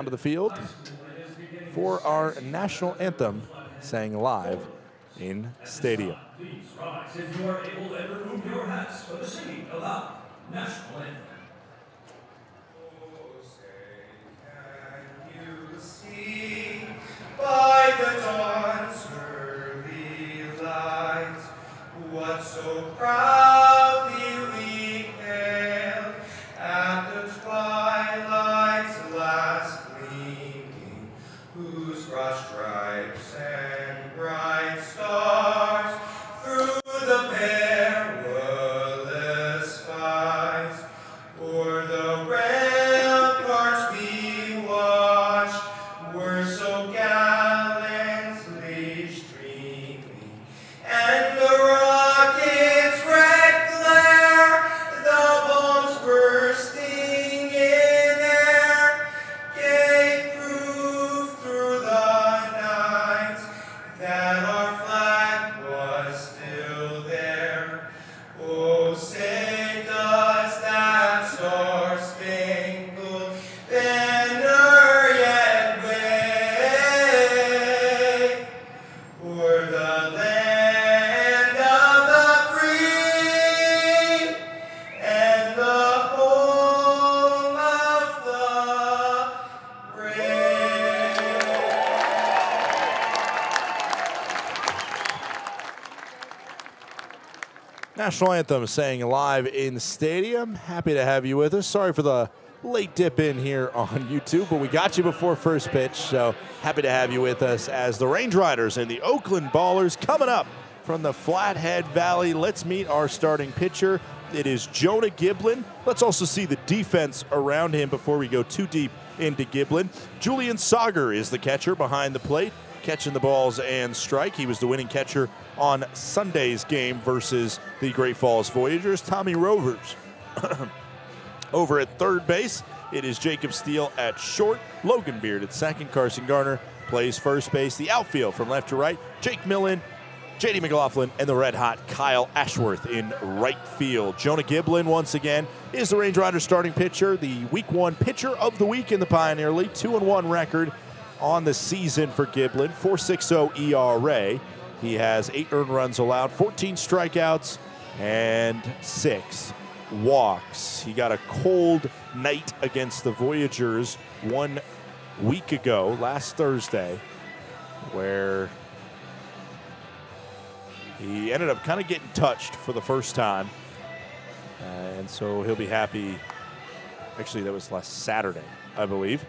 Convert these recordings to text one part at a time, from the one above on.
onto the field for our national anthem, sang live in stadium. Please rise if you are able and remove your hats for the singing of our national anthem. Oh, say, can you see by the dawn's early light what so proudly we hailed at the twilight's last gleaming, whose broad stripes and bright stars through the perilous fight o'er the ramparts we watched were so gallantly streaming, and the rocket's red glare, the bombs bursting in air, gave proof through the night that our flag was still there. Oh, say does that star-spangled banner yet wave o'er the land of the free and the home of the brave. National anthem sang live in stadium. Happy to have you with us. Sorry for the late dip in here on YouTube, but we got you before first pitch, so happy to have you with us as the Range Riders and the Oakland Ballers coming up from the Flathead Valley. Let's meet our starting pitcher. It is Jonah Giblin. Let's also see the defense around him before we go too deep into Giblin. Julian Sauger is the catcher behind the plate, catching the balls and strike. He was the winning catcher on Sunday's game versus the Great Falls Voyagers. Tommy Rovers over at third base. It is Jacob Steele at short. Logan Beard at second. Carson Garner plays first base. The outfield from left to right, Jake Millen, J.D. McLaughlin, and the red-hot Kyle Ashworth in right field. Jonah Giblin, once again, is the Range Riders starting pitcher, the Week 1 pitcher of the week in the Pioneer League. 2-1 record on the season for Giblin, 4.60 ERA. He has 8 earned runs allowed, 14 strikeouts, and 6 walks. He got a cold night against the Voyagers 1 week ago, last Thursday, where he ended up kind of getting touched for the first time. And so he'll be happy. Actually, that was last Saturday, I believe.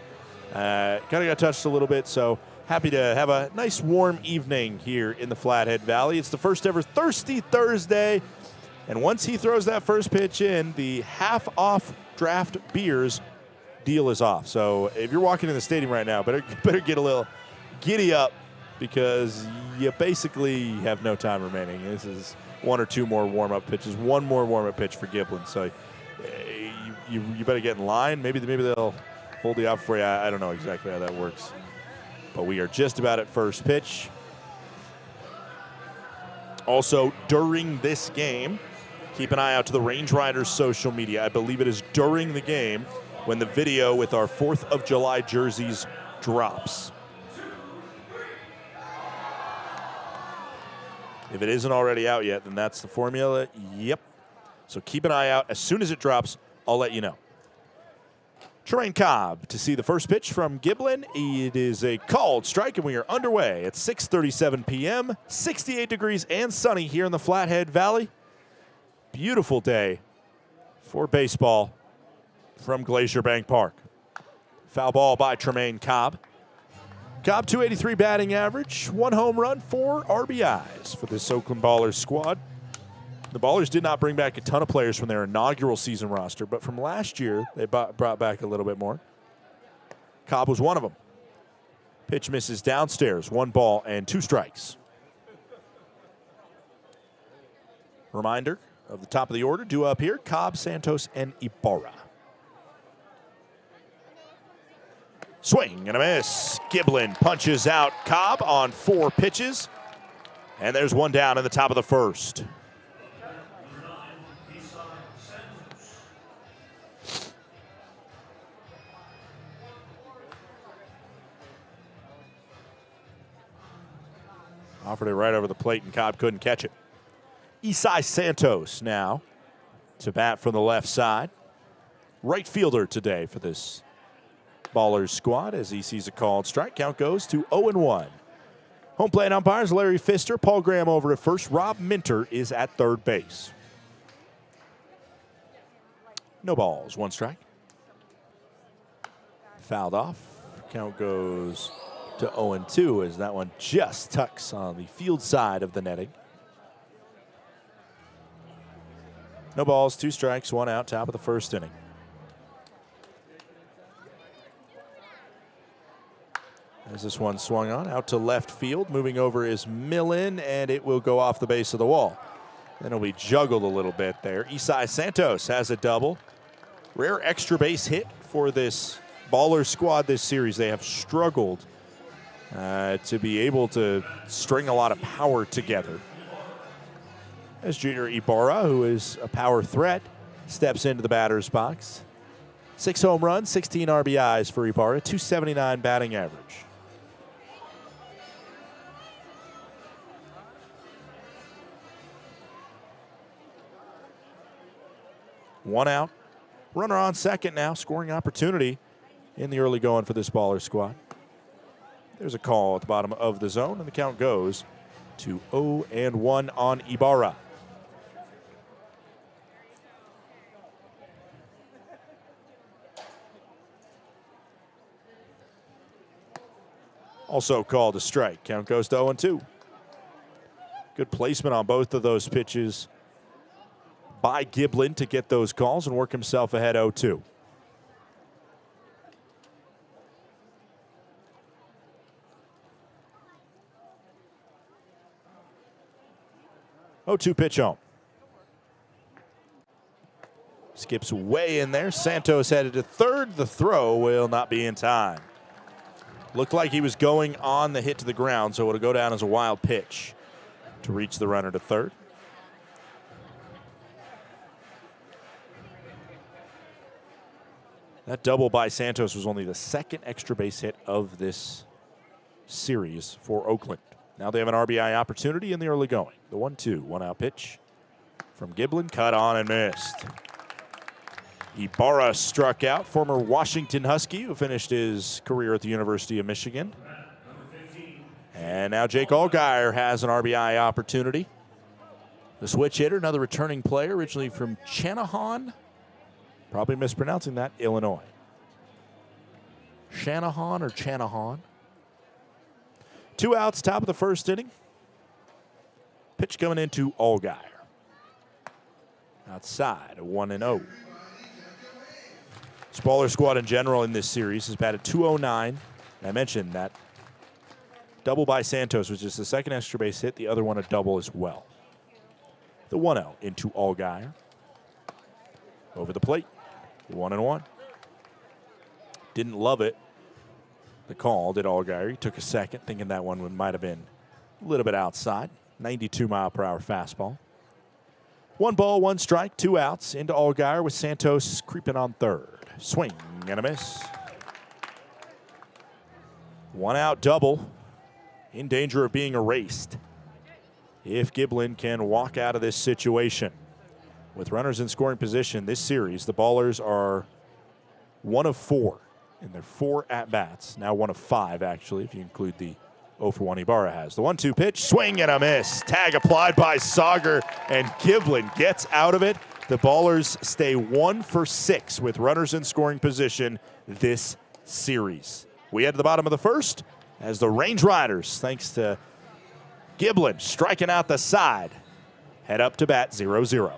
Kind of got touched a little bit, so happy to have a nice warm evening here in the Flathead Valley. It's the first ever Thirsty Thursday, and once he throws that first pitch in, the half-off draft beers deal is off. So if you're walking in the stadium right now, better get a little giddy up, because you basically have no time remaining. This is 1 or 2 more warm-up pitches, 1 more warm-up pitch for Giblin. So you better get in line. Maybe they'll hold you out for you. I don't know exactly how that works. But we are just about at first pitch. Also, during this game, keep an eye out to the Range Riders social media. I believe it is during the game when the video with our 4th of July jerseys drops. If it isn't already out yet, then that's the formula. Yep. So keep an eye out. As soon as it drops, I'll let you know. Tremaine Cobb to see the first pitch from Giblin. It is a called strike, and we are underway at 6:37 p.m., 68 degrees and sunny here in the Flathead Valley. Beautiful day for baseball from Glacier Bank Park. Foul ball by Tremaine Cobb. Cobb, 283 batting average, 1 home run, 4 RBIs for this Oakland Ballers squad. The Ballers did not bring back a ton of players from their inaugural season roster, but from last year, they brought back a little bit more. Cobb was one of them. Pitch misses downstairs, 1 ball and 2 strikes. Reminder of the top of the order, due up here, Cobb, Santos, and Ibarra. Swing and a miss. Giblin punches out Cobb on 4 pitches. And there's 1 down in the top of the first. Offered it right over the plate, and Cobb couldn't catch it. Isai Santos now to bat from the left side. Right fielder today for this Ballers squad as he sees a called strike. Count goes to 0-1. Home plate umpires Larry Pfister, Paul Graham over at first. Rob Minter is at third base. No balls, 1 strike. Fouled off. Count goes to 0-2 as that one just tucks on the field side of the netting. No balls, 2 strikes, 1 out, top of the first inning. As this one swung on, out to left field. Moving over is Millen, and it will go off the base of the wall. Then it'll be juggled a little bit there. Isai Santos has a double. Rare extra base hit for this Baller squad this series. They have struggled to be able to string a lot of power together. As Junior Ibarra, who is a power threat, steps into the batter's box. 6 home runs, 16 RBIs for Ibarra, 279 batting average. One out. Runner on second now. Scoring opportunity in the early going for this Baller squad. There's a call at the bottom of the zone, and the count goes to 0-1 on Ibarra. Also called a strike. Count goes to 0-2. Good placement on both of those pitches by Giblin to get those calls and work himself ahead 0-2. Pitch home. Skips way in there. Santos headed to third. The throw will not be in time. Looked like he was going on the hit to the ground, so it'll go down as a wild pitch to reach the runner to third. That double by Santos was only the second extra base hit of this series for Oakland. Now they have an RBI opportunity in the early going. The 1-2, 1-out pitch from Giblin, cut on and missed. Ibarra struck out, former Washington Husky who finished his career at the University of Michigan. And now Jake Allgaier has an RBI opportunity. The switch hitter, another returning player, originally from Channahon. Probably mispronouncing that, Illinois. Channahon or Channahon. 2 outs, top of the first inning. Pitch coming into Allgaier. Outside, 1-0. Baller squad in general in this series has batted .209. I mentioned that double by Santos was just the second extra base hit. The other one a double as well. The 1-0 into Allgaier. Over the plate, 1-1. Didn't love it. The call did Allgaier. He took a second, thinking that one might have been a little bit outside. 92-mile-per-hour fastball. 1 ball, 1 strike, 2 outs into Allgaier with Santos creeping on third. Swing and a miss. 1 out double in danger of being erased if Giblin can walk out of this situation. With runners in scoring position this series, the Ballers are 1 of 4 in their 4 at-bats. Now 1 of 5, actually, if you include the 0-for-1 Ibarra has. The 1-2 pitch, swing and a miss. Tag applied by Sauger, and Giblin gets out of it. The Ballers stay 1 for 6 with runners in scoring position this series. We head to the bottom of the first as the Range Riders, thanks to Giblin striking out the side, head up to bat 0-0.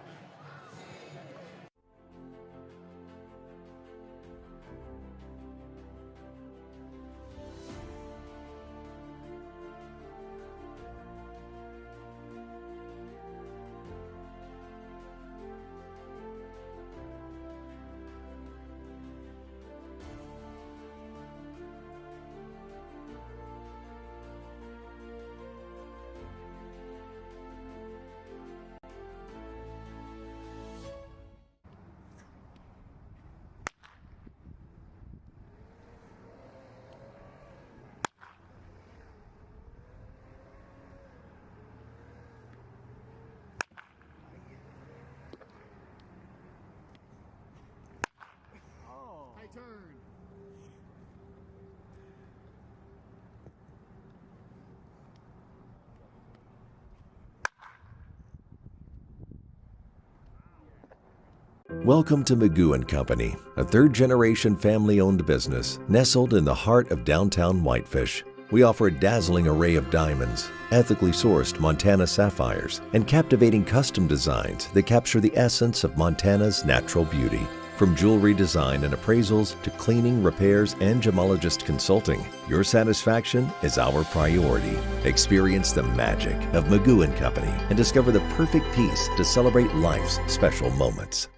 Welcome to Magoo & Company, a third-generation family-owned business nestled in the heart of downtown Whitefish. We offer a dazzling array of diamonds, ethically sourced Montana sapphires, and captivating custom designs that capture the essence of Montana's natural beauty. From jewelry design and appraisals to cleaning, repairs, and gemologist consulting, your satisfaction is our priority. Experience the magic of Magoo & Company and discover the perfect piece to celebrate life's special moments.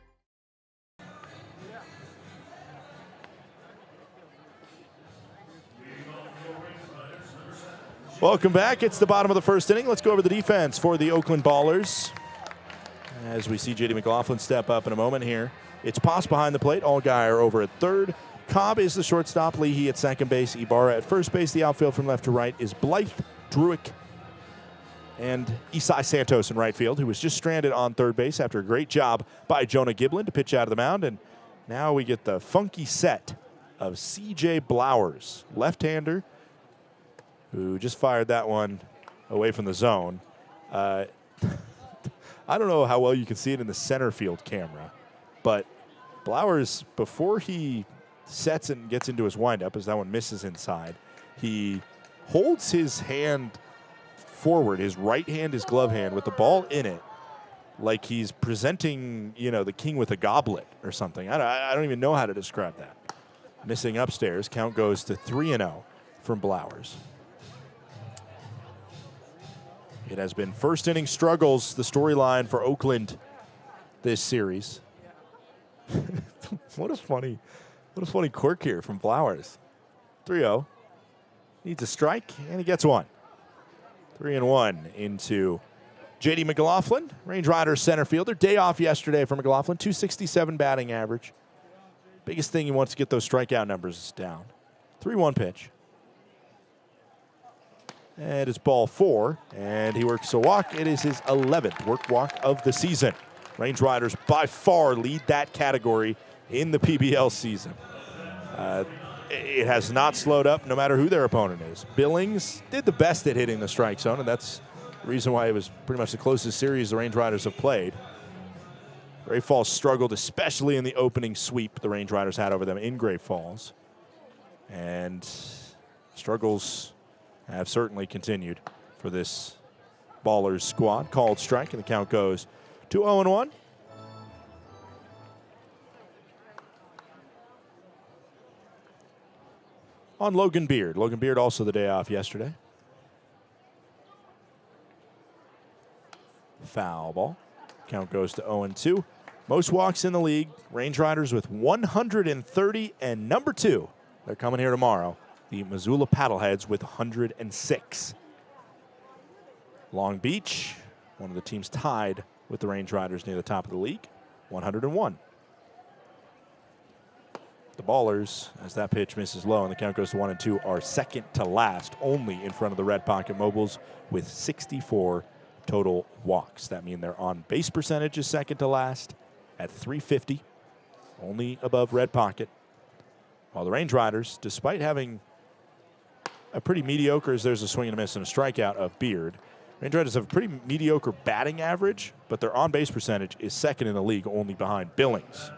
Welcome back. It's the bottom of the first inning. Let's go over the defense for the Oakland Ballers. As we see J.D. McLaughlin step up in a moment here. It's Poss behind the plate. Allgaier over at third. Cobb is the shortstop. Leahy at second base. Ibarra at first base. The outfield from left to right is Blythe, Druick, and Isai Santos in right field, who was just stranded on third base after a great job by Jonah Giblin to pitch out of the mound. And now we get the funky set of C.J. Blowers, left-hander, who just fired that one away from the zone. I don't know how well you can see it in the center field camera, but Blowers, before he sets and gets into his windup, as that one misses inside, he holds his hand forward, his right hand, his glove hand, with the ball in it, like he's presenting, the king with a goblet or something. I don't even know how to describe that. Missing upstairs. Count goes to 3-0 from Blowers. It has been first inning struggles, the storyline for Oakland this series. What a funny quirk here from Blowers. 3-0. Needs a strike, and he gets one. 3-1 into J.D. McLaughlin, Range Riders center fielder. Day off yesterday for McLaughlin, 267 batting average. Biggest thing he wants to get those strikeout numbers down. 3-1 pitch. And it's ball 4, and he works a walk. It is his 11th work walk of the season. Range Riders by far lead that category in the PBL season. It has not slowed up no matter who their opponent is. Billings did the best at hitting the strike zone, and that's the reason why it was pretty much the closest series the Range Riders have played. Great Falls struggled, especially in the opening sweep the Range Riders had over them in Great Falls. And struggles have certainly continued for this Ballers squad. Called strike, and the count goes to 0-1. On Logan Beard. Logan Beard also the day off yesterday. Foul ball. Count goes to 0-2. Most walks in the league. Range Riders with 130 and number 2. They're coming here tomorrow. The Missoula Paddleheads with 106. Long Beach, one of the teams tied with the Range Riders near the top of the league, 101. The Ballers, as that pitch misses low and the count goes to 1-2, are second to last, only in front of the Red Pocket Mobiles with 64 total walks. That means their on-base percentage is second to last at .350, only above Red Pocket. While the Range Riders, despite having a pretty mediocre, as there's a swing and a miss and a strikeout of Beard, Range Riders have a pretty mediocre batting average, but their on-base percentage is second in the league, only behind Billings.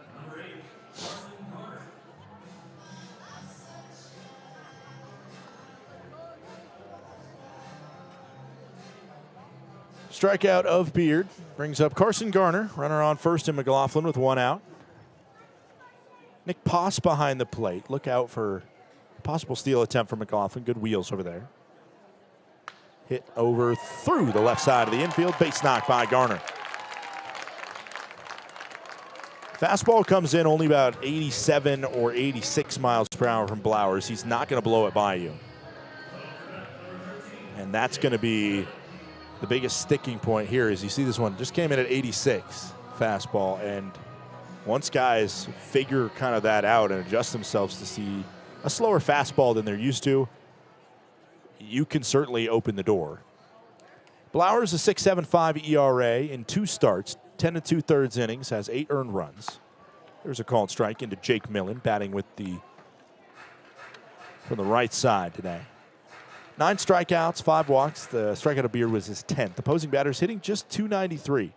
Strikeout of Beard brings up Carson Garner, runner on first in McLaughlin with 1 out. Nick Poss behind the plate. Look out for a possible steal attempt from McLaughlin. Good wheels over there. Hit over through the left side of the infield. Base knock by Garner. Fastball comes in only about 87 or 86 miles per hour from Blowers. He's not going to blow it by you. And that's going to be the biggest sticking point here. Is you see this one just came in at 86 fastball, and once guys figure kind of that out and adjust themselves to see a slower fastball than they're used to, you can certainly open the door. Blowers, a 6.75 ERA in 2 starts, 10 2/3 innings, has 8 earned runs. There's a called strike into Jake Millen, batting with from the right side today. 9 strikeouts, 5 walks. The strikeout of Beard was his 10th. Opposing batters hitting just .293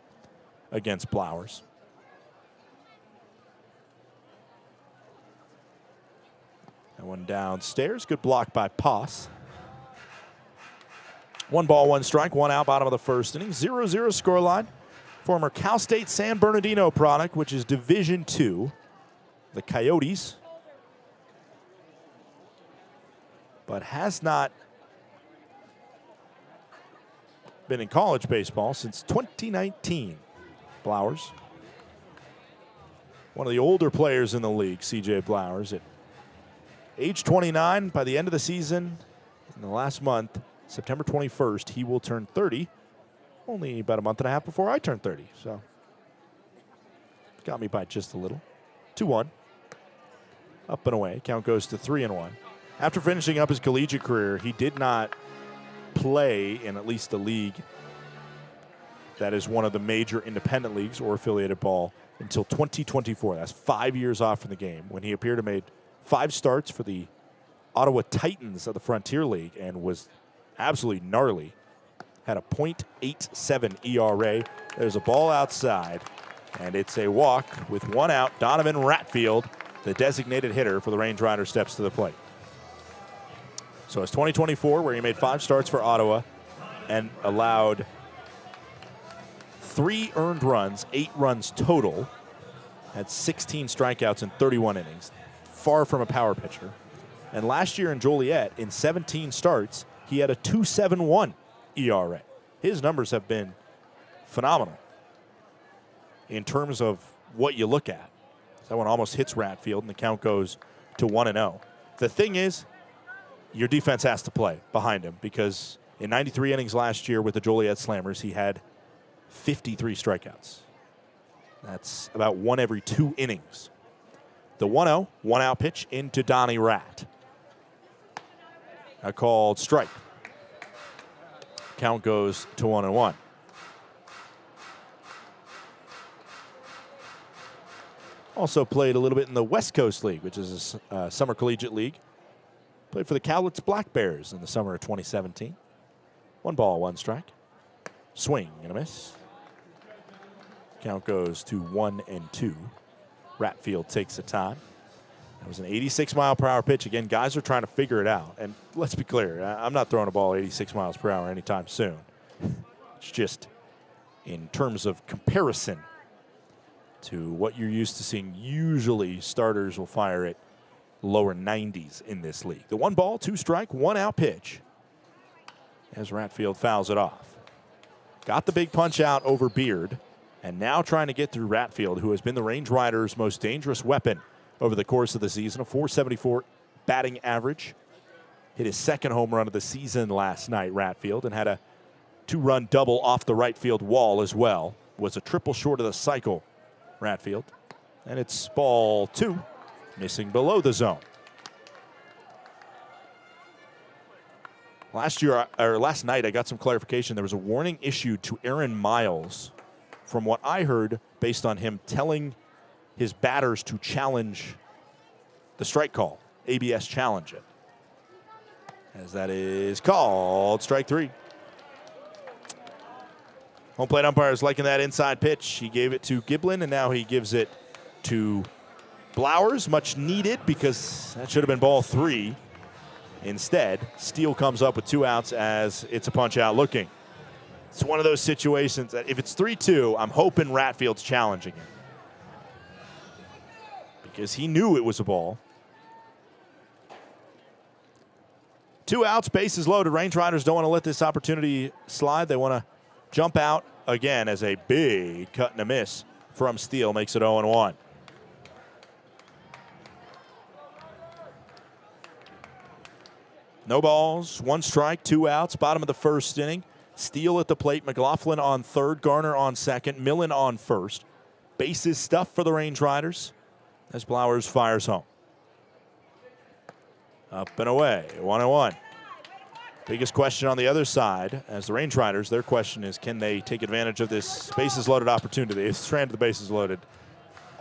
against Blowers. That one downstairs. Good block by Poss. 1 ball, 1 strike, 1 out, bottom of the first inning. 0-0 scoreline. Former Cal State San Bernardino product, which is Division II. The Coyotes. But has not been in college baseball since 2019. Blowers. One of the older players in the league, C.J. Blowers. At age 29, by the end of the season, in the last month, September 21st, he will turn 30. Only about a month and a half before I turn 30. So, got me by just a little. 2-1. Up and away. Count goes to 3-1. After finishing up his collegiate career, he did not play in at least a league that is one of the major independent leagues or affiliated ball until 2024. That's 5 years off from the game, when he appeared to made 5 starts for the Ottawa Titans of the Frontier League and was absolutely gnarly. Had a .87 ERA. There's a ball outside, and it's a walk with 1 out. Donovan Ratfield, the designated hitter for the Range Riders, steps to the plate. So it's 2024, where he made 5 starts for Ottawa and allowed 3 earned runs, 8 runs total, had 16 strikeouts in 31 innings, far from a power pitcher. And last year in Joliet, in 17 starts, he had a .271 ERA. His numbers have been phenomenal in terms of what you look at. That one almost hits Ratfield, and the count goes to 1-0. The thing is, your defense has to play behind him, because in 93 innings last year with the Joliet Slammers, he had 53 strikeouts. That's about 1 every 2 innings. The 1-0, 1 out pitch into Donnie Rat. A called strike. Count goes to 1-1. Also played a little bit in the West Coast League, which is a summer collegiate league. Played for the Cowlitz Black Bears in the summer of 2017. 1 ball, 1 strike. Swing and a miss. Count goes to 1-2. Ratfield takes the time. That was an 86-mile-per-hour pitch. Again, guys are trying to figure it out. And let's be clear, I'm not throwing a ball 86 miles per hour anytime soon. It's just in terms of comparison to what you're used to seeing. Usually starters will fire it lower 90s in this league. The 1 ball, 2 strike, 1 out pitch as Ratfield fouls it off. Got the big punch out over Beard, and now trying to get through Ratfield, who has been the Range Riders' most dangerous weapon over the course of the season. A .474 batting average. Hit his 2nd home run of the season last night, Ratfield, and had a 2-run double off the right field wall as well. Was a triple short of the cycle, Ratfield. And it's ball 2. Missing below the zone. Last night, I got some clarification. There was a warning issued to Aaron Miles, from what I heard, based on him telling his batters to challenge the strike call, ABS challenge it. As that is called strike 3. Home plate umpire is liking that inside pitch. He gave it to Giblin, and now he gives it to Blowers, much needed, because that should have been ball 3. Instead, Steele comes up with 2 outs as it's a punch out looking. It's one of those situations that if it's 3-2, I'm hoping Ratfield's challenging him, because he knew it was a ball. 2 outs, bases loaded. Range Riders don't want to let this opportunity slide. They want to jump out again, as a big cut and a miss from Steele makes it 0-1. No balls, 1 strike, 2 outs, bottom of the first inning. Steele at the plate, McLaughlin on 3rd, Garner on 2nd, Millen on 1st. Bases stuffed for the Range Riders as Blowers fires home. Up and away, 1-1. Biggest question on the other side, as the Range Riders, their question is, can they take advantage of this bases loaded opportunity? They've stranded the bases loaded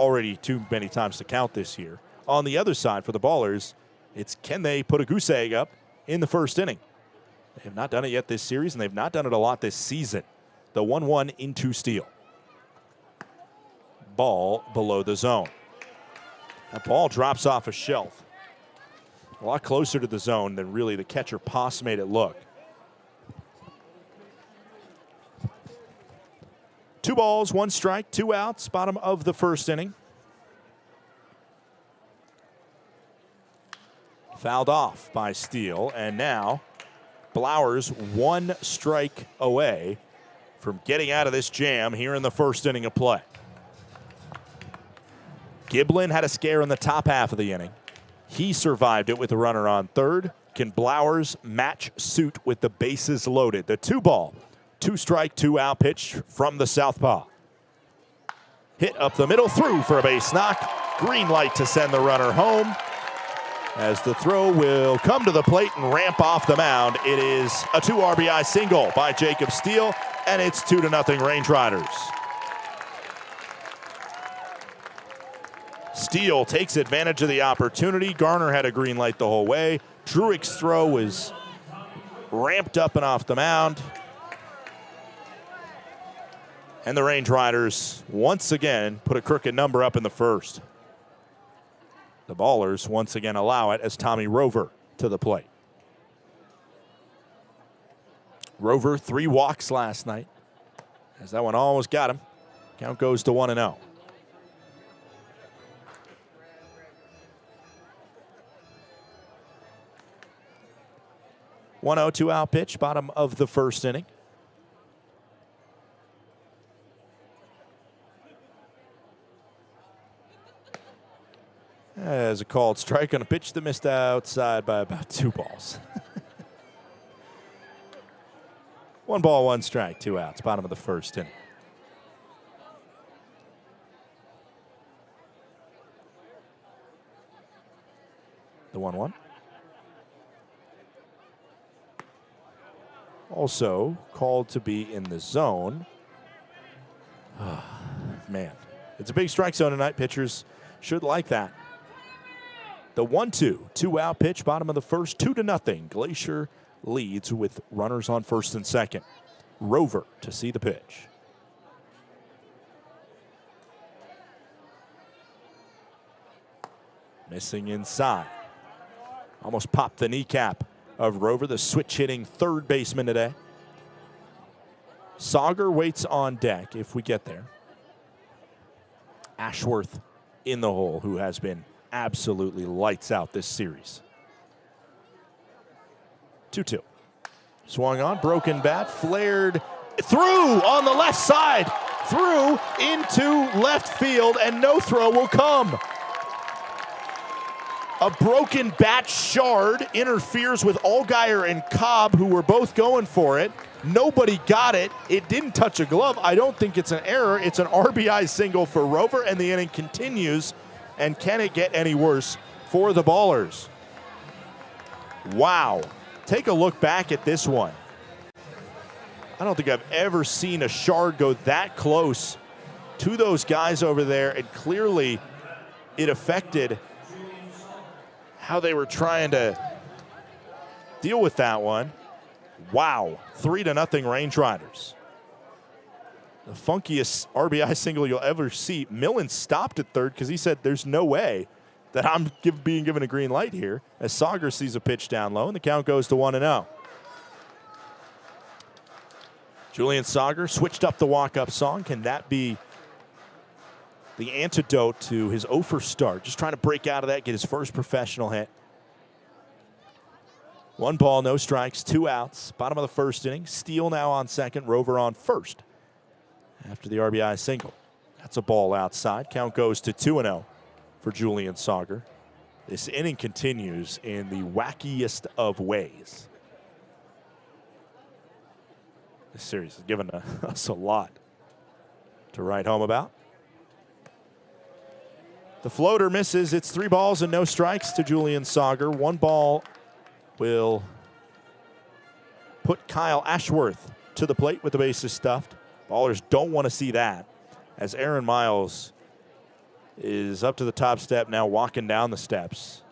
already too many times to count this year. On the other side for the Ballers, it's can they put a goose egg up in the first inning? They have not done it yet this series, and they've not done it a lot this season. The 1-1 into steal. Ball below the zone. That ball drops off a shelf. A lot closer to the zone than really the catcher Poss made it look. 2 balls, 1 strike, 2 outs, bottom of the first inning. Fouled off by Steele, and now Blowers 1 strike away from getting out of this jam here in the first inning of play. Giblin had a scare in the top half of the inning. He survived it with a runner on third. Can Blowers match suit with the bases loaded? The 2-ball, 2 strike, 2 out pitch from the southpaw. Hit up the middle, through for a base knock. Green light to send the runner home. As the throw will come to the plate and ramp off the mound. It is a 2 RBI single by Jacob Steele, and it's 2-0 Range Riders. Steele takes advantage of the opportunity. Garner had a green light the whole way. Druick's throw was ramped up and off the mound. And the Range Riders once again put a crooked number up in the first. The Ballers once again allow it as Tommy Rover to the plate. Rover 3 walks last night, as that one almost got him. Count goes to 1-0. 1-0, 2 out pitch, bottom of the first inning. As a called strike on a pitch that missed outside by about 2 balls. 1 ball, 1 strike, 2 outs, bottom of the first inning. The 1-1. Also called to be in the zone. Oh, man, it's a big strike zone tonight. Pitchers should like that. The 1-2, 2 out pitch, bottom of the first, 2-0. Glacier leads with runners on first and second. Rover to see the pitch. Missing inside. Almost popped the kneecap of Rover, the switch hitting third baseman today. Sauger waits on deck if we get there. Ashworth in the hole, who has been absolutely lights out this series. 2-2. Swung on, broken bat, flared through on the left side, through into left field, and no throw will come. A broken bat shard interferes with Allgaier and Cobb, who were both going for it. Nobody got it. It didn't touch a glove. I don't think it's an error. It's an RBI single for Rover, and the inning continues. And can it get any worse for the Ballers? Wow. Take a look back at this one. I don't think I've ever seen a shard go that close to those guys over there, and clearly it affected how they were trying to deal with that one. Wow. 3-0 Range Riders. The funkiest RBI single you'll ever see. Millen stopped at third because he said there's no way that I'm being given a green light here, as Sauger sees a pitch down low, and the count goes to 1-0. Julian Sauger switched up the walk-up song. Can that be the antidote to his 0 for start? Just trying to break out of that, get his first professional hit. 1 ball, no strikes, 2 outs. Bottom of the first inning. Steele now on second, Rover on first after the RBI single. That's a ball outside. Count goes to 2-0 for Julian Sauger. This inning continues in the wackiest of ways. This series has given us a lot to write home about. The floater misses. It's 3 balls and no strikes to Julian Sauger. 1 ball will put Kyle Ashworth to the plate with the bases stuffed. Ballers don't want to see that, as Aaron Miles is up to the top step now, walking down the steps.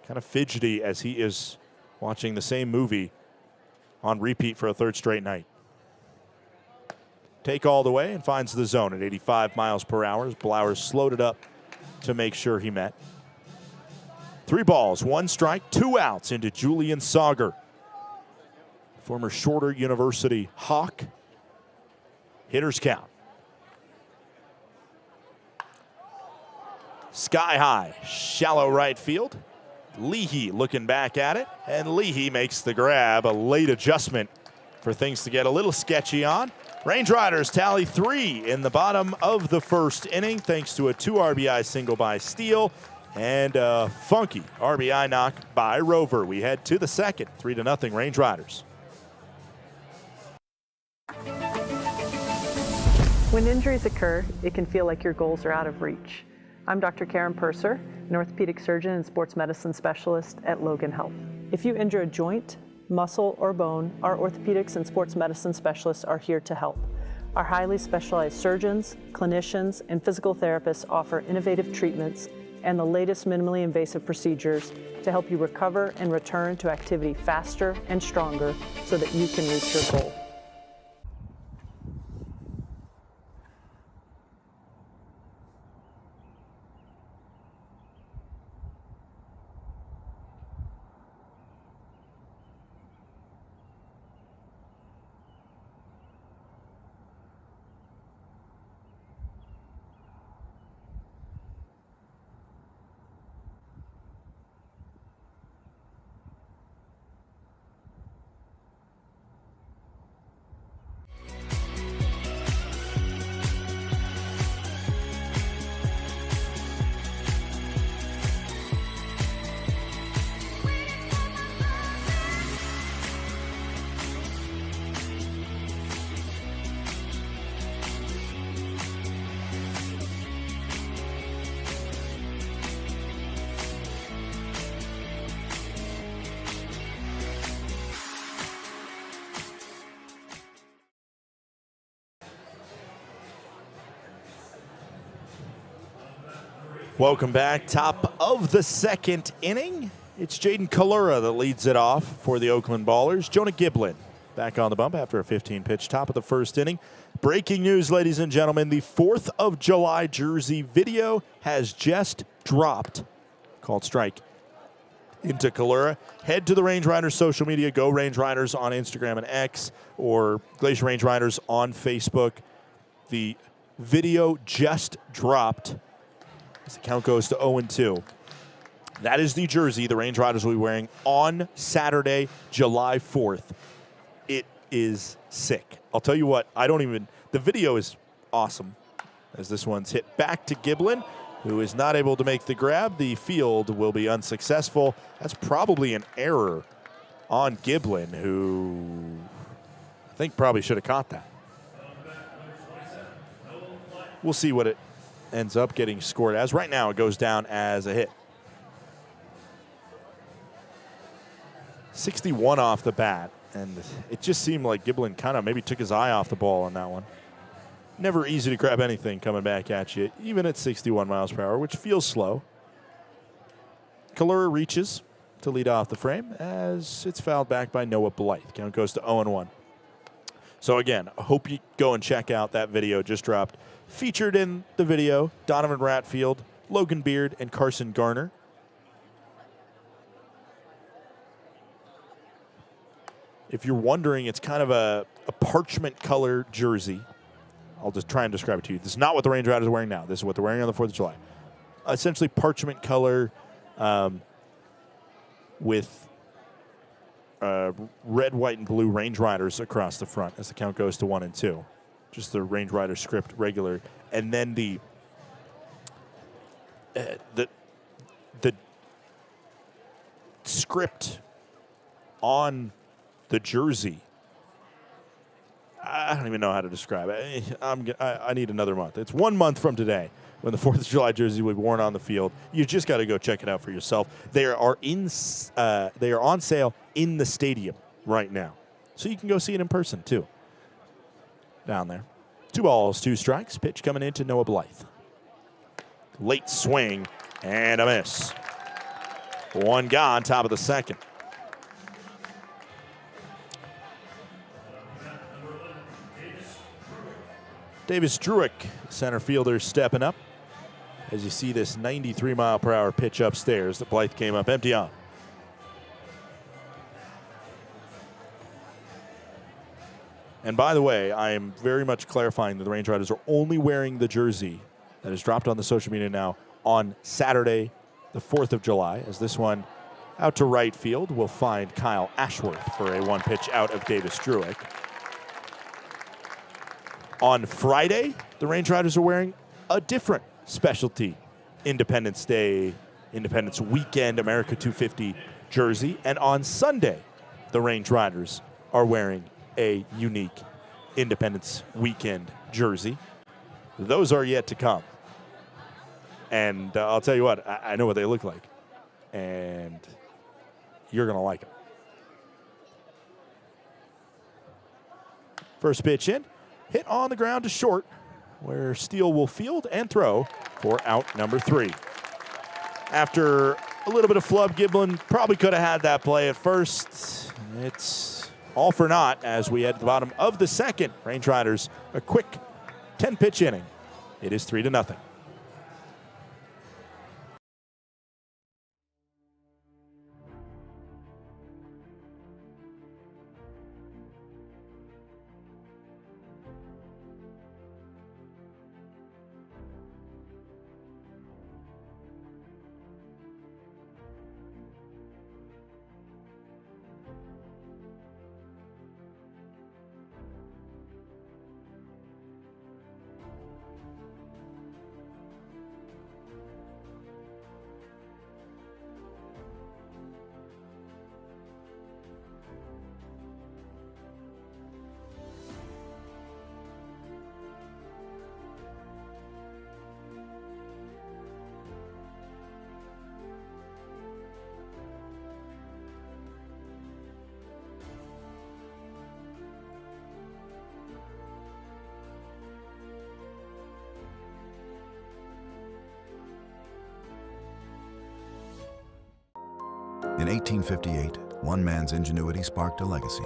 Kind of fidgety as he is watching the same movie on repeat for a third straight night. Take all the way and finds the zone at 85 miles per hour. Blowers slowed it up to make sure he met. 3 balls, 1 strike, 2 outs into Julian Sauger. Former Shorter University Hawk. Hitters count. Sky high, shallow right field. Leahy looking back at it, and Leahy makes the grab. A late adjustment for things to get a little sketchy on. Range Riders tally 3 in the bottom of the first inning, thanks to a 2 RBI single by Steele and a funky RBI knock by Rover. We head to the second, 3-0 Range Riders. When injuries occur, it can feel like your goals are out of reach. I'm Dr. Karen Purser, an orthopedic surgeon and sports medicine specialist at Logan Health. If you injure a joint, muscle, or bone, our orthopedics and sports medicine specialists are here to help. Our highly specialized surgeons, clinicians, and physical therapists offer innovative treatments and the latest minimally invasive procedures to help you recover and return to activity faster and stronger so that you can reach your goal. Welcome back. Top of the second inning. It's Jaden Kalura that leads it off for the Oakland Ballers. Jonah Giblin back on the bump after a 15-pitch top of the first inning. Breaking news, ladies and gentlemen. The 4th of July jersey video has just dropped. Called strike into Kalura. Head to the Range Riders social media. Go Range Riders on Instagram and X, or Glacier Range Riders on Facebook. The video just dropped. As the count goes to 0-2. That is the jersey the Range Riders will be wearing on Saturday, July 4th. It is sick. I'll tell you what, the video is awesome as this one's hit back to Giblin, who is not able to make the grab. The field will be unsuccessful. That's probably an error on Giblin, who I think probably should have caught that. We'll see what it ends up getting scored as. Right now it goes down as a hit. 61 off the bat, and it just seemed like Giblin kind of maybe took his eye off the ball on that one. Never easy to grab anything coming back at you, even at 61 miles per hour, which feels slow. Kalura reaches to lead off the frame as it's fouled back by Noah Blythe. Count goes to 0-1. So again, I hope you go and check out that video just dropped. Featured in the video, Donovan Ratfield, Logan Beard, and Carson Garner. If you're wondering, it's kind of a parchment color jersey. I'll just try and describe it to you. This is not what the Range Riders are wearing now. This is what they're wearing on the 4th of July. Essentially parchment color with red, white, and blue Range Riders across the front as the count goes to 1-2. Just the Range Rider script regular. And then the script on the jersey, I don't even know how to describe it. I need another month. It's 1 month from today when the 4th of July jersey will be worn on the field. You just got to go check it out for yourself. They are on sale in the stadium right now, so you can go see it in person too. Down there. 2 balls, 2 strikes. Pitch coming into Noah Blythe. Late swing and a miss. One gone, top of the second. Davis Druick, center fielder, stepping up. As you see this 93-mile-per-hour pitch upstairs that Blythe came up empty on. And by the way, I am very much clarifying that the Range Riders are only wearing the jersey that is dropped on the social media now on Saturday, the 4th of July, as this one out to right field will find Kyle Ashworth for a one-pitch out of Davis Druick. On Friday, the Range Riders are wearing a different specialty Independence Day, Independence Weekend America 250 jersey. And on Sunday, the Range Riders are wearing a unique Independence Weekend jersey. Those are yet to come. And I'll tell you what, I know what they look like. And you're going to like them. First pitch in, hit on the ground to short, where Steele will field and throw for out number 3. After a little bit of flub, Giblin probably could have had that play at first. It's all for naught as we head to the bottom of the second. Range Riders, a quick 10-pitch inning. It is 3-0. In 1858, one man's ingenuity sparked a legacy.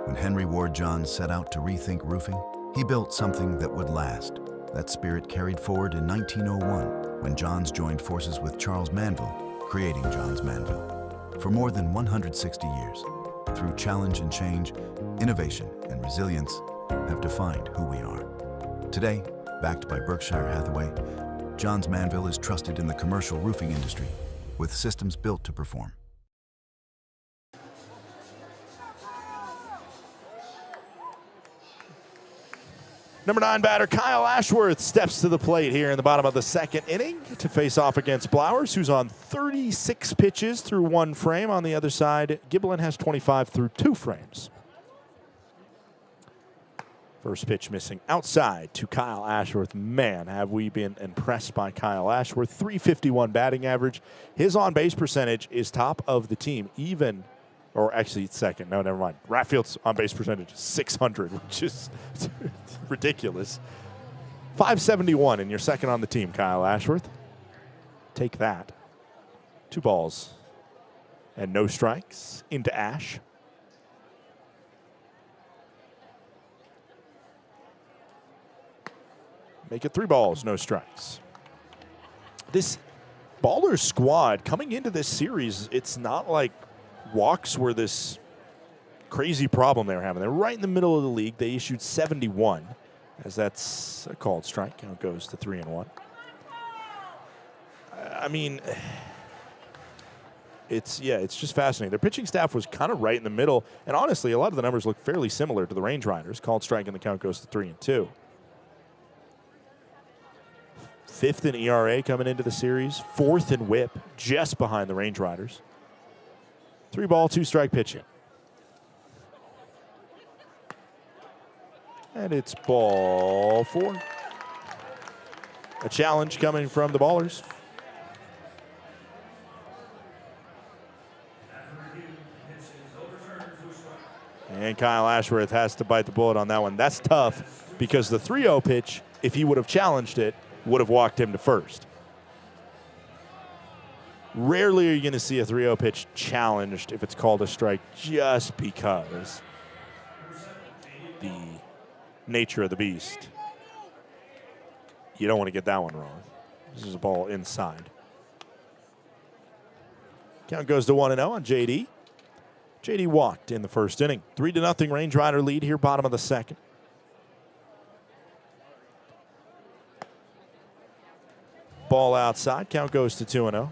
When Henry Ward Johns set out to rethink roofing, he built something that would last. That spirit carried forward in 1901, when Johns joined forces with Charles Manville, creating Johns Manville. For more than 160 years, through challenge and change, innovation and resilience have defined who we are. Today, backed by Berkshire Hathaway, Johns Manville is trusted in the commercial roofing industry, with systems built to perform. Number 9 batter Kyle Ashworth steps to the plate here in the bottom of the second inning to face off against Blowers, who's on 36 pitches through 1 frame. On the other side, Giblin has 25 through 2 frames. First pitch missing outside to Kyle Ashworth. Man, have we been impressed by Kyle Ashworth. .351 batting average. His on-base percentage is top of the team, even, or actually it's second. No, never mind. Raffield's on-base percentage is .600, which is ridiculous. .571, and you're second on the team, Kyle Ashworth. Take that. 2 balls and no strikes into Ash. Make it 3 balls, no strikes. This Baller squad coming into this series, it's not like walks were this crazy problem they were having. They're right in the middle of the league. They issued 71, as that's a called strike. Count goes to 3-1. I mean, it's just fascinating. Their pitching staff was kind of right in the middle, and honestly, a lot of the numbers look fairly similar to the Range Riders. Called strike and the count goes to 3-2. 5th in ERA coming into the series, 4th in WHIP, just behind the Range Riders. 3 ball, 2 strike pitching. And it's ball 4. A challenge coming from the Ballers. And Kyle Ashworth has to bite the bullet on that one. That's tough because the 3-0 pitch, if he would have challenged it, would have walked him to first. Rarely are you going to see a 3-0 pitch challenged if it's called a strike, just because the nature of the beast. You don't want to get that one wrong. This is a ball inside. Count goes to 1-0 on JD. JD walked in the first inning. 3-0 Range Rider lead here, bottom of the second. Ball outside. Count goes to 2-0.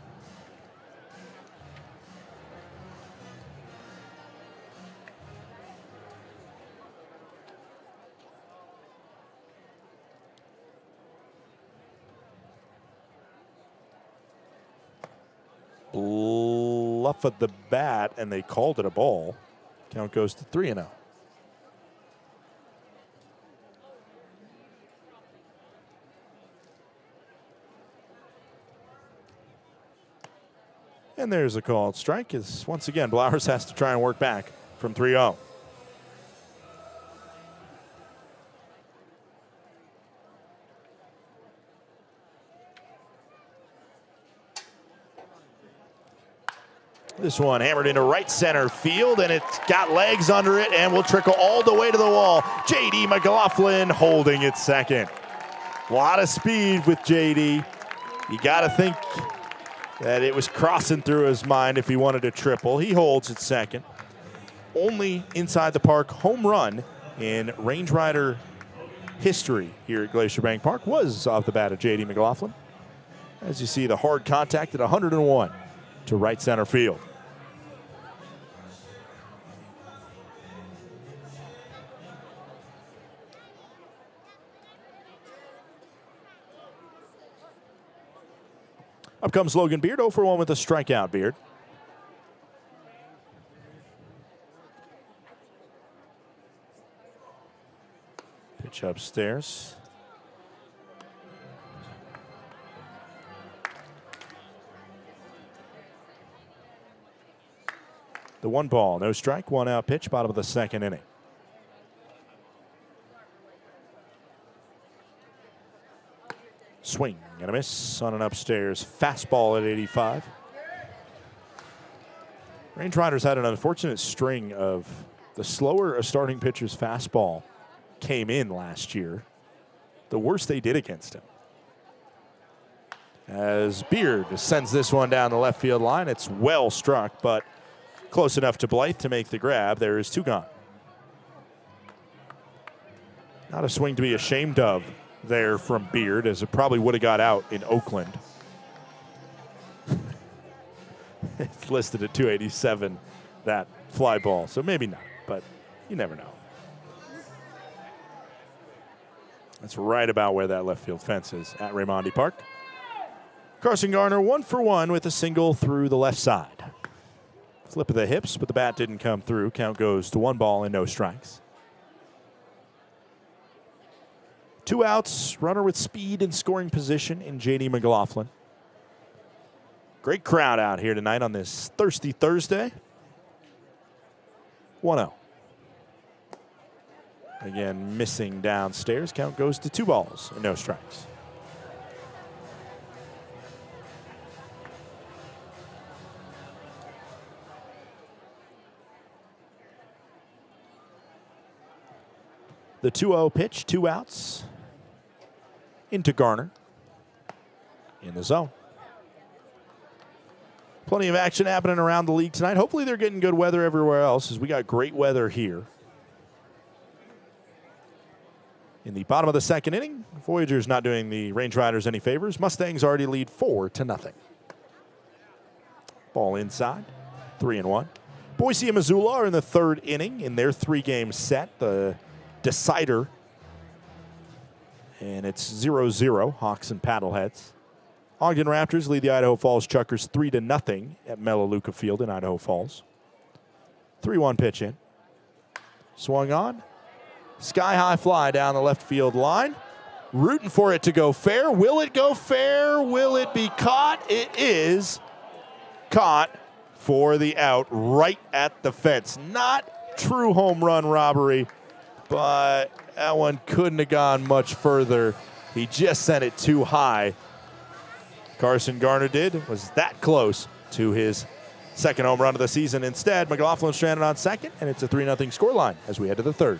Bluff of the bat, and they called it a ball. Count goes to 3-0. And there's a called strike. As once again, Blowers has to try and work back from 3-0. This one hammered into right center field, and it's got legs under it and will trickle all the way to the wall. J.D. McLaughlin holding it second. A lot of speed with J.D. You got to think that it was crossing through his mind if he wanted a triple. He holds it second. Only inside the park home run in Range Rider history here at Glacier Bank Park was off the bat of J.D. McLaughlin. As you see, the hard contact at 101 to right center field. Up comes Logan Beard, 0 for 1 with a strikeout, Beard. Pitch upstairs. The 1 ball, no strike, 1 out pitch, bottom of the second inning. Swing and a miss on an upstairs fastball at 85. Range Riders had an unfortunate string of the slower a starting pitcher's fastball came in last year, the worse they did against him. As Beard sends this one down the left field line, it's well struck, but close enough to Blythe to make the grab. There is 2 gone. Not a swing to be ashamed of there from Beard, as it probably would have got out in Oakland. It's listed at 287, that fly ball, so maybe not, but you never know. That's right about where that left field fence is at Raimondi Park. Carson Garner 1 for 1 with a single through the left side. Flip of the hips, but the bat didn't come through. Count goes to 1 ball and no strikes. 2 outs, runner with speed and scoring position in J.D. McLaughlin. Great crowd out here tonight on this thirsty Thursday. 1-0. Again, missing downstairs. Count goes to 2 balls and no strikes. The 2-0 pitch, 2 outs. Into Garner. In the zone. Plenty of action happening around the league tonight. Hopefully they're getting good weather everywhere else, as we got great weather here. In the bottom of the second inning, Voyagers not doing the Range Riders any favors. Mustangs already lead 4-0. Ball inside, 3-1. Boise and Missoula are in the 3rd inning in their 3-game set. The decider, and it's 0-0, Hawks and Paddleheads. Ogden Raptors lead the Idaho Falls Chuckers 3-0 at Melaleuca Field in Idaho Falls. 3-1 pitch in. Swung on. Sky-high fly down the left field line. Rooting for it to go fair. Will it go fair? Will it be caught? It is caught for the out right at the fence. Not true home run robbery, but that one couldn't have gone much further. He just sent it too high. Carson Garner was that close to his second home run of the season. Instead, McLaughlin stranded on second, and it's a 3-0 scoreline as we head to the third.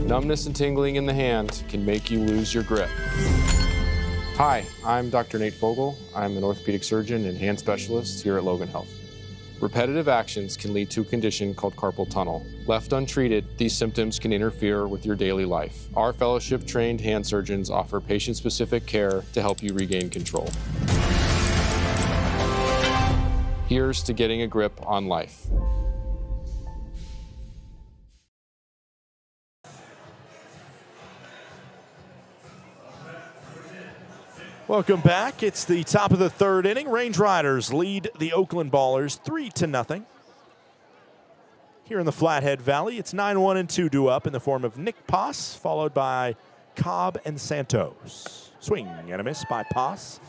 Numbness and tingling in the hand can make you lose your grip. Hi, I'm Dr. Nate Fogel. I'm an orthopedic surgeon and hand specialist here at Logan Health. Repetitive actions can lead to a condition called carpal tunnel. Left untreated, these symptoms can interfere with your daily life. Our fellowship-trained hand surgeons offer patient-specific care to help you regain control. Here's to getting a grip on life. Welcome back. It's the top of the third inning. Range Riders lead the Oakland Ballers 3-0. Here in the Flathead Valley, it's 9-1 and 2 due up in the form of Nick Paas, followed by Cobb and Santos. Swing and a miss by Paas.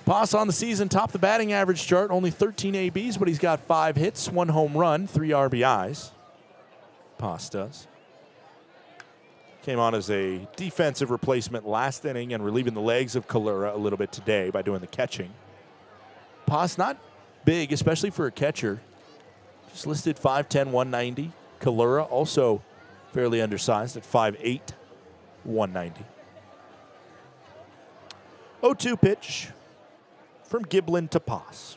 Paas on the season topped the batting average chart, only 13 ABs, but he's got 5 hits, 1 home run, 3 RBIs. Paas does. Came on as a defensive replacement last inning and relieving the legs of Kalura a little bit today by doing the catching. Paas not big, especially for a catcher. Just listed 5'10", 190. Kalura also fairly undersized at 5'8", 190. 0-2 pitch from Giblin to Paas.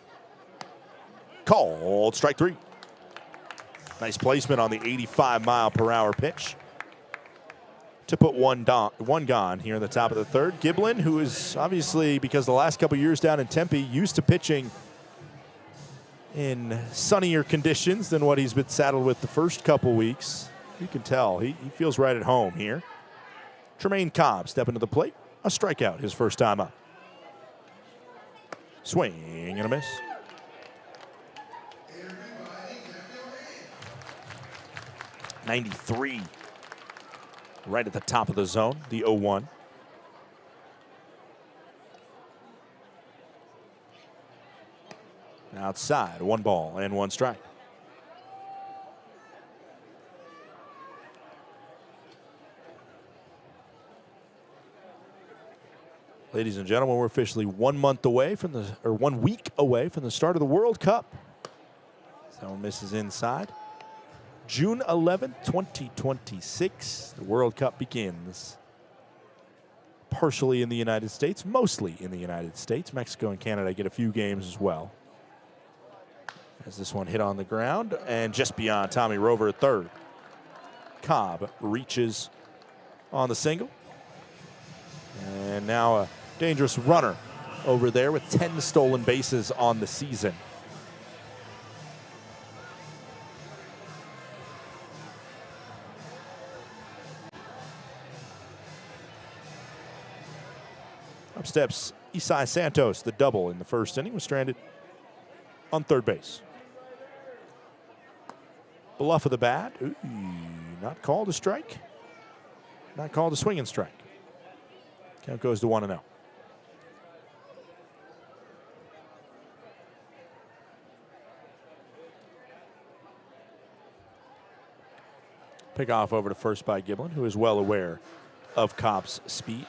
Called strike 3. Nice placement on the 85-mile-per-hour pitch to put one gone here in the top of the third. Giblin, who is obviously, because the last couple years down in Tempe, used to pitching in sunnier conditions than what he's been saddled with the first couple weeks. You can tell he feels right at home here. Tremaine Cobb stepping to the plate. A strikeout his first time up. Swing and a miss. '93. Right at the top of the zone, the 0-1. Outside, 1 ball and 1 strike. Ladies and gentlemen, we're officially 1 week away from the start of the World Cup. That one misses inside. June 11, 2026, the World Cup begins. Partially in the United States, mostly in the United States. Mexico and Canada get a few games as well. As this one hit on the ground and just beyond Tommy Rover at third. Cobb reaches on the single. And now a dangerous runner over there with 10 stolen bases on the season. Up steps Isai Santos, the double in the first inning, was stranded on third base. Bluff of the bat. Ooh, not called a strike. Not called a swinging strike. Count goes to 1-0. Pick off over to first by Giblin, who is well aware of Cobb's speed.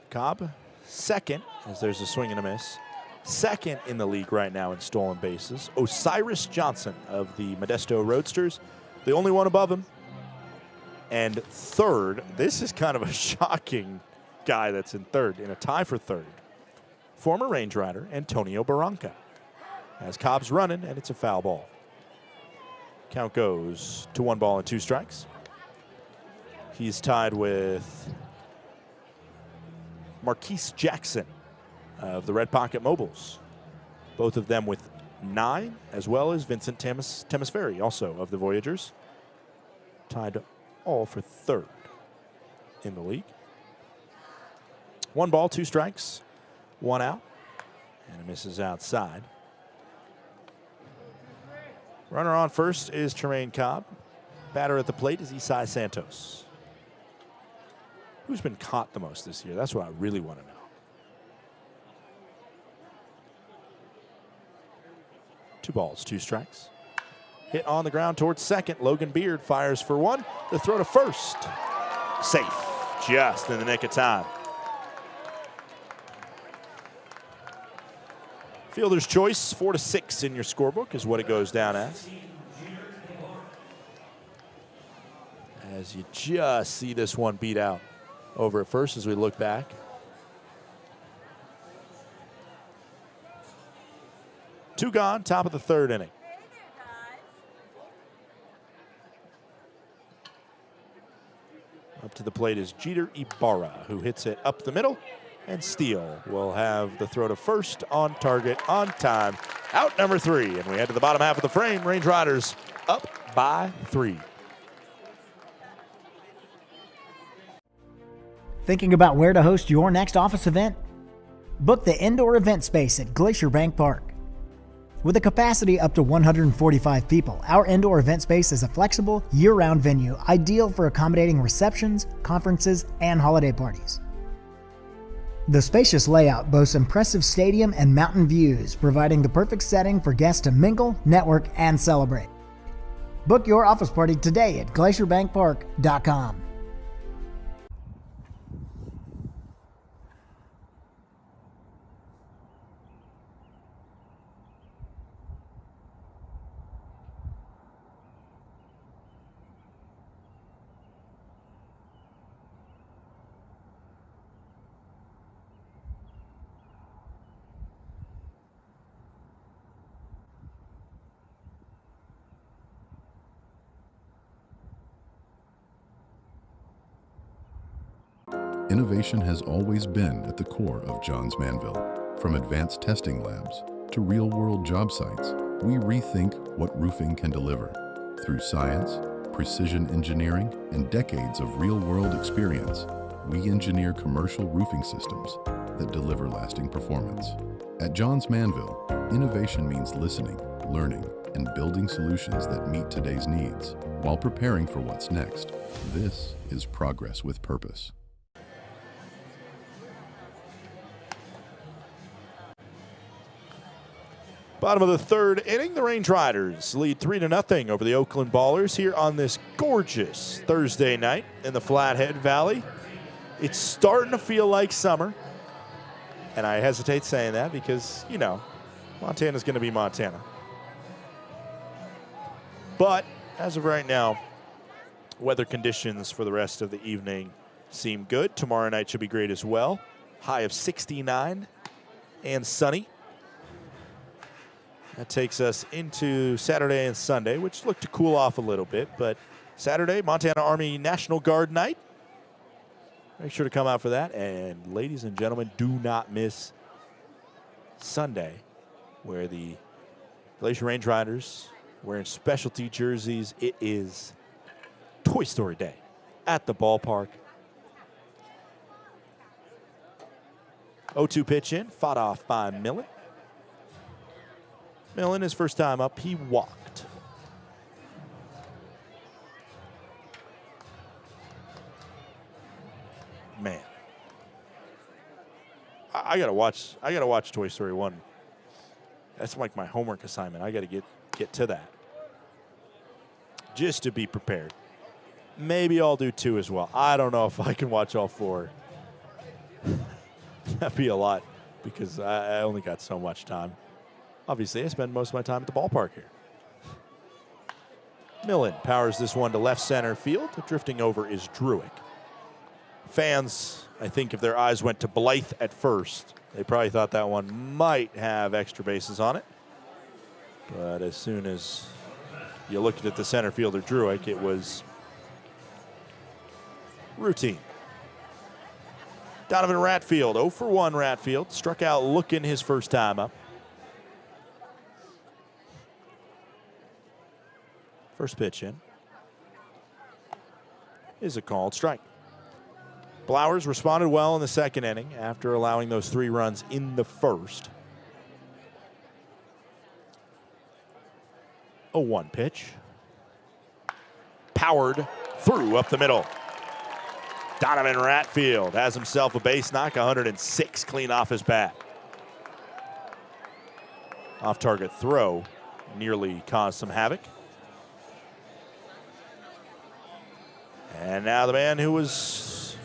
Cobb, second, as there's a swing and a miss. second in the league right now in stolen bases. Osiris Johnson of the Modesto Roadsters, the only one above him. And third, this is kind of a shocking guy that's in third, in a tie for third. Former Range Rider, Antonio Barranca. As Cobb's running, and it's a foul ball. Count goes to 1 ball and 2 strikes. He's tied with Marquise Jackson of the Red Pocket Mobiles. Both of them with 9, as well as Vincent Temisferi, also of the Voyagers. Tied all for third in the league. 1 ball, 2 strikes, 1 out, and it misses outside. Runner on first is Tremaine Cobb. Batter at the plate is Isai Santos. Who's been caught the most this year? That's what I really want to know. Two balls, 2 strikes. Hit on the ground towards second. Logan Beard fires for 1. The throw to first. Safe, just in the nick of time. Fielder's choice, 4-6 in your scorebook is what it goes down as. As you just see this one beat out over at first as we look back. Two gone, top of the third inning. Up to the plate is Jeter Ibarra, who hits it up the middle. And Steele will have the throw to first, on target, on time. Out number 3, and we head to the bottom half of the frame. Range Riders up by 3. Thinking about where to host your next office event? Book the indoor event space at Glacier Bank Park. With a capacity up to 145 people, our indoor event space is a flexible, year-round venue ideal for accommodating receptions, conferences, and holiday parties. The spacious layout boasts impressive stadium and mountain views, providing the perfect setting for guests to mingle, network, and celebrate. Book your office party today at glacierbankpark.com. Innovation has always been at the core of Johns Manville. From advanced testing labs to real-world job sites, we rethink what roofing can deliver. Through science, precision engineering, and decades of real-world experience, we engineer commercial roofing systems that deliver lasting performance. At Johns Manville, innovation means listening, learning, and building solutions that meet today's needs while preparing for what's next. This is progress with purpose. Bottom of the third inning, the Range Riders lead 3-0 over the Oakland Ballers here on this gorgeous Thursday night in the Flathead Valley. It's starting to feel like summer, and I hesitate saying that because, you know, Montana's going to be Montana. But as of right now, weather conditions for the rest of the evening seem good. Tomorrow night should be great as well. High of 69 and sunny. That takes us into Saturday and Sunday, which look to cool off a little bit. But Saturday, Montana Army National Guard night. Make sure to come out for that. And ladies and gentlemen, do not miss Sunday, where the Glacier Range Riders wearing specialty jerseys. It is Toy Story Day at the ballpark. 0-2 pitch in, fought off by Millen. Millen, his first time up, he walked. Man, I gotta watch Toy Story 1. That's like my homework assignment. I gotta get to that, just to be prepared. Maybe I'll do 2 as well. I don't know if I can watch all 4. That'd be a lot because I only got so much time. Obviously, I spend most of my time at the ballpark here. Millen powers this one to left center field. Drifting over is Druick. Fans, I think if their eyes went to Blythe at first, they probably thought that one might have extra bases on it. But as soon as you looked at the center fielder, Druick, it was routine. Donovan Ratfield, 0 for 1 Ratfield. Struck out looking his first time up. First pitch in is a called strike. Blowers responded well in the second inning after allowing those 3 runs in the first. 0-1 pitch. Powered through up the middle. Donovan Ratfield has himself a base knock, 106 clean off his bat. Off-target throw nearly caused some havoc. And now the man who was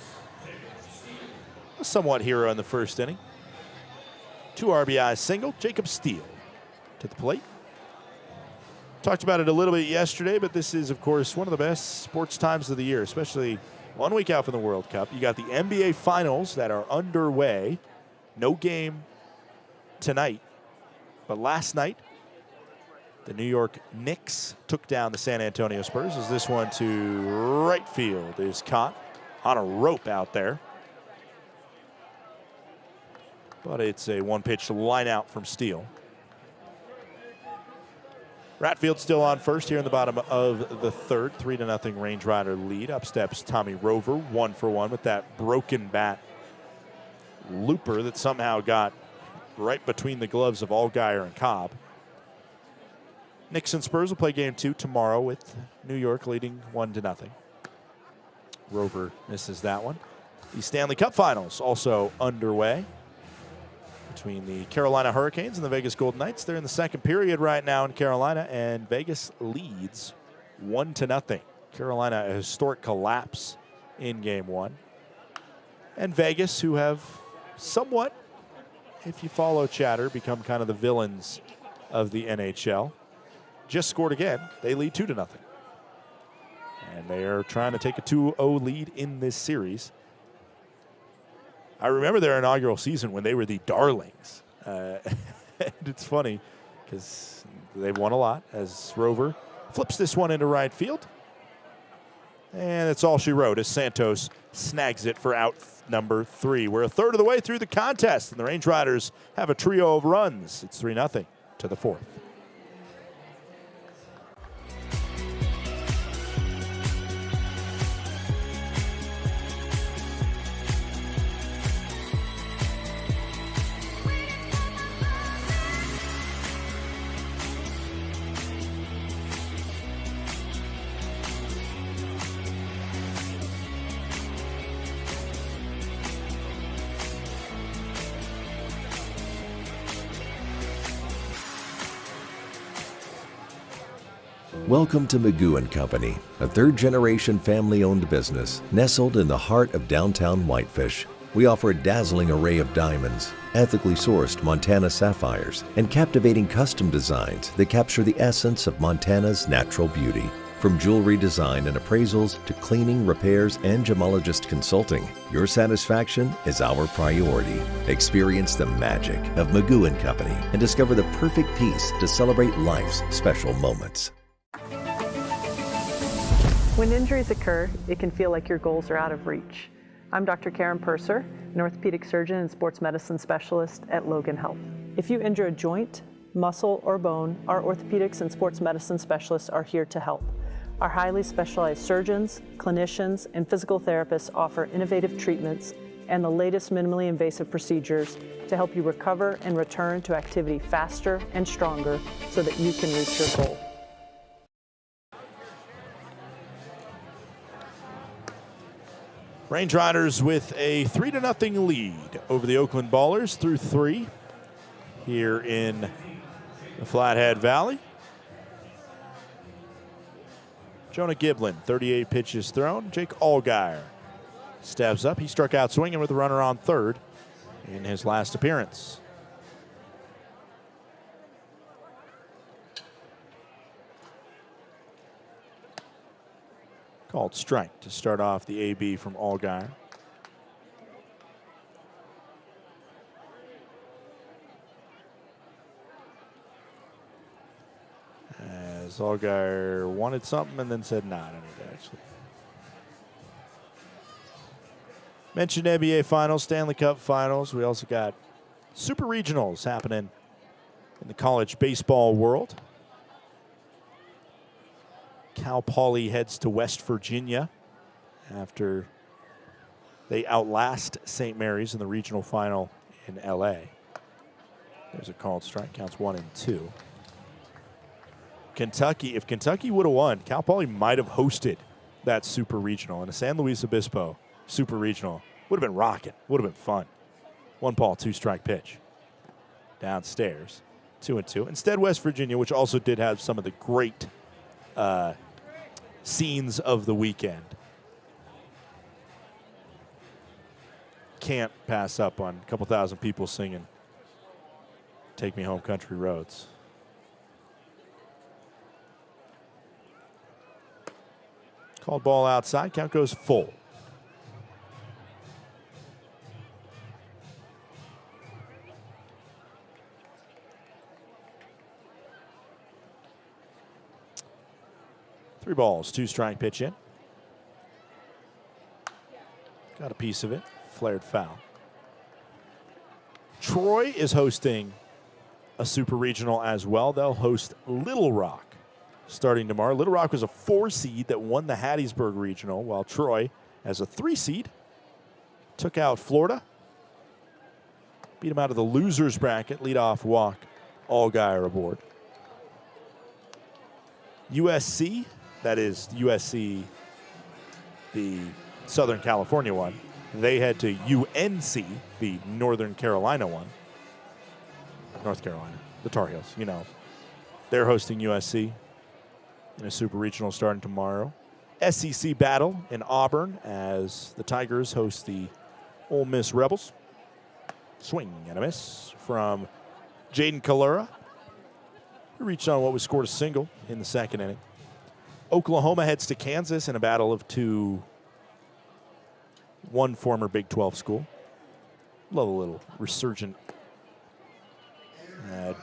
a somewhat hero in the first inning. 2 RBI single, Jacob Steele to the plate. Talked about it a little bit yesterday, but this is, of course, one of the best sports times of the year, especially 1 week out from the World Cup. You got the NBA Finals that are underway. No game tonight, but last night, the New York Knicks took down the San Antonio Spurs as this one to right field is caught on a rope out there. But it's a 1-pitch line out from Steele. Ratfield still on first here in the bottom of the third. 3-0 Range Rider lead. Up steps Tommy Rover, 1 for 1 with that broken bat looper that somehow got right between the gloves of Allgaier and Cobb. Knicks and Spurs will play game 2 tomorrow with New York leading 1-0. Rover misses that one. The Stanley Cup Finals also underway between the Carolina Hurricanes and the Vegas Golden Knights. They're in the second period right now in Carolina, and Vegas leads 1-0. Carolina, a historic collapse in game 1. And Vegas, who have somewhat, if you follow chatter, become kind of the villains of the NHL, just scored again. They lead 2-0. And they are trying to take a 2-0 lead in this series. I remember their inaugural season when they were the darlings. And it's funny because they've won a lot as Rover flips this one into right field. And that's all she wrote as Santos snags it for out number 3. We're a third of the way through the contest, and the Range Riders have a trio of runs. It's 3-0 to the 4th. Welcome to Magoo & Company, a third-generation family-owned business nestled in the heart of downtown Whitefish. We offer a dazzling array of diamonds, ethically sourced Montana sapphires, and captivating custom designs that capture the essence of Montana's natural beauty. From jewelry design and appraisals to cleaning, repairs, and gemologist consulting, your satisfaction is our priority. Experience the magic of Magoo & Company and discover the perfect piece to celebrate life's special moments. When injuries occur, it can feel like your goals are out of reach. I'm Dr. Karen Purser, an orthopedic surgeon and sports medicine specialist at Logan Health. If you injure a joint, muscle, or bone, our orthopedics and sports medicine specialists are here to help. Our highly specialized surgeons, clinicians, and physical therapists offer innovative treatments and the latest minimally invasive procedures to help you recover and return to activity faster and stronger so that you can reach your goal. Range Riders with a 3-0 lead over the Oakland Ballers through 3 here in the Flathead Valley. Jonah Giblin, 38 pitches thrown. Jake Allgaier steps up. He struck out swinging with a runner on third. in his last appearance. Called strike to start off the AB from Allgaier. As Allgaier wanted something and then said, nah, I don't need that actually. Mentioned NBA Finals, Stanley Cup Finals. We also got Super Regionals happening in the college baseball world. Cal Poly heads to West Virginia after they outlast St. Mary's in the regional final in LA. There's a called strike, counts 1 and 2. Kentucky, if Kentucky would have won, Cal Poly might have hosted that Super Regional. And a San Luis Obispo Super Regional would have been rocking, would have been fun. 1 ball, 2 strike pitch. Downstairs, 2 and 2. Instead, West Virginia, which also did have some of the great scenes of the weekend. Can't pass up on a couple thousand people singing Take Me Home Country Roads. Called ball outside, count goes full. Three balls, 2 strike pitch in. Got a piece of it, flared foul. Troy is hosting a Super Regional as well. They'll host Little Rock starting tomorrow. Little Rock was a 4 seed that won the Hattiesburg Regional, while Troy, as a 3 seed, took out Florida. Beat them out of the losers bracket, leadoff walk, Allgaier aboard. USC, that is USC, the Southern California one. They head to UNC, the Northern Carolina one. North Carolina, the Tar Heels, you know. They're hosting USC in a Super Regional starting tomorrow. SEC battle in Auburn as the Tigers host the Ole Miss Rebels. Swing and a miss from Jaden Kalura, who reached on what was scored a single in the second inning. Oklahoma heads to Kansas in a battle of one former Big 12 school. Love a little resurgent,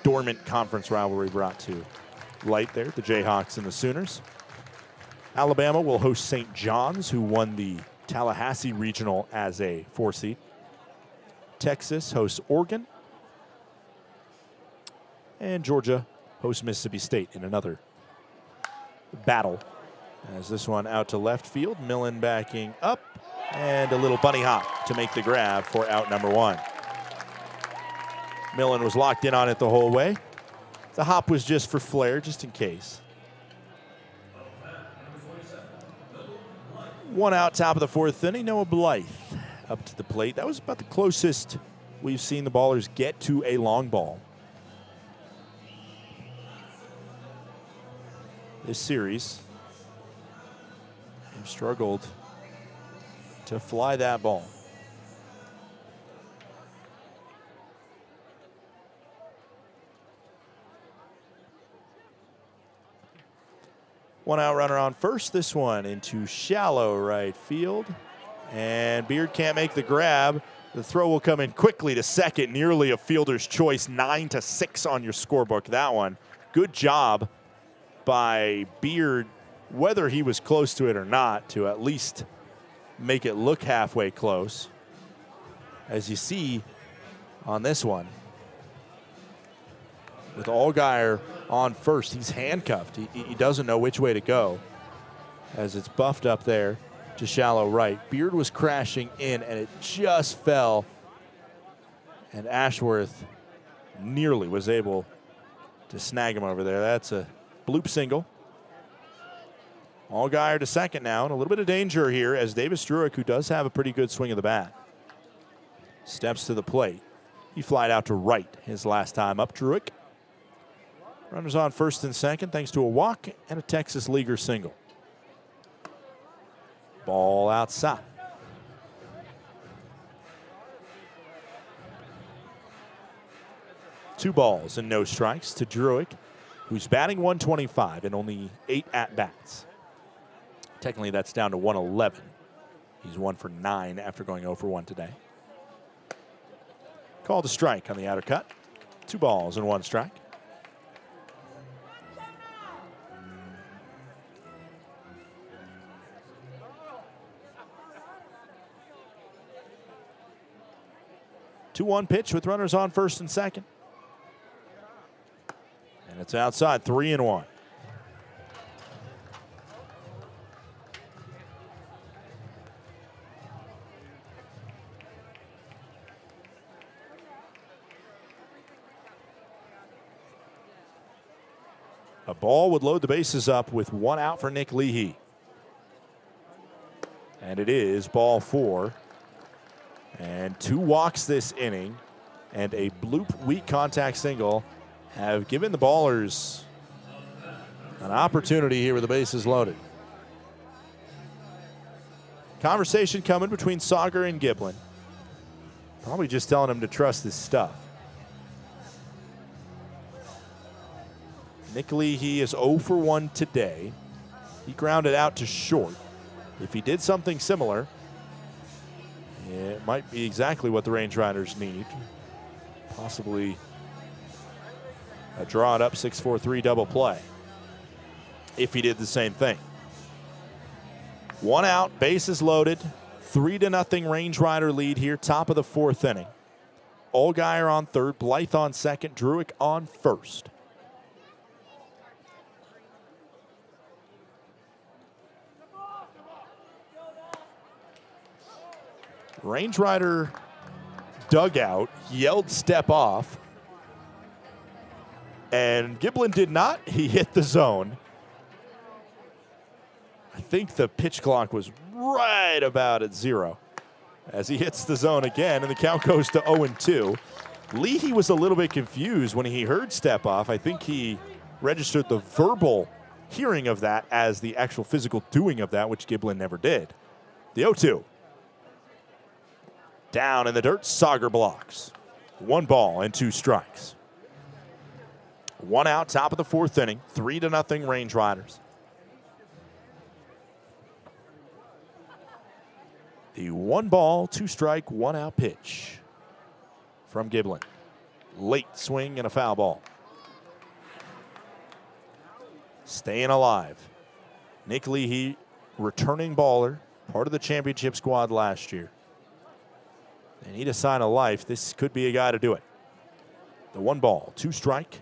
dormant conference rivalry brought to light there, the Jayhawks and the Sooners. Alabama will host St. John's, who won the Tallahassee Regional as a 4 seed. Texas hosts Oregon. And Georgia hosts Mississippi State in another battle. As this one out to left field, Millen backing up, and a little bunny hop to make the grab for out number 1. Millen was locked in on it the whole way. The hop was just for flair, just in case. 1 out, top of the 4th inning. Noah Blythe up to the plate. That was about the closest we've seen the ballers get to a long ball this series. They've struggled to fly that ball. One out runner on first. This one into shallow right field. And Beard can't make the grab. The throw will come in quickly to second. Nearly a fielder's choice. 9-6 on your scorebook. That one. Good job by Beard, whether he was close to it or not, to at least make it look halfway close. As you see on this one, with Allgaier on first, he's handcuffed. He doesn't know which way to go as it's buffed up there to shallow right. Beard was crashing in, and it just fell. And Ashworth nearly was able to snag him over there. That's a bloop single. Allgaier to second now, and a little bit of danger here as Davis Struick, who does have a pretty good swing of the bat, steps to the plate. He flied out to right his last time up. Struick. Runners on first and second thanks to a walk and a Texas leaguer single. Ball outside. 2 balls and no strikes to Druick, who's batting 125 and only 8 at-bats. Technically, that's down to 111. He's 1 for 9 after going 0 for 1 today. Called a strike on the outer cut. 2 balls and 1 strike. Two-one pitch with runners on first and second. And it's outside, 3-1. A ball would load the bases up with 1 out for Nick Leahy. And it is ball 4. And 2 walks this inning and a bloop weak contact single have given the Ballers an opportunity here with the bases loaded. Conversation coming between Sauger and Giblin. Probably just telling him to trust his stuff. Nick Leahy is 0 for 1 today. He grounded out to short. If he did something similar, it might be exactly what the Range Riders need. Possibly a drawn up 6-4-3 double play if he did the same thing. 1 out, bases loaded, 3-0 Range Rider lead here, top of the 4th inning. Allgaier on third, Blythe on second, Druick on first. Range Rider dugout yelled step off, and Giblin did not. He hit the zone. I think the pitch clock was right about at 0 as he hits the zone again, and the count goes to 0-2. Leahy was a little bit confused when he heard step off. I think he registered the verbal hearing of that as the actual physical doing of that, which Giblin never did. The 0-2. Down in the dirt, Sauger blocks. 1 ball and 2 strikes. 1 out, top of the 4th inning, 3-0 Range Riders. The 1 ball, 2 strike, 1 out pitch from Giblin. Late swing and a foul ball. Staying alive. Nick Leahy, returning baller, part of the championship squad last year. They need a sign of life. This could be a guy to do it. The 1 ball, 2 strike,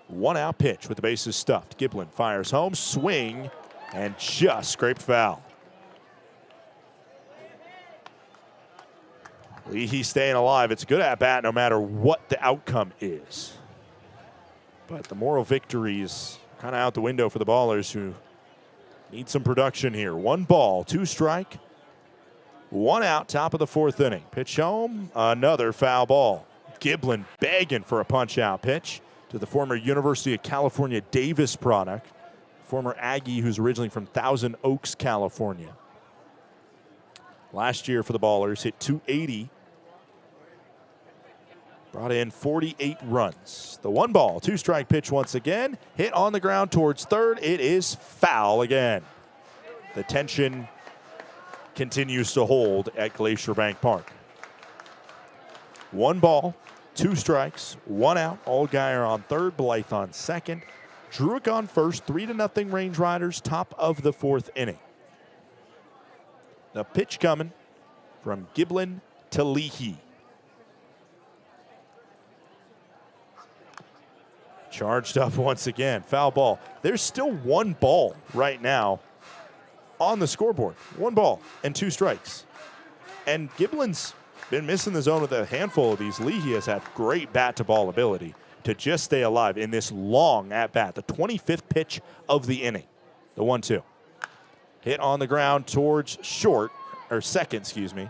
1 out pitch with the bases stuffed. Giblin fires home, swing, and just scraped foul. Leahy staying alive. It's a good at-bat no matter what the outcome is. But the moral victory is kind of out the window for the Ballers, who need some production here. 1 ball, 2 strike, 1 out, top of the 4th inning. Pitch home, another foul ball. Giblin begging for a punch-out pitch to the former University of California Davis product, former Aggie who's originally from Thousand Oaks, California. Last year for the Ballers, hit .280. Brought in 48 runs. The 1 ball, 2 strike pitch once again. Hit on the ground towards third. It is foul again. The tension continues to hold at Glacier Bank Park. 1 ball, 2 strikes, 1 out. Allgaier on third, Blythe on second. Druick on first, 3-0 Range Riders, top of the 4th inning. The pitch coming from Giblin to Leahy. Charged up once again, foul ball. There's still 1 ball right now on the scoreboard. 1 ball and 2 strikes. And Giblin's been missing the zone with a handful of these. Leahy has had great bat-to-ball ability to just stay alive in this long at-bat. The 25th pitch of the inning, the 1-2. Hit on the ground towards second, excuse me.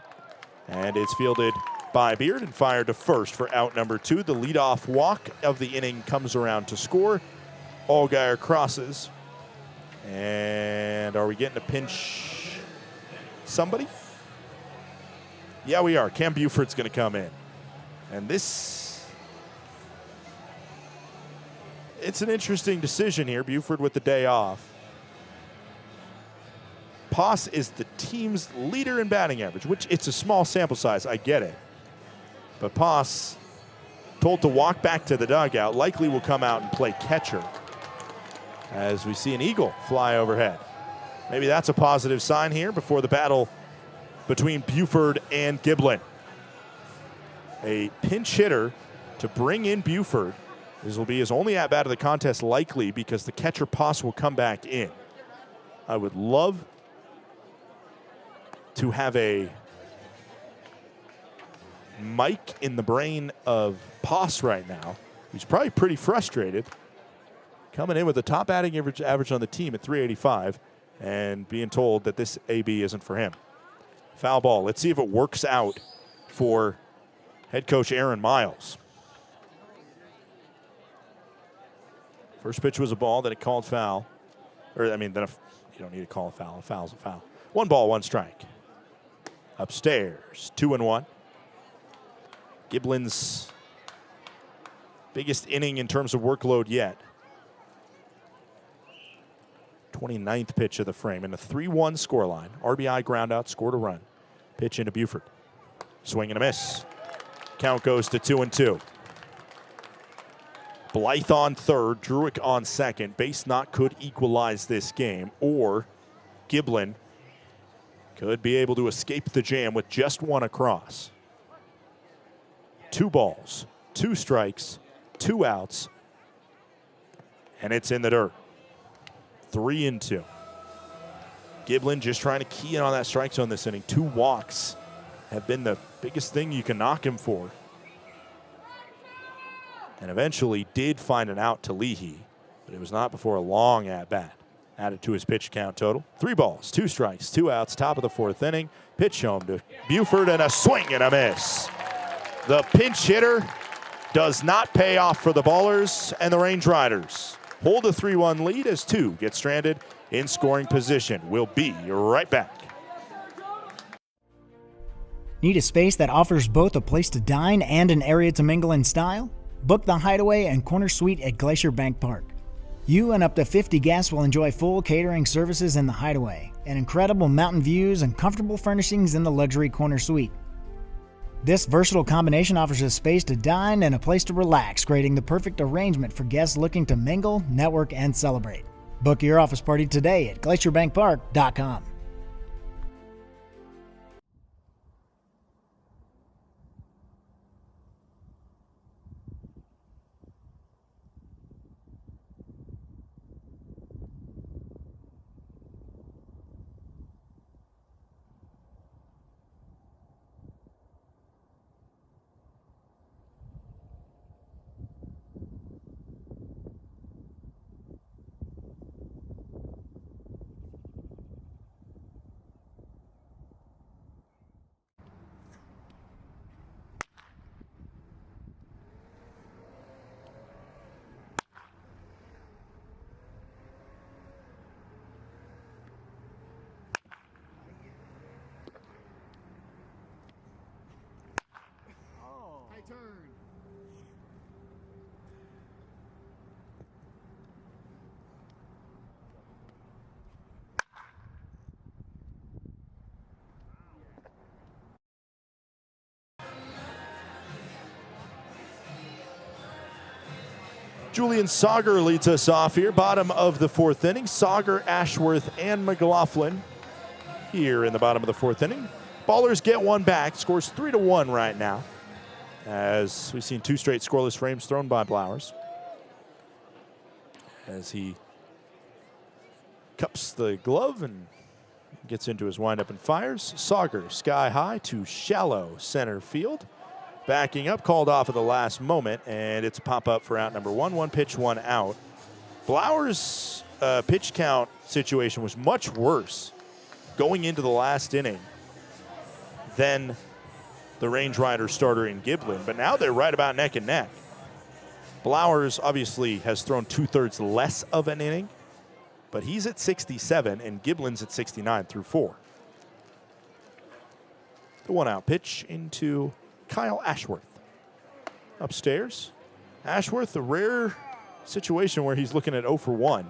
And it's fielded by Beard and fired to first for out number 2. The leadoff walk of the inning comes around to score. Allgaier crosses. And are we getting to pinch somebody? Yeah, we are. Cam Buford's going to come in. And this It's an interesting decision here. Buford with the day off. Poss is the team's leader in batting average, which it's a small sample size. I get it. But Poss, told to walk back to the dugout, likely will come out and play catcher as we see an eagle fly overhead. Maybe that's a positive sign here before the battle between Buford and Giblin. A pinch hitter to bring in Buford. This will be his only at-bat of the contest, likely, because the catcher Poss will come back in. I would love to have a mic in the brain of Poss right now. He's probably pretty frustrated, coming in with the top batting average on the team at 385 and being told that this AB isn't for him. Foul ball. Let's see if it works out for head coach Aaron Miles. First pitch was a ball, then it called foul. Then you don't need to call a foul. A foul's a foul. 1 ball, 1 strike. Upstairs, 2-1. Giblin's biggest inning in terms of workload yet. 29th pitch of the frame in a 3-1 scoreline. RBI ground out, scored a run. Pitch into Buford. Swing and a miss. Count goes to 2-2. Blythe on third, Druick on second. Base knock could equalize this game, or Giblin could be able to escape the jam with just 1 across. 2 balls, 2 strikes, 2 outs, and it's in the dirt. 3-2. Giblin just trying to key in on that strike zone this inning. 2 walks have been the biggest thing you can knock him for. And eventually did find an out to Leahy, but it was not before a long at-bat. Added to his pitch count total. 3 balls, 2 strikes, 2 outs, top of the 4th inning. Pitch home to Buford and a swing and a miss. The pinch hitter does not pay off for the Ballers, and the Range Riders hold a 3-1 lead as 2 get stranded in scoring position. We'll be right back. Need a space that offers both a place to dine and an area to mingle in style? Book the Hideaway and Corner Suite at Glacier Bank Park. You and up to 50 guests will enjoy full catering services in the Hideaway, and incredible mountain views and comfortable furnishings in the luxury Corner Suite. This versatile combination offers a space to dine and a place to relax, creating the perfect arrangement for guests looking to mingle, network, and celebrate. Book your office party today at glacierbankpark.com. Julian Sauger leads us off here, bottom of the 4th inning. Sauger, Ashworth, and McLaughlin here in the bottom of the 4th inning. Ballers get 1 back, scores 3-1 right now, as we've seen 2 straight scoreless frames thrown by Blowers. As he cups the glove and gets into his windup and fires. Sauger sky high to shallow center field. Backing up, called off at the last moment, and it's a pop-up for out number 1. 1 pitch, 1 out. Blowers' pitch count situation was much worse going into the last inning than the Range Rider starter in Giblin, but now they're right about neck and neck. Blowers obviously has thrown 2/3 less of an inning, but he's at 67 and Giblin's at 69 through 4. The 1-out pitch into Kyle Ashworth. Upstairs, Ashworth, a rare situation where he's looking at 0 for 1.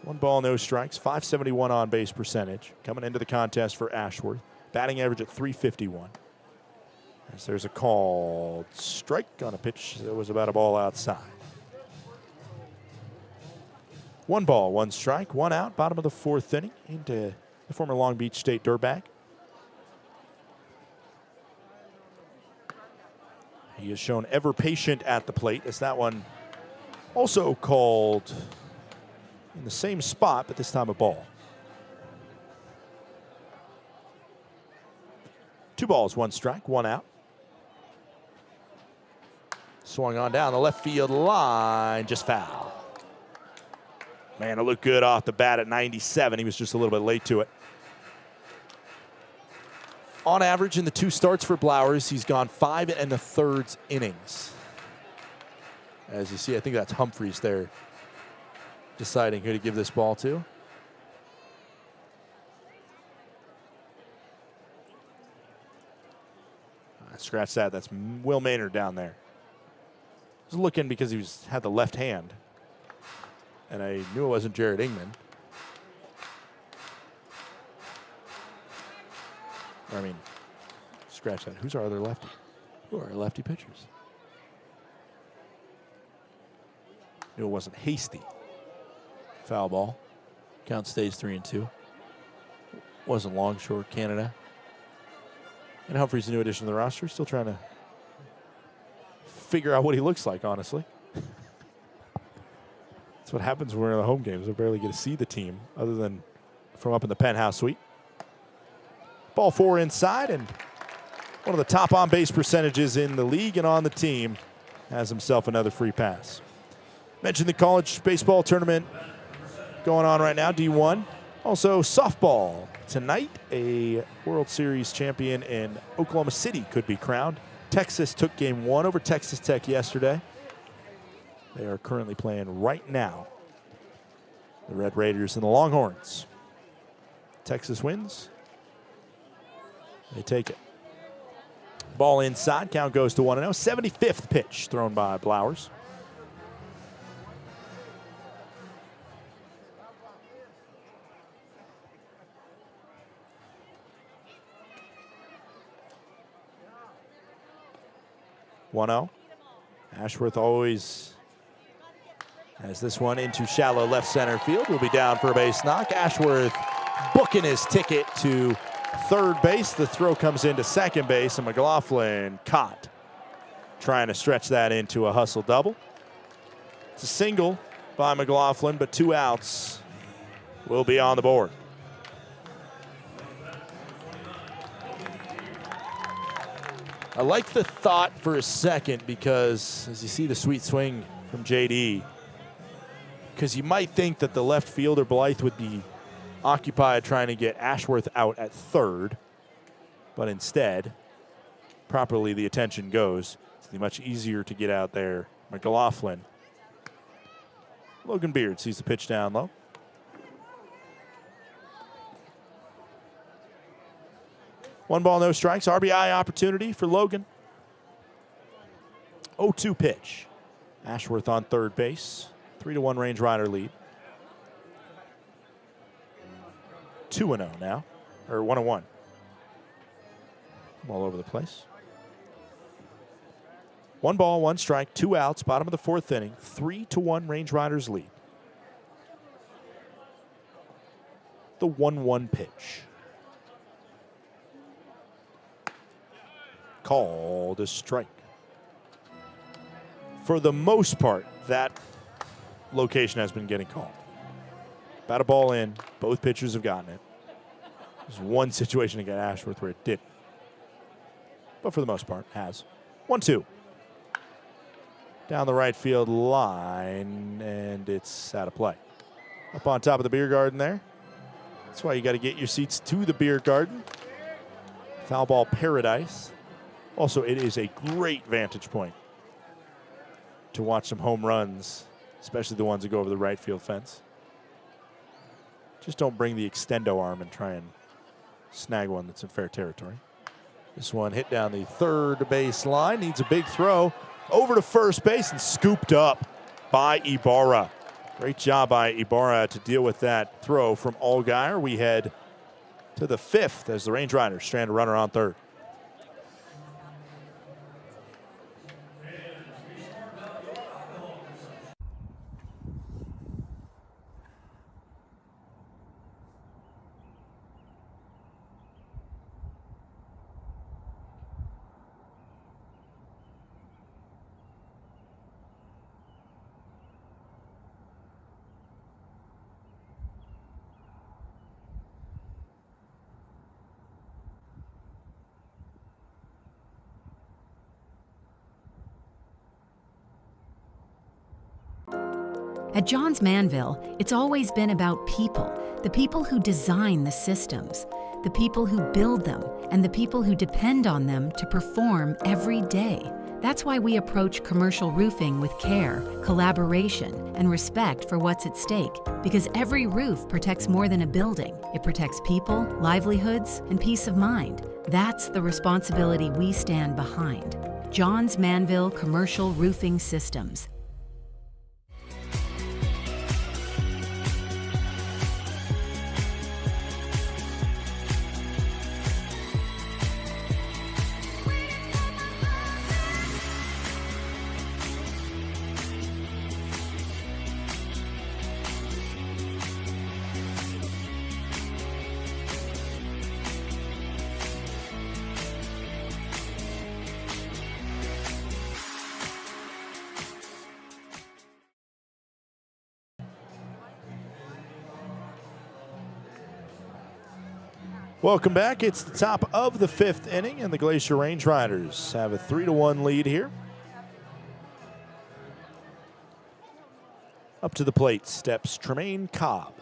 1 ball, no strikes, 571 on base percentage. Coming into the contest for Ashworth. Batting average at 351. As there's a called strike on a pitch that was about a ball outside. 1 ball, 1 strike, 1 out, bottom of the 4th inning into the former Long Beach State dirtbag. He is shown ever patient at the plate as that one also called in the same spot, but this time a ball. 2 balls, 1 strike, 1 out. Swung on down the left field line, just foul. Man, it looked good off the bat at 97. He was just a little bit late to it. On average, in the 2 starts for Blowers, he's gone 5 1/3 innings. As you see, I think that's Humphreys there deciding who to give this ball to. Scratch that. That's Will Maynard down there. I was looking because he had the left hand, and I knew it wasn't Jared Ingman. I mean, scratch that. Who's our other lefty? Who are our lefty pitchers? Knew it wasn't Hasty. Foul ball. Count stays 3-2. Wasn't Longshore, Canada. And Humphrey's a new addition to the roster. Still trying to figure out what he looks like, honestly. That's what happens when we're in the home games. We barely get to see the team other than from up in the penthouse suite. Ball 4 inside, and one of the top on-base percentages in the league and on the team has himself another free pass. Mentioned the college baseball tournament going on right now, D1. Also softball. Tonight, a World Series champion in Oklahoma City could be crowned. Texas took game 1 over Texas Tech yesterday. They are currently playing right now. The Red Raiders and the Longhorns. Texas wins. They take it. Ball inside. Count goes to 1-0. 75th pitch thrown by Blowers. Ashworth always has this one into shallow left center field. Will be down for a base knock. Ashworth booking his ticket to third base. The throw comes into second base, and McLaughlin caught. Trying to stretch that into a hustle double. It's a single by McLaughlin, but 2 outs will be on the board. I like the thought for a second because as you see the sweet swing from JD, because you might think that the left fielder Blythe would be occupied trying to get Ashworth out at third, but instead, properly the attention goes. It's much easier to get out there. McLaughlin. Logan Beard sees the pitch down low. One ball, no strikes. RBI opportunity for Logan. 0-2 pitch. Ashworth on third base. 3-1 Range Rider lead. 2-0 now, or 1-1. All over the place. 1 ball, 1 strike, 2 outs, bottom of the 4th inning. 3-1 Range Riders lead. The 1-1 pitch. Called a strike. For the most part, that location has been getting called. Bat a ball in, both pitchers have gotten it. There's one situation against Ashworth where it didn't. But for the most part, has. 1-2. Down the right field line, and it's out of play. Up on top of the beer garden there. That's why you got to get your seats to the beer garden. Foul ball paradise. Also, it is a great vantage point to watch some home runs, especially the ones that go over the right field fence. Just don't bring the extendo arm and try and snag one that's in fair territory. This one hit down the third base line, needs a big throw. over to first base and scooped up by Ibarra. Great job by Ibarra to deal with that throw from Allgaier. We head to the 5th as the Range Riders strand a runner on third. At Johns Manville, it's always been about people, the people who design the systems, the people who build them, and the people who depend on them to perform every day. That's why we approach commercial roofing with care, collaboration, and respect for what's at stake. Because every roof protects more than a building. It protects people, livelihoods, and peace of mind. That's the responsibility we stand behind. Johns Manville Commercial Roofing Systems. Welcome back. It's the top of the 5th inning, and the Glacier Range Riders have a 3-1 lead here. Up to the plate steps Tremaine Cobb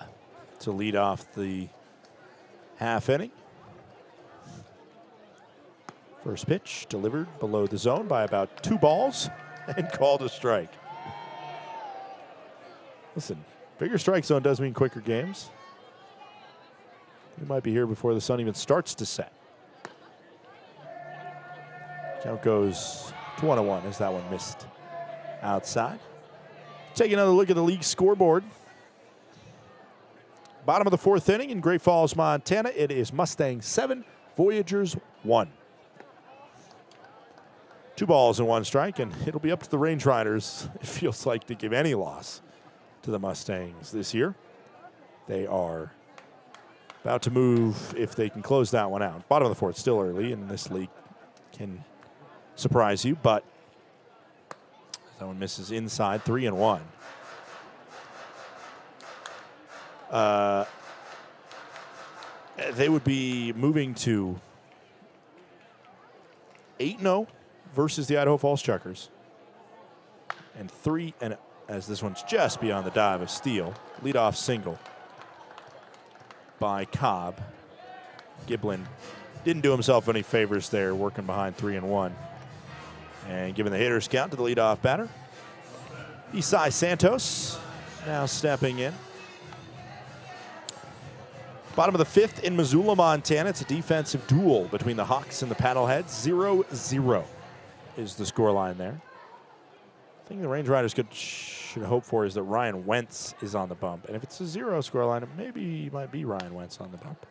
to lead off the half inning. First pitch delivered below the zone by about 2 balls and called a strike. Listen, bigger strike zone does mean quicker games. We might be here before the sun even starts to set. Count goes to 1-1 as that one missed outside. Take another look at the league scoreboard. Bottom of the 4th inning in Great Falls, Montana. It is Mustangs 7, Voyagers 1. 2 balls and 1 strike, and it'll be up to the Range Riders, it feels like, to give any loss to the Mustangs this year. They are about to move if they can close that one out. Bottom of the 4th, still early, and this league can surprise you, but that one misses inside, 3-1. They would be moving to 8-0 versus the Idaho Falls Chuckers, and 3-0 as this one's just beyond the dive of Steele. Leadoff single by Cobb. Giblin didn't do himself any favors there, working behind 3-1. And giving the hitters count to the leadoff batter, Isai Santos now stepping in. Bottom of the 5th in Missoula, Montana. It's a defensive duel between the Hawks and the Paddleheads. 0-0 is the scoreline there. I think the Range Riders should hope for is that Ryan Wentz is on the bump. And if it's a 0 scoreline, it might be Ryan Wentz on the bump.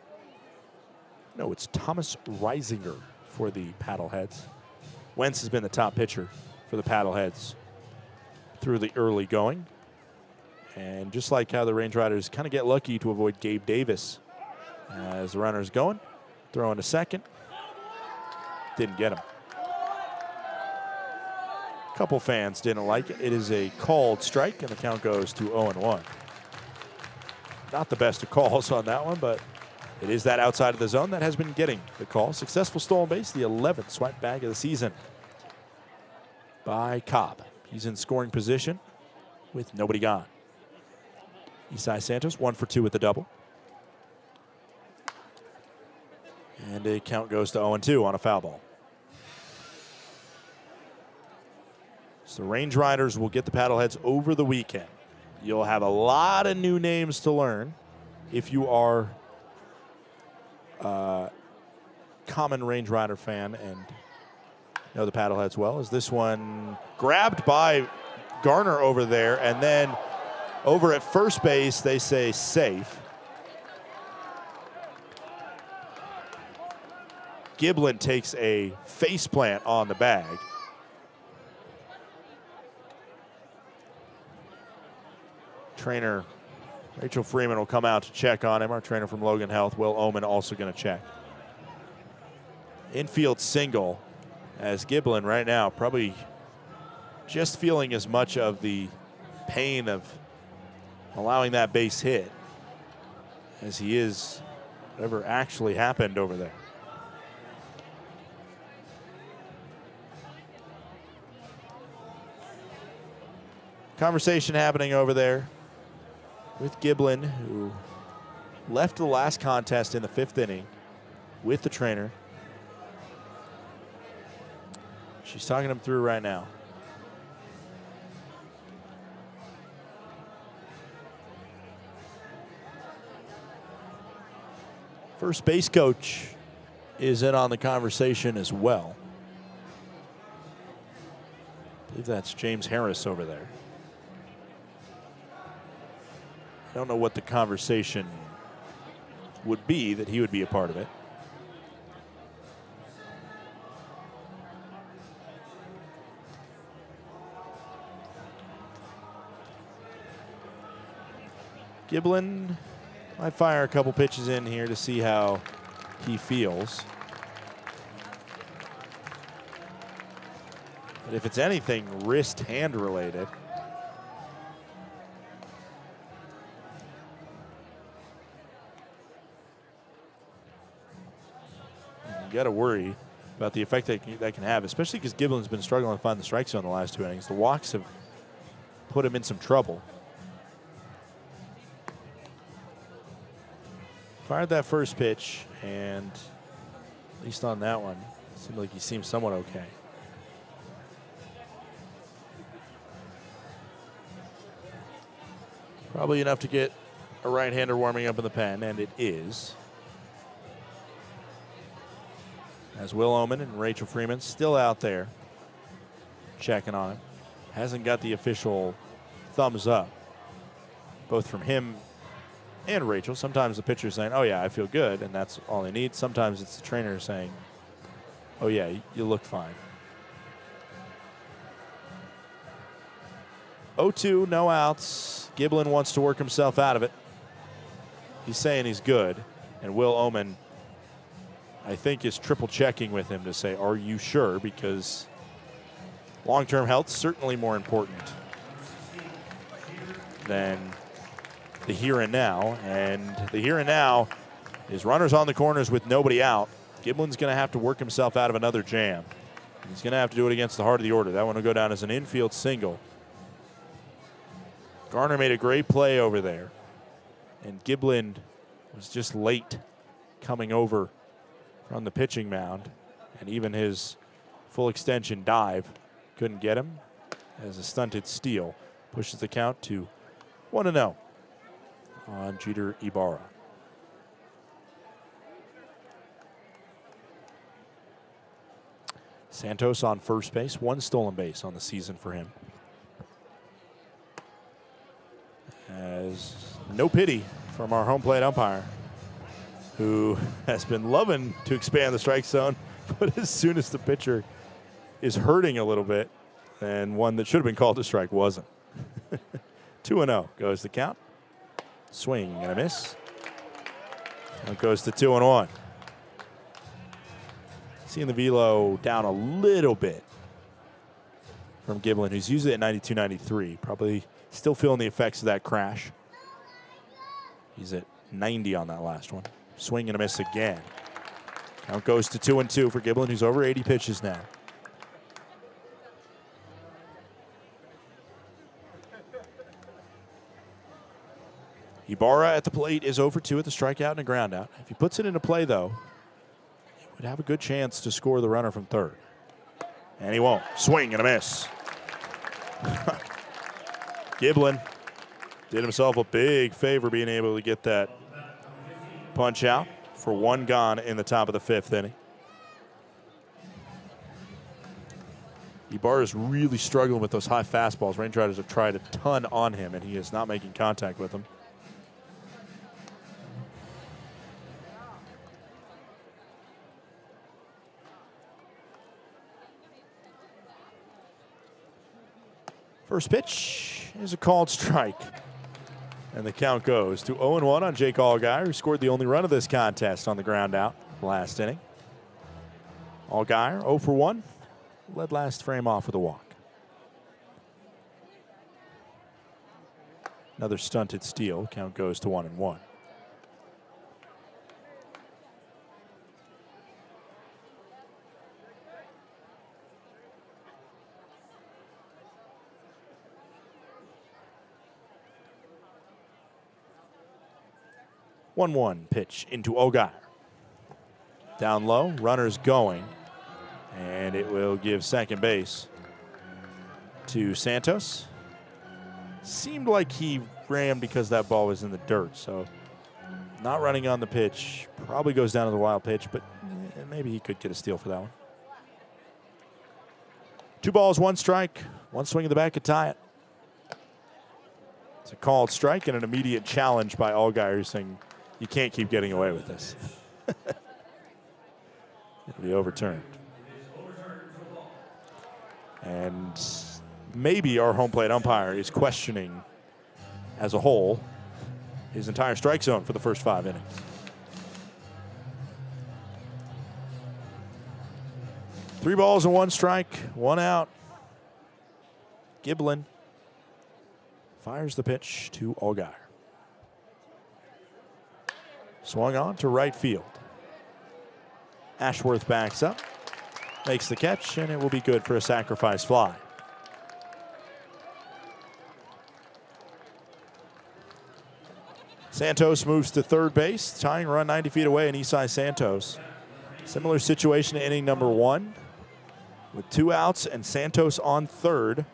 No, it's Thomas Reisinger for the Paddleheads. Wentz has been the top pitcher for the Paddleheads through the early going. And just like how the Range Riders kind of get lucky to avoid Gabe Davis as the runner's going, throwing to second, didn't get him. Couple fans didn't like it. It is a called strike, and the count goes to 0-1. Not the best of calls on that one, but it is that outside of the zone that has been getting the call. Successful stolen base, the 11th swipe bag of the season by Cobb. He's in scoring position with nobody gone. Isai Santos 1 for 2 with the double. And a count goes to 0-2 on a foul ball. So the Range Riders will get the Paddleheads over the weekend. You'll have a lot of new names to learn if you are a common Range Rider fan and know the paddleheads well, as this one grabbed by Garner over there, and then over at first base, they say safe. Giblin takes a face plant on the bag. Trainer Rachel Freeman will come out to check on him. Our trainer from Logan Health, Will Oman, also going to check. Infield single, as Giblin right now probably just feeling as much of the pain of allowing that base hit as he is whatever actually happened over there. Conversation happening over there with Giblin, who left the last contest in the 5th inning with the trainer. She's talking him through right now. First base coach is in on the conversation as well. I believe that's James Harris over there. I don't know what the conversation would be that he would be a part of it. Giblin might fire a couple pitches in here to see how he feels. But if it's anything wrist-hand related, you got to worry about the effect that can have, especially because Giblin's been struggling to find the strike zone the last 2 innings. The walks have put him in some trouble. Fired that first pitch, and at least on that one, it seemed like he seemed somewhat okay. Probably enough to get a right-hander warming up in the pen, and it is. As Will Oman and Rachel Freeman still out there checking on him. Hasn't got the official thumbs up, both from him and Rachel. Sometimes the pitcher's saying, oh yeah, I feel good, and that's all they need. Sometimes it's the trainer saying, oh yeah, you look fine. 0-2, no outs. Giblin wants to work himself out of it. He's saying he's good, and Will Oman, I think, is triple checking with him to say, are you sure? Because long-term health certainly more important than the here and now. And the here and now is runners on the corners with nobody out. Giblin's going to have to work himself out of another jam. He's going to have to do it against the heart of the order. That one will go down as an infield single. Garner made a great play over there, and Giblin was just late coming over from the pitching mound, and even his full extension dive couldn't get him, as a stunted steal pushes the count to 1-0 on Jeter Ibarra. Santos on first base, 1 stolen base on the season for him. As no pity from our home plate umpire, who has been loving to expand the strike zone, but as soon as the pitcher is hurting a little bit, and one that should have been called a strike wasn't. 2-0 goes the count. Swing and a miss. It goes to 2-1. Seeing the velo down a little bit from Giblin, who's usually at 92, 93. Probably still feeling the effects of that crash. He's at 90 on that last one. Swing and a miss again. Count goes to 2-2 for Giblin, who's over 80 pitches now. Ibarra at the plate is 0-2 at the strikeout and a ground out. If he puts it into play, though, he would have a good chance to score the runner from third. And he won't. Swing and a miss. Giblin did himself a big favor being able to get that punch out for 1 gone in the top of the 5th inning. Ibarra is really struggling with those high fastballs. Range Riders have tried a ton on him, and he is not making contact with them. First pitch is a called strike. And the count goes to 0-1 on Jake Allgaier, who scored the only run of this contest on the ground out last inning. Allgaier 0 for 1, led last frame off with a walk. Another stunted steal. Count goes to 1-1. One pitch into Allgaier. Down low, runners going, and it will give second base to Santos. Seemed like he ran because that ball was in the dirt, so not running on the pitch. Probably goes down to the wild pitch, but maybe he could get a steal for that one. 2 balls, 1 strike, 1 swing of the bat could tie it. It's a called strike and an immediate challenge by Allgaier, who's saying, you can't keep getting away with this. It'll be overturned. And maybe our home plate umpire is questioning, as a whole, his entire strike zone for the first 5 innings. Three balls and 1 strike, 1 out. Giblin fires the pitch to Allgaier. Swung on to right field. Ashworth backs up, makes the catch, and it will be good for a sacrifice fly. Santos moves to third base, tying run 90 feet away, and Isai Santos. Similar situation to inning number 1. With 2 outs and Santos on third,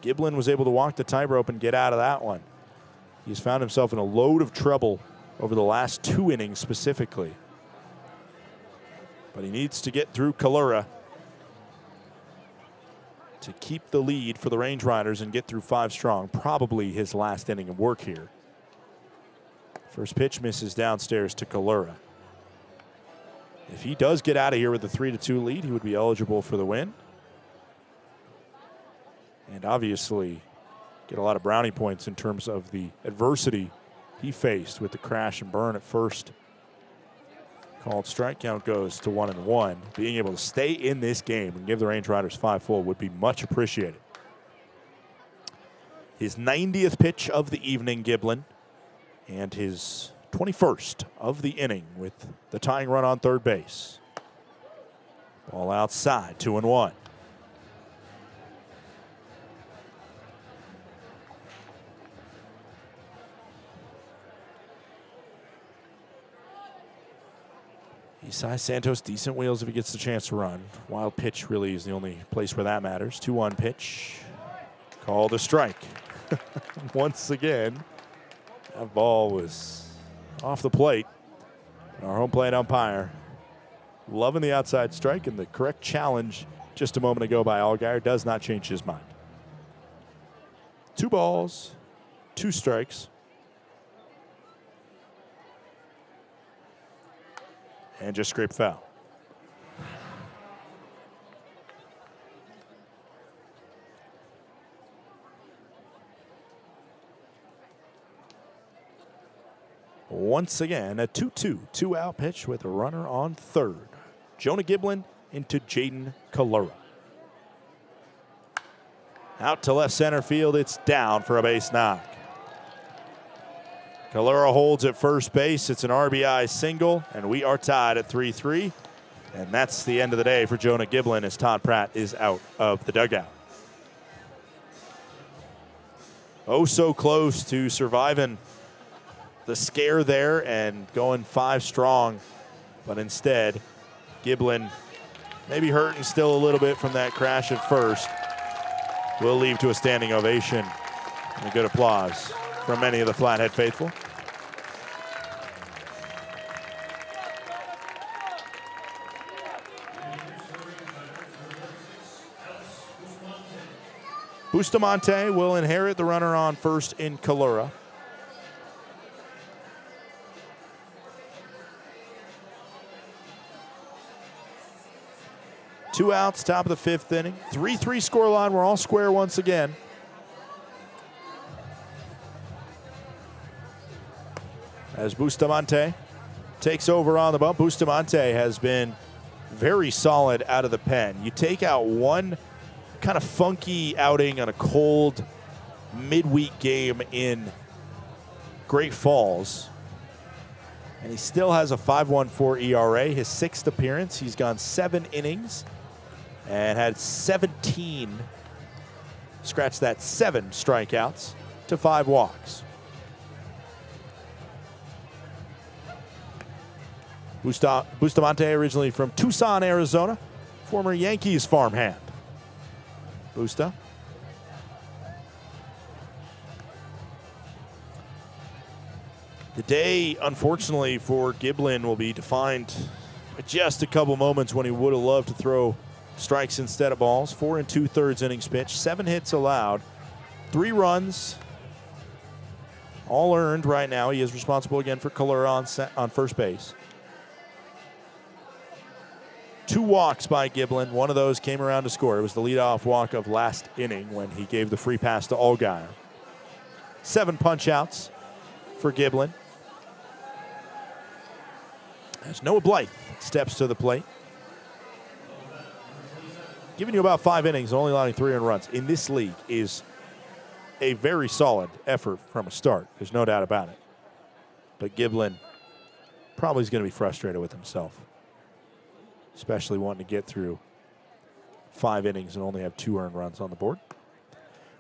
Giblin was able to walk the tightrope and get out of that one. He's found himself in a load of trouble over the last 2 innings specifically. But he needs to get through Kalura to keep the lead for the Range Riders and get through 5 strong. Probably his last inning of work here. First pitch misses downstairs to Kalura. If he does get out of here with a 3-2 lead, he would be eligible for the win. And obviously get a lot of brownie points in terms of the adversity he faced with the crash and burn at first. Called strike, count goes to 1-1. Being able to stay in this game and give the Range Riders 5 full would be much appreciated. His 90th pitch of the evening, Giblin, and his 21st of the inning with the tying run on third base. Ball outside, 2-1. Isai Santos, decent wheels if he gets the chance to run. Wild pitch really is the only place where that matters. 2-1 pitch. Called a strike. Once again, that ball was off the plate. Our home plate umpire loving the outside strike, and the correct challenge just a moment ago by Allgaier does not change his mind. 2 balls, 2 strikes. And just scrape foul. Once again, a 2-2, 2-out pitch with a runner on third. Jonah Giblin into Jaden Kalura. Out to left center field, it's down for a base knock. Kalura holds at first base. It's an RBI single, and we are tied at 3-3. And that's the end of the day for Jonah Giblin as Todd Pratt is out of the dugout. Oh, so close to surviving the scare there and going 5 strong. But instead, Giblin maybe hurting still a little bit from that crash at first. Will leave to a standing ovation and a good applause from many of the Flathead faithful. Bustamante will inherit the runner on first in Kalura. Two outs, top of the fifth inning. 3-3 scoreline. We're all square once again. As Bustamante takes over on the bump. Bustamante has been very solid out of the pen. You take out one kind of funky outing on a cold midweek game in Great Falls, and he still has a 5.14 ERA. His sixth appearance, he's gone 7 innings and had 17, scratch that, 7 strikeouts to 5 walks. Bustamante, originally from Tucson, Arizona, former Yankees farmhand. Busta. The day, unfortunately, for Giblin will be defined by just a couple moments when he would have loved to throw strikes instead of balls. 4 2/3 innings pitched, 7 hits allowed, 3 runs, all earned right now. He is responsible again for Kalura on first base. 2 walks by Giblin. One of those came around to score. It was the leadoff walk of last inning when he gave the free pass to Allgaier. 7 punch-outs for Giblin. As Noah Blythe steps to the plate. Giving you about 5 innings, only allowing 3 earned runs in this league is a very solid effort from a start. There's no doubt about it. But Giblin probably is going to be frustrated with himself, especially wanting to get through 5 innings and only have 2 earned runs on the board.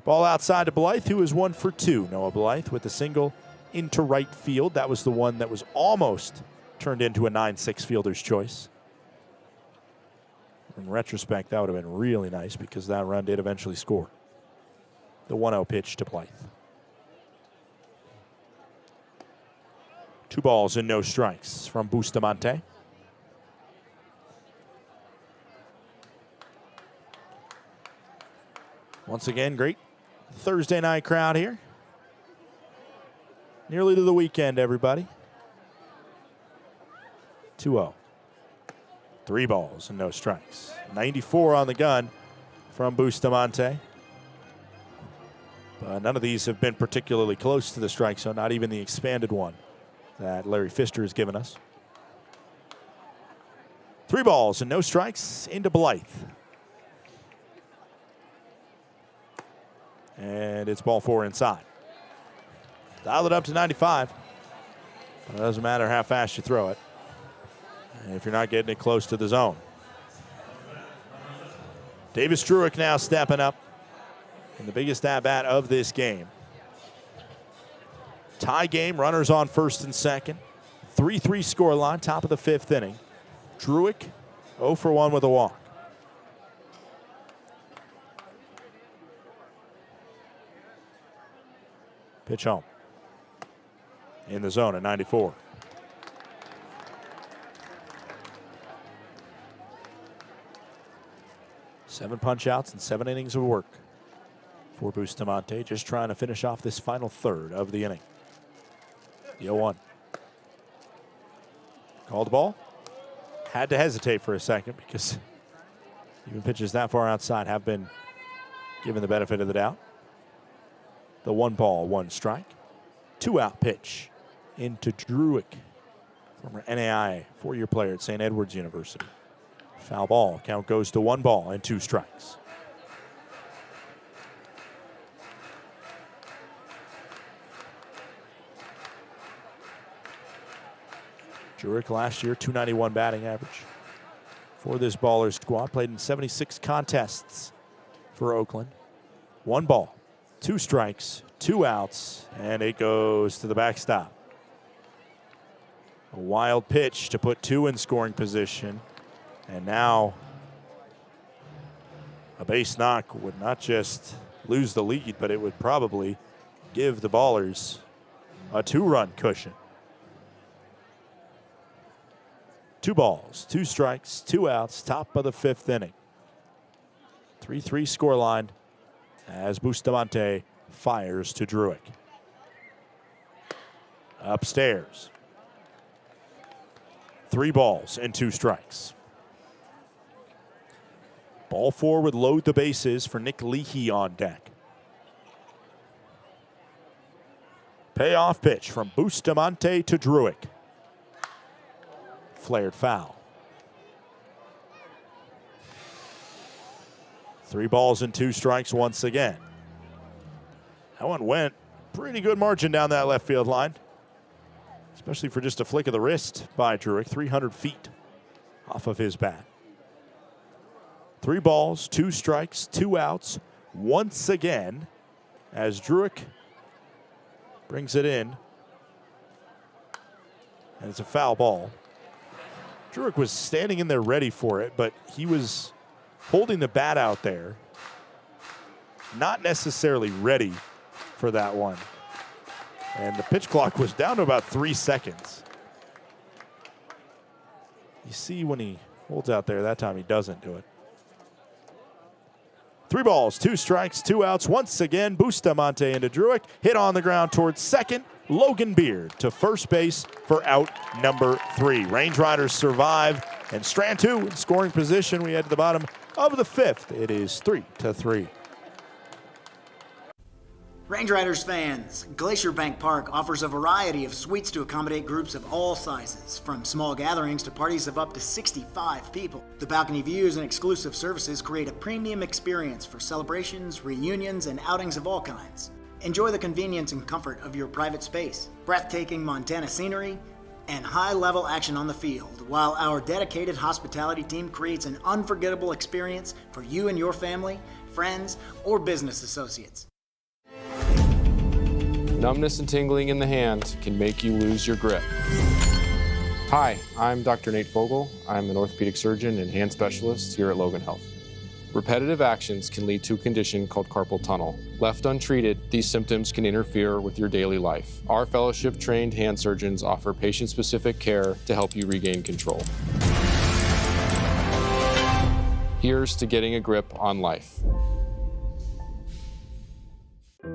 Ball outside to Blythe, who is 1 for 2. Noah Blythe with a single into right field. That was the one that was almost turned into a 9-6 fielder's choice. In retrospect, that would have been really nice because that run did eventually score. The 1-0 pitch to Blythe. 2 balls and no strikes from Bustamante. Once again, great Thursday night crowd here. Nearly to the weekend, everybody. 2-0. 3 balls and no strikes. 94 on the gun from Bustamante. But none of these have been particularly close to the strike zone, not even the expanded one that Larry Pfister has given us. 3 balls and no strikes into Blythe. And it's ball 4 inside. Dial it up to 95. But it doesn't matter how fast you throw it if you're not getting it close to the zone. Davis Druick now stepping up in the biggest at-bat of this game. Tie game, runners on first and second. 3-3 scoreline, top of the 5th inning. Druick 0 for 1 with a walk. Pitch home. In the zone at 94. Seven punch-outs and 7 innings of work for Bustamante, just trying to finish off this final third of the inning. The 0-1. Called the ball. Had to hesitate for a second because even pitches that far outside have been given the benefit of the doubt. The 1 ball, 1 strike. 2-out pitch into Druick, former NAIA 4-year player at St. Edward's University. Foul ball. Count goes to 1 ball and 2 strikes. Druick last year, .291 batting average for this baller squad. Played in 76 contests for Oakland. 1 ball, 2 strikes, 2 outs, and it goes to the backstop. A wild pitch to put 2 in scoring position. And now a base knock would not just lose the lead, but it would probably give the Ballers a 2-run cushion. 2 balls, 2 strikes, 2 outs, top of the 5th inning. 3-3 scoreline as Bustamante fires to Druick. Upstairs. 3 balls and 2 strikes. Ball 4 would load the bases for Nick Leahy on deck. Payoff pitch from Bustamante to Druick. Flared foul. 3 balls and 2 strikes once again. That one went pretty good margin down that left field line, especially for just a flick of the wrist by Druick, 300 feet off of his bat. 3 balls, 2 strikes, 2 outs once again as Druick brings it in. And it's a foul ball. Druick was standing in there ready for it, but he was holding the bat out there, not necessarily ready for that one. And the pitch clock was down to about 3 seconds. You see when he holds out there, that time he doesn't do it. 3 balls, 2 strikes, 2 outs. Once again, Bustamante into Druick. Hit on the ground towards second. Logan Beard to first base for out number 3. Range Riders survive and strand 2 in scoring position. We head to the bottom of the 5th. It is 3-3. Range Riders fans, Glacier Bank Park offers a variety of suites to accommodate groups of all sizes, from small gatherings to parties of up to 65 people. The balcony views and exclusive services create a premium experience for celebrations, reunions, and outings of all kinds. Enjoy the convenience and comfort of your private space, breathtaking Montana scenery, and high-level action on the field, while our dedicated hospitality team creates an unforgettable experience for you and your family, friends, or business associates. Numbness and tingling in the hand can make you lose your grip. Hi, I'm Dr. Nate Fogel. I'm an orthopedic surgeon and hand specialist here at Logan Health. Repetitive actions can lead to a condition called carpal tunnel. Left untreated, these symptoms can interfere with your daily life. Our fellowship-trained hand surgeons offer patient-specific care to help you regain control. Here's to getting a grip on life.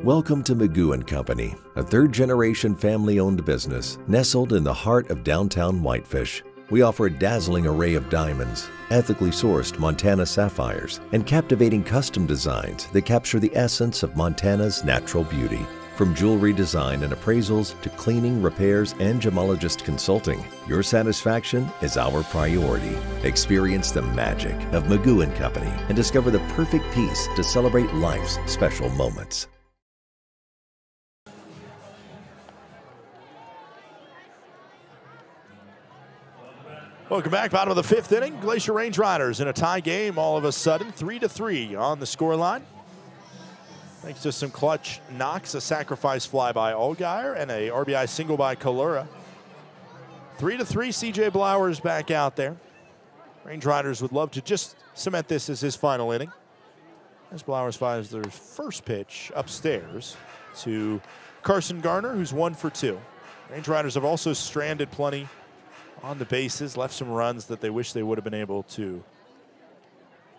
Welcome to Magoo & Company, a third-generation family-owned business nestled in the heart of downtown Whitefish. We offer a dazzling array of diamonds, ethically sourced Montana sapphires, and captivating custom designs that capture the essence of Montana's natural beauty. From jewelry design and appraisals to cleaning, repairs, and gemologist consulting, your satisfaction is our priority. Experience the magic of Magoo & Company and discover the perfect piece to celebrate life's special moments. Welcome back. Bottom of the 5th inning. Glacier Range Riders in a tie game all of a sudden. 3-3 on the scoreline. Thanks to some clutch knocks, a sacrifice fly by Allgaier, and a RBI single by Kalura. 3-3, CJ Blowers back out there. Range Riders would love to just cement this as his final inning, as Blowers fires their first pitch upstairs to Carson Garner, who's 1 for 2. Range Riders have also stranded plenty on the bases, left some runs that they wish they would have been able to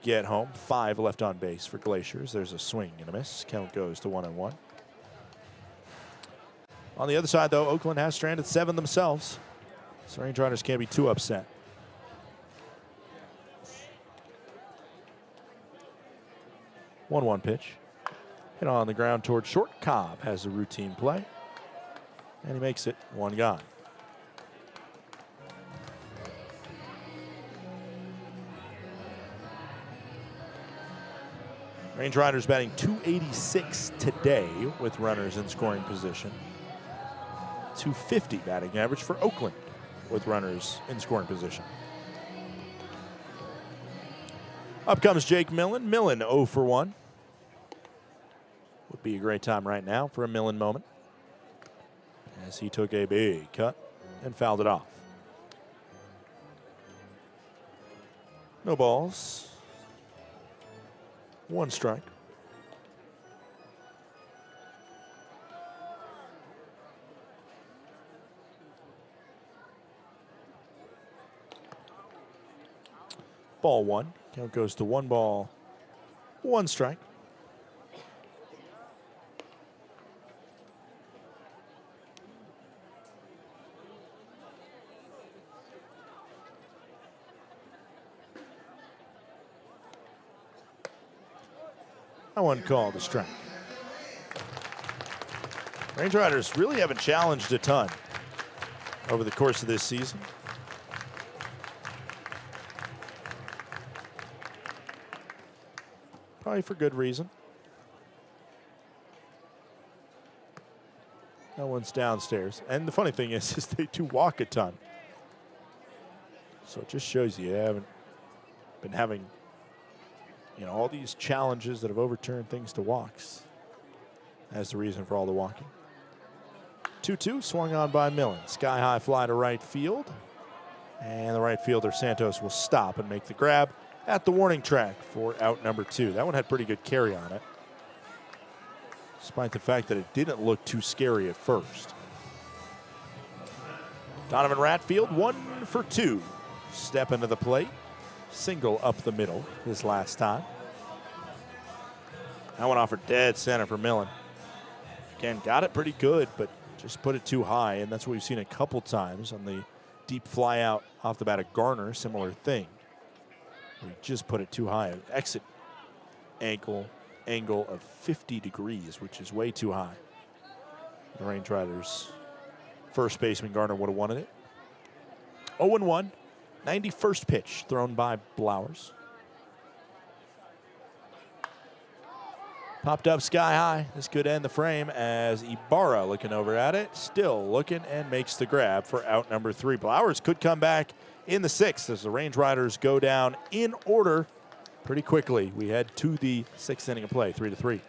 get home. 5 left on base for Glaciers. There's a swing and a miss. Count goes to 1-1. On the other side, though, Oakland has stranded 7 themselves, so Range Riders can't be too upset. 1-1 pitch. Hit on the ground toward short. Cobb has a routine play, and he makes it 1 gone. Range Riders batting .286 today with runners in scoring position. .250 batting average for Oakland with runners in scoring position. Up comes Jake Millen. Millen 0 for 1. Would be a great time right now for a Millen moment, as he took a big cut and fouled it off. No balls. 1 strike. Ball 1. Count goes to 1 ball, 1 strike. That one called a strike. Range Riders really haven't challenged a ton over the course of this season. Probably for good reason. That one's downstairs. And the funny thing is they do walk a ton. So it just shows you haven't been having, all these challenges that have overturned things to walks. That's the reason for all the walking. 2-2 swung on by Millen. Sky high fly to right field. And the right fielder Santos will stop and make the grab at the warning track for out number 2. That one had pretty good carry on it, despite the fact that it didn't look too scary at first. Donovan Ratfield, 1 for 2. Step into the plate. Single up the middle his last time. That one off for dead center for Millen. Again, got it pretty good, but just put it too high, and that's what we've seen a couple times on the deep fly out off the bat of Garner, similar thing. We just put it too high. An exit angle of 50 degrees, which is way too high. The Range Riders' first baseman Garner would have wanted it. 0-1, 91st pitch thrown by Blowers. Popped up sky high. This could end the frame as Ibarra looking over at it. Still looking and makes the grab for out number 3. Blowers could come back in the 6th as the Range Riders go down in order pretty quickly. We head to the 6th inning of play, 3-3.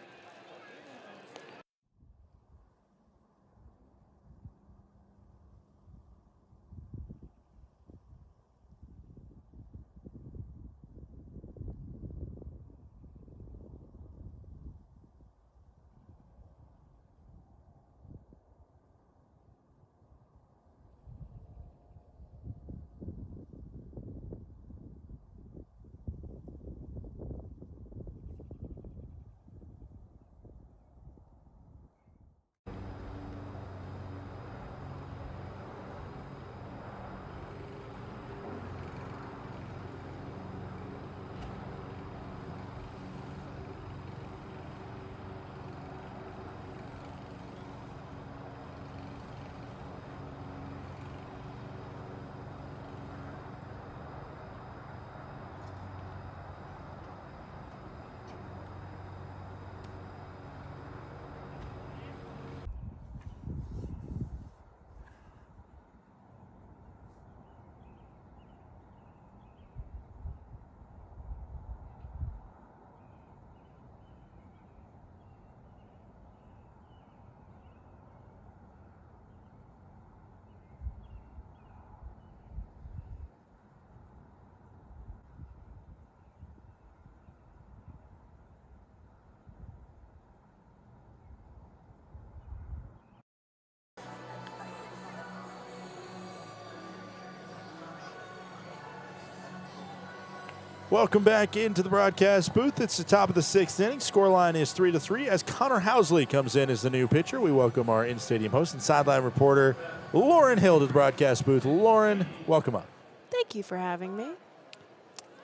Welcome back into the broadcast booth. It's the top of the 6th inning. Scoreline is 3-3 as Connor Housley comes in as the new pitcher. We welcome our in-stadium host and sideline reporter, Lauren Hill, to the broadcast booth. Lauren, welcome up. Thank you for having me.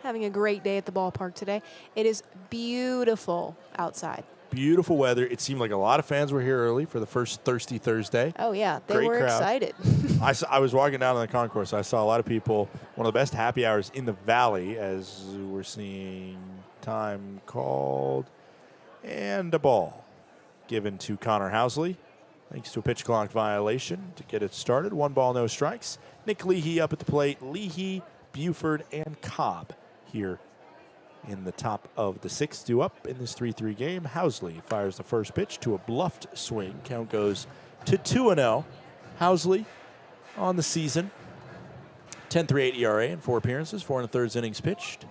Having a great day at the ballpark today. It is beautiful outside. Beautiful weather. It seemed like a lot of fans were here early for the first Thirsty Thursday. Oh, yeah. They Great were crowd. excited. I was walking down on the concourse. I saw a lot of people. One of the best happy hours in the Valley, as we're seeing time called and a ball given to Connor Housley, thanks to a pitch clock violation to get it started. 1 ball, no strikes. Nick Leahy up at the plate. Leahy, Buford, and Cobb here in the top of the 6th, due up in this 3-3 game. Housley fires the first pitch to a bluffed swing. Count goes to 2-0. Housley on the season, 10.38 ERA in 4 appearances, 4 1/3 innings pitched.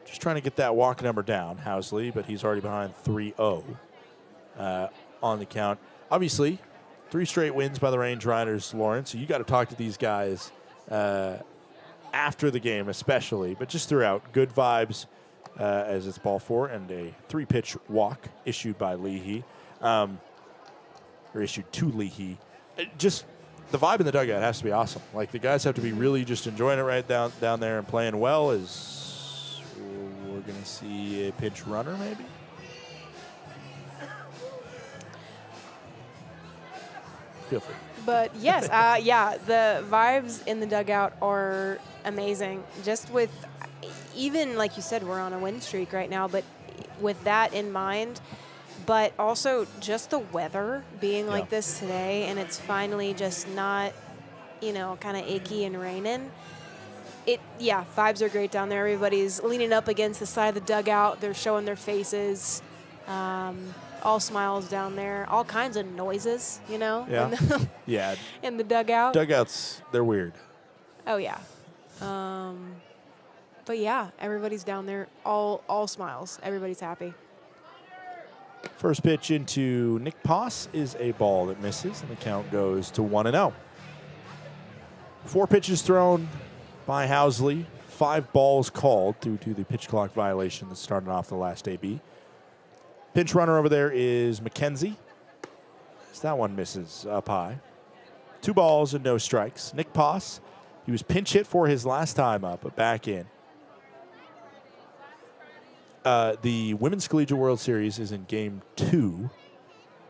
Just trying to get that walk number down, Housley, but he's already behind 3-0 on the count. Obviously, 3 straight wins by the Range Riders, Lauren, so you got to talk to these guys after the game especially, but just throughout. Good vibes as it's ball 4 and a 3-pitch walk issued by Leahy, or issued to Leahy. Just the vibe in the dugout has to be awesome. Like, the guys have to be really just enjoying it right down there and playing well as we're going to see a pinch runner, maybe? Feel free. But yes, yeah, the vibes in the dugout are amazing. Just with, even like you said, we're on a win streak right now, but with that in mind, but also just the weather being like this today, and it's finally just not, you know, kind of icky and raining. Vibes are great down there. Everybody's leaning up against the side of the dugout. They're showing their faces. All smiles down there. All kinds of noises, you know? Yeah. In the dugout. Dugouts, they're weird. Oh, yeah. But, yeah, everybody's down there. All smiles. Everybody's happy. First pitch into Nick Poss is a ball that misses, and the count goes to 1-0. 4 pitches thrown by Housley. 5 balls called due to the pitch clock violation that started off the last AB. Pinch runner over there is McKenzie. That one misses up high. 2 balls and no strikes. Nick Poss, he was pinch hit for his last time up, but back in. The Women's Collegiate World Series is in Game 2.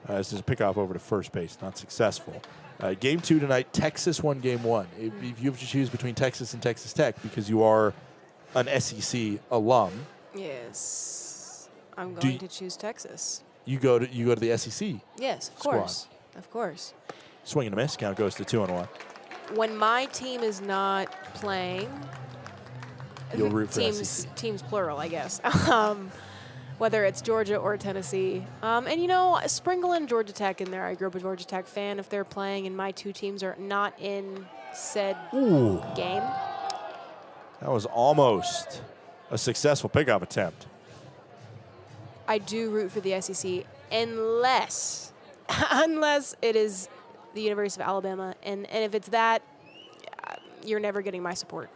This is a pickoff over to first base, not successful. Game 2 tonight, Texas won Game 1. If you have to choose between Texas and Texas Tech because you are an SEC alum. Yes. I'm going to choose Texas. You go to the SEC. Yes, of course. Of course. Swing and a miss. Count goes to 2-1. When my team is not playing, you'll root for SEC. Teams plural, I guess. Whether it's Georgia or Tennessee. And, you know, sprinkle in Georgia Tech in there. I grew up a Georgia Tech fan. If they're playing and my 2 teams are not in said game. That was almost a successful pickoff attempt. I do root for the SEC unless it is the University of Alabama. And if it's that, you're never getting my support.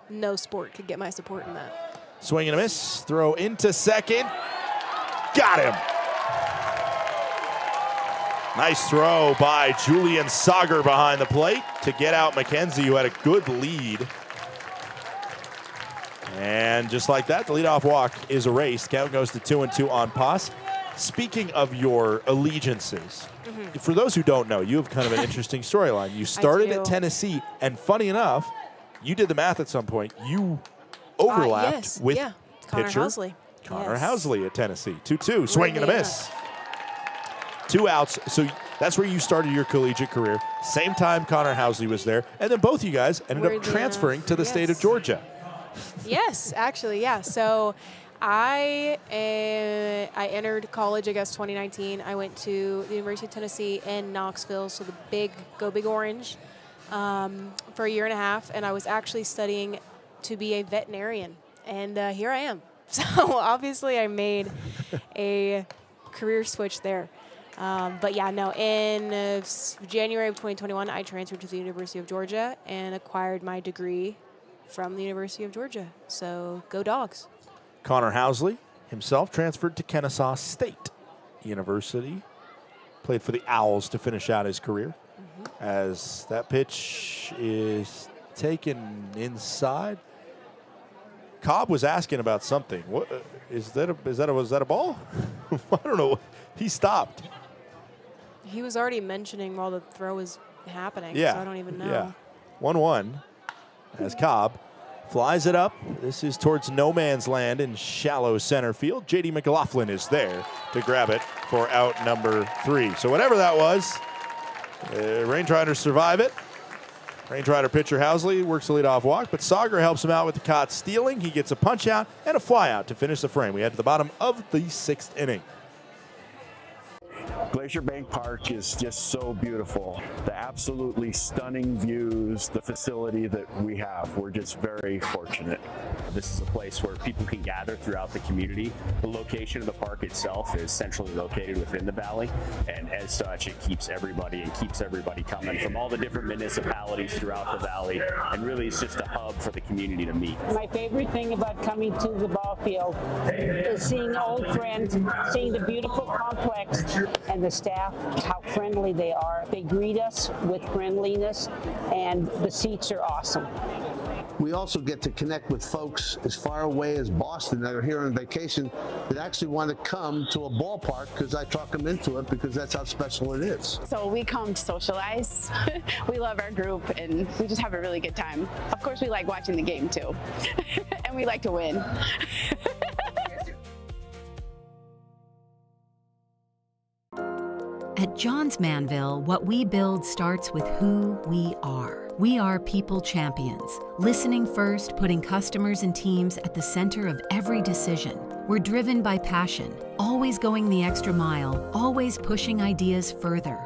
No sport could get my support in that. Swing and a miss. Throw into second. Got him. Nice throw by Julian Sauger behind the plate to get out McKenzie, who had a good lead. And just like that, the leadoff walk is erased. Count goes to 2-2 on Poss. Speaking of your allegiances, for those who don't know, you have kind of an interesting storyline. You started at Tennessee, and funny enough, you did the math at some point. You overlapped with pitcher Connor Housley at Tennessee. 2-2, swing and a miss. 2 outs. So that's where you started your collegiate career. Same time Connor Housley was there, and then both of you guys ended up transferring to the state of Georgia. Yes, actually, yeah. So I entered college, I guess, 2019. I went to the University of Tennessee in Knoxville, so go Big Orange, for a year and a half. And I was actually studying to be a veterinarian. And here I am. So obviously I made a career switch there. But yeah, no, in January of 2021, I transferred to the University of Georgia and acquired my degree from the University of Georgia. So go Dogs. Connor Housley himself transferred to Kennesaw State University. Played for the Owls to finish out his career. As that pitch is taken inside. Cobb was asking about something. What was that a ball? I don't know. He stopped. He was already mentioning while the throw was happening, so I don't even know. Yeah. 1-1 as Cobb flies it up. This is towards no man's land in shallow center field. J.D. McLaughlin is there to grab it for out number 3. So whatever that was, Range Riders survive it. Range Rider pitcher Housley works the leadoff walk, but Sauger helps him out with the caught stealing. He gets a punch out and a fly out to finish the frame. We head to the bottom of the 6th inning. Glacier Bank Park is just so beautiful. The absolutely stunning views, the facility that we have, we're just very fortunate. This is a place where people can gather throughout the community. The location of the park itself is centrally located within the valley, and as such, it keeps everybody coming from all the different municipalities throughout the valley, and really it's just a hub for the community to meet. My favorite thing about coming to the ball field is seeing old friends, seeing the beautiful complex, and the staff, how friendly they are. They greet us with friendliness, and the seats are awesome. we also get to connect with folks as far away as Boston that are here on vacation that actually want to come to a ballpark because I talk them into it because that's how special it is. So we come to socialize. We love our group and we just have a really good time. Of course, we like watching the game too. And we like to win. At Johns Manville, what we build starts with who we are. We are people champions, listening first, putting customers and teams at the center of every decision. We're driven by passion, always going the extra mile, always pushing ideas further.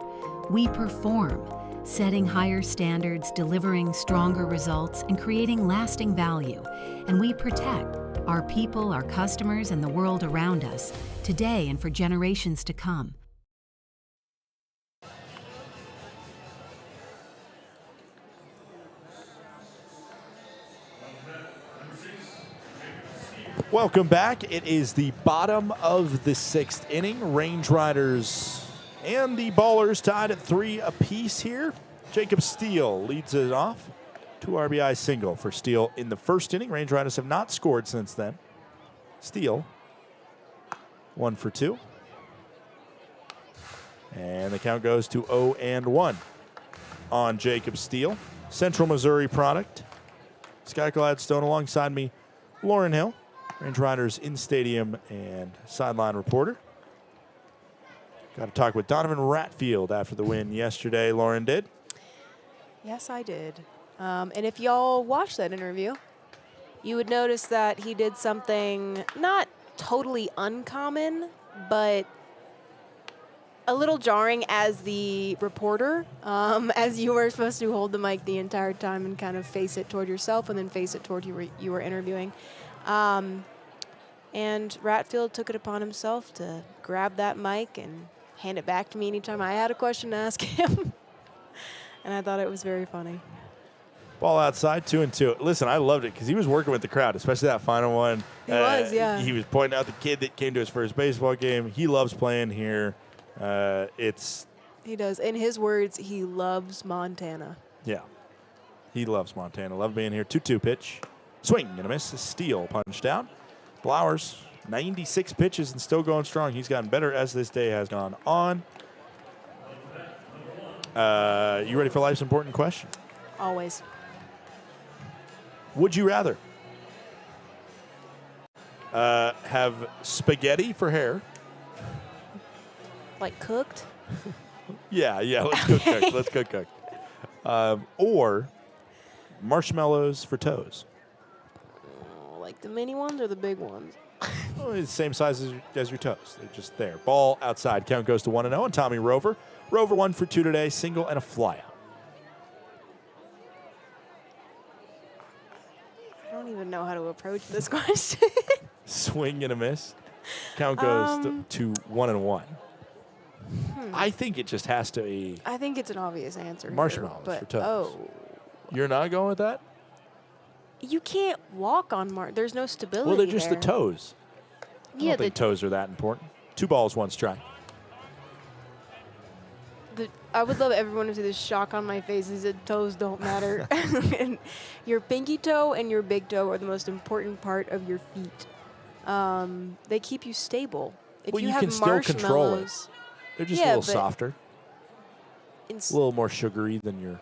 We perform, setting higher standards, delivering stronger results, and creating lasting value. And we protect our people, our customers, and the world around us, today and for generations to come. Welcome back. It is the bottom of the 6th inning. Range Riders and the Ballers tied at 3 apiece here. Jacob Steele leads it off. 2 RBI single for Steele in the 1st inning. Range Riders have not scored since then. Steele, 1 for 2. And the count goes to 0-1 on Jacob Steele. Central Missouri product. Sky Gladstone alongside me, Lauren Hill. Range Riders in stadium and sideline reporter. Got to talk with Donovan Ratfield after the win yesterday. Lauren did. Yes, I did. And if y'all watched that interview, you would notice that he did something not totally uncommon, but a little jarring as the reporter, as you were supposed to hold the mic the entire time and kind of face it toward yourself and then face it toward you were interviewing. And Ratfield took it upon himself to grab that mic and hand it back to me anytime I had a question to ask him. And I thought it was very funny. Ball outside, 2-2. Listen, I loved it because he was working with the crowd, especially that final one. He was, yeah. He was pointing out the kid that came to his first baseball game. He loves playing here. He does. In his words, he loves Montana. Yeah. He loves Montana. Love being here. 2-2 pitch. Swing and a miss. Steele punched out. Flowers, 96 pitches and still going strong. He's gotten better as this day has gone on. You ready for life's important question? Always. Would you rather have spaghetti for hair? Like cooked? Yeah, let's go cooked. Let's go cooked. Or marshmallows for toes. Like the mini ones or the big ones? Well, it's the same size as your toes. They're just there. Ball outside. Count goes to 1-0. And Tommy Rover. Rover 1 for 2 today. Single and a flyout. I don't even know how to approach this question. Swing and a miss. Count goes to 1-1. I think it just has to be. I think it's an obvious answer. Marshmallows here, for toes. Oh. You're not going with that? You can't walk on There's no stability. Well, they're just there. the toes. I don't think toes are that important. 2 balls, 1 strike. I would love everyone to see the shock on my face is that toes don't matter. And your pinky toe and your big toe are the most important part of your feet. They keep you stable. If Well, you you have can still control it. They're just a little softer. A little more sugary than your.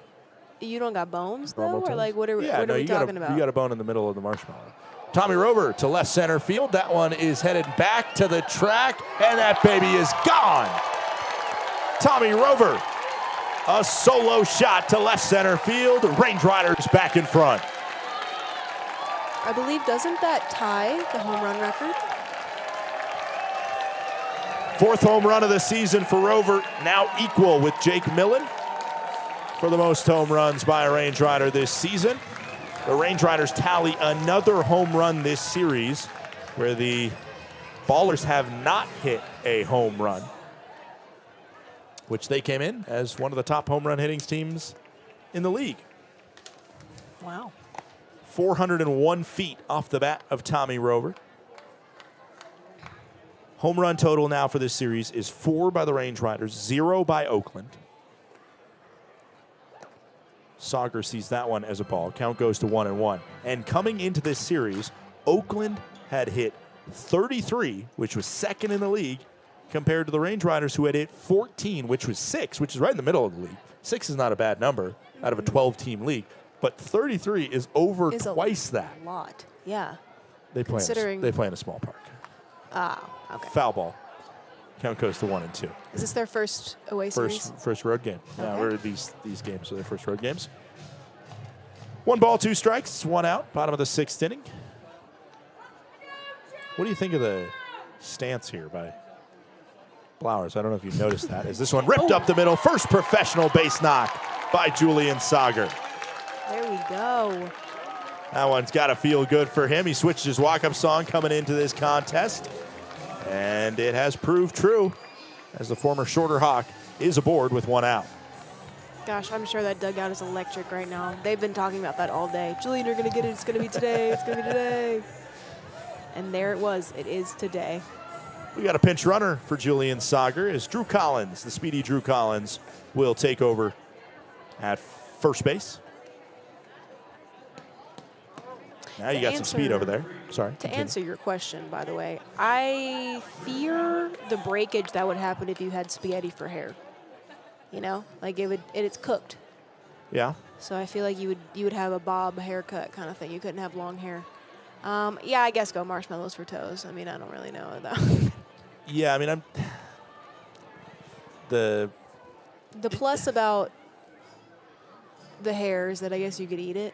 You don't got bones though, normal or toes. like what are we talking about? You got a bone in the middle of the marshmallow. Tommy Rover to left center field. That one is headed back to the track, and that baby is gone. Tommy Rover, a solo shot to left center field. Range Riders back in front. I believe, doesn't that tie the home run record? 4th home run of the season for Rover, now equal with Jake Millen for the most home runs by a Range Rider this season. The Range Riders tally another home run this series where the Ballers have not hit a home run, which they came in as one of the top home run hitting teams in the league. Wow. 401 feet off the bat of Tommy Rover. Home run total now for this series is 4 by the Range Riders, 0 by Oakland. Sauger sees that one as a ball. Count goes to 1-1. And coming into this series, Oakland had hit 33, which was second in the league, compared to the Range Riders, who had hit 14, which was 6, which is right in the middle of the league. 6 is not a bad number out of a 12-team league, but 33 is over twice that. A lot, yeah. They play in a small park. Ah, okay. Foul ball. Count goes to 1-2. Is this their first away series? First road game. Yeah, Okay. or these games are their first road games. 1 ball, 2 strikes, 1 out. Bottom of the 6th inning. What do you think of the stance here by Blowers? I don't know if you noticed that. Is this one ripped up the middle? First professional base knock by Julian Sauger. There we go. That one's got to feel good for him. He switched his walk-up song coming into this contest, and it has proved true as the former Shorter Hawk is aboard with 1 out. Gosh, I'm sure that dugout is electric right now. They've been talking about that all day. Julian, you're going to get it. It's going to be today. It's going to be today. And there it was. It is today. We got a pinch runner for Julian Sauger as Drew Collins, the speedy Drew Collins, will take over at first base. Now you got some speed over there. Sorry. To answer your question, by the way, I fear the breakage that would happen if you had spaghetti for hair. You know, like it's cooked. Yeah. So I feel like you would have a bob haircut kind of thing. You couldn't have long hair. Yeah, I guess go marshmallows for toes. I mean, I don't really know though. Yeah, I mean, the plus about the hair is that I guess you could eat it.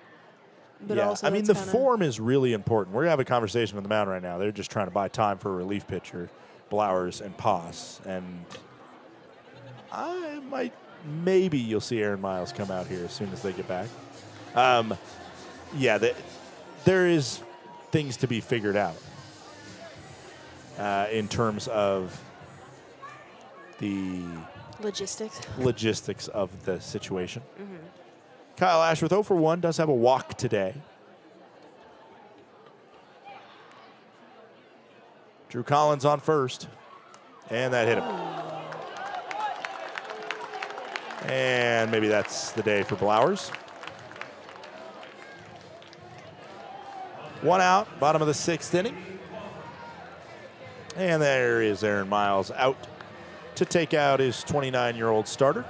But yeah, also I mean, the form is really important. We're having a conversation on the mound right now. They're just trying to buy time for a relief pitcher, Blowers and Poss. And maybe you'll see Aaron Miles come out here as soon as they get back. Yeah, there is things to be figured out in terms of the logistics of the situation. Mm-hmm. Kyle Ashworth 0 for 1 does have a walk today. Drew Collins on first, and that hit him. And maybe that's the day for Blowers. 1 out, bottom of the 6th inning. And there is Aaron Miles out to take out his 29-year-old starter.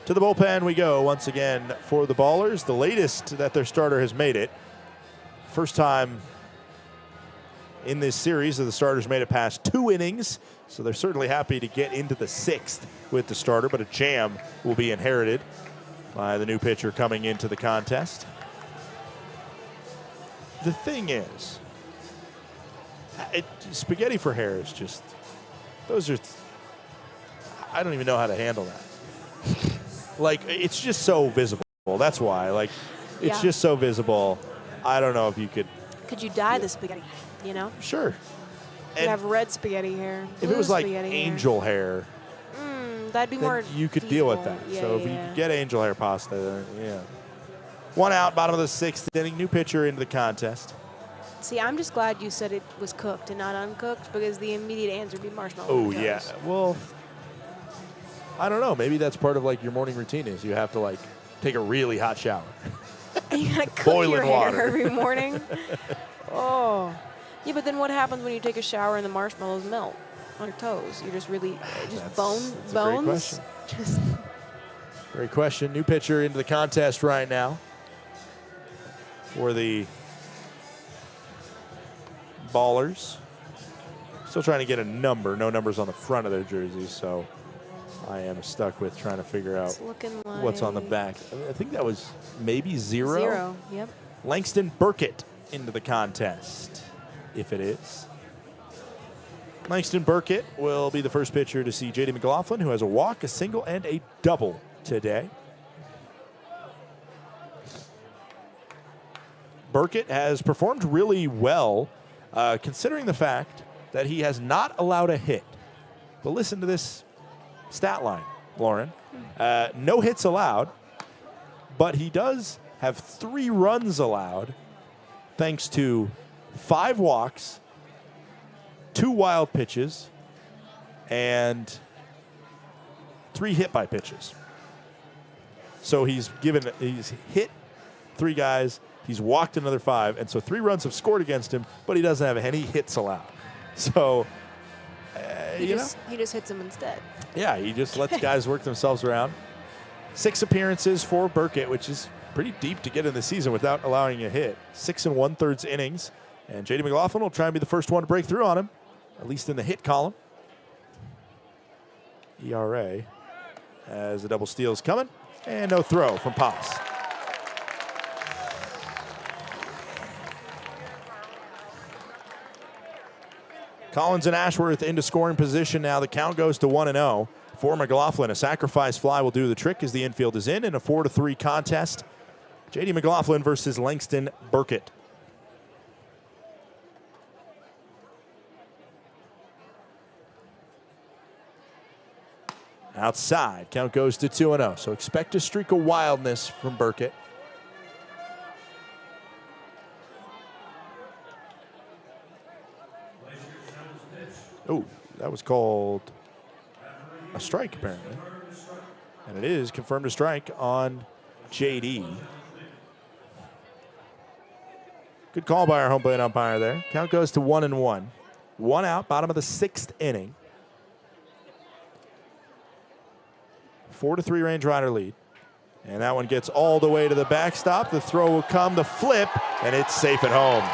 To the bullpen we go once again for the Ballers. The latest that their starter has made it. First time in this series that the starters made it past 2 innings. So they're certainly happy to get into the 6th with the starter, but a jam will be inherited by the new pitcher coming into the contest. The thing is, spaghetti for hair is just, I don't even know how to handle that. Like, it's just so visible. That's why. Like, it's just so visible. I don't know if you could. Could you dye the spaghetti, you know? Sure. You could And have red spaghetti hair. if it was like spaghetti angel hair, that'd be then more you could deal with feasible. that. Yeah, So if you yeah. could get angel hair pasta, then yeah. 1 out, bottom of the 6th inning. New pitcher into the contest. See, I'm just glad you said it was cooked and not uncooked, because the immediate answer would be marshmallow. Oh, yeah. Well, I don't know. Maybe that's part of like your morning routine is you have to like take a really hot shower. You gotta cook Boiling your water. hair every morning. Oh. Yeah, but then what happens when you take a shower and the marshmallows melt on your toes? You're just really, That's bones? a great question. Just Great question. New pitcher into the contest right now for the Ballers. Still trying to get a number. No numbers on the front of their jerseys, so I am stuck with trying to figure out It's looking what's on the like- back. I think that was maybe 0. 0, yep. Langston Burkett into the contest, if it is. Langston Burkett will be the first pitcher to see J.D. McLaughlin, who has a walk, a single, and a double today. Burkett has performed really well, considering the fact that he has not allowed a hit. But listen to this stat line, Lauren. No hits allowed, but he does have 3 runs allowed, thanks to 5 walks, 2 wild pitches, and 3 hit by pitches. So he's hit 3 guys, he's walked another 5, and so 3 runs have scored against him, but he doesn't have any hits allowed. So, He just hits them instead. yeah, he just lets guys work themselves around. 6 appearances for Burkett, which is pretty deep to get in the season without allowing a hit. 6 1/3 innings, and J.D. McLaughlin will try and be the first one to break through on him, at least in the hit column. ERA as the double steal's coming, and no throw from Pops. Collins and Ashworth into scoring position now. The count goes to 1-0 for McLaughlin. A sacrifice fly will do the trick as the infield is in a 4-3 contest. J.D. McLaughlin versus Langston Burkett. Outside, count goes to 2-0. So expect a streak of wildness from Burkett. Oh, that was called a strike, apparently. And it is confirmed a strike on J.D. Good call by our home plate umpire there. Count goes to 1-1. 1 out, bottom of the 6th inning. 4-3 Range Rider lead. And that one gets all the way to the backstop. The throw will come, the flip, and it's safe at home.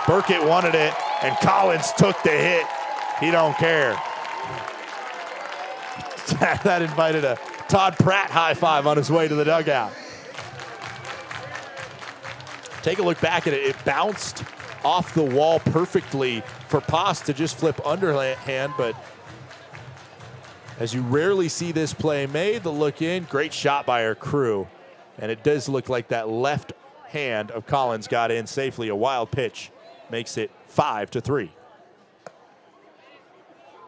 Burkett wanted it, and Collins took the hit. He don't care. That invited a Todd Pratt high five on his way to the dugout. Take a look back at it. It bounced off the wall perfectly for Post to just flip underhand, but as you rarely see this play made, the look in, great shot by our crew. And it does look like that left hand of Collins got in safely. A wild pitch makes it 5-3.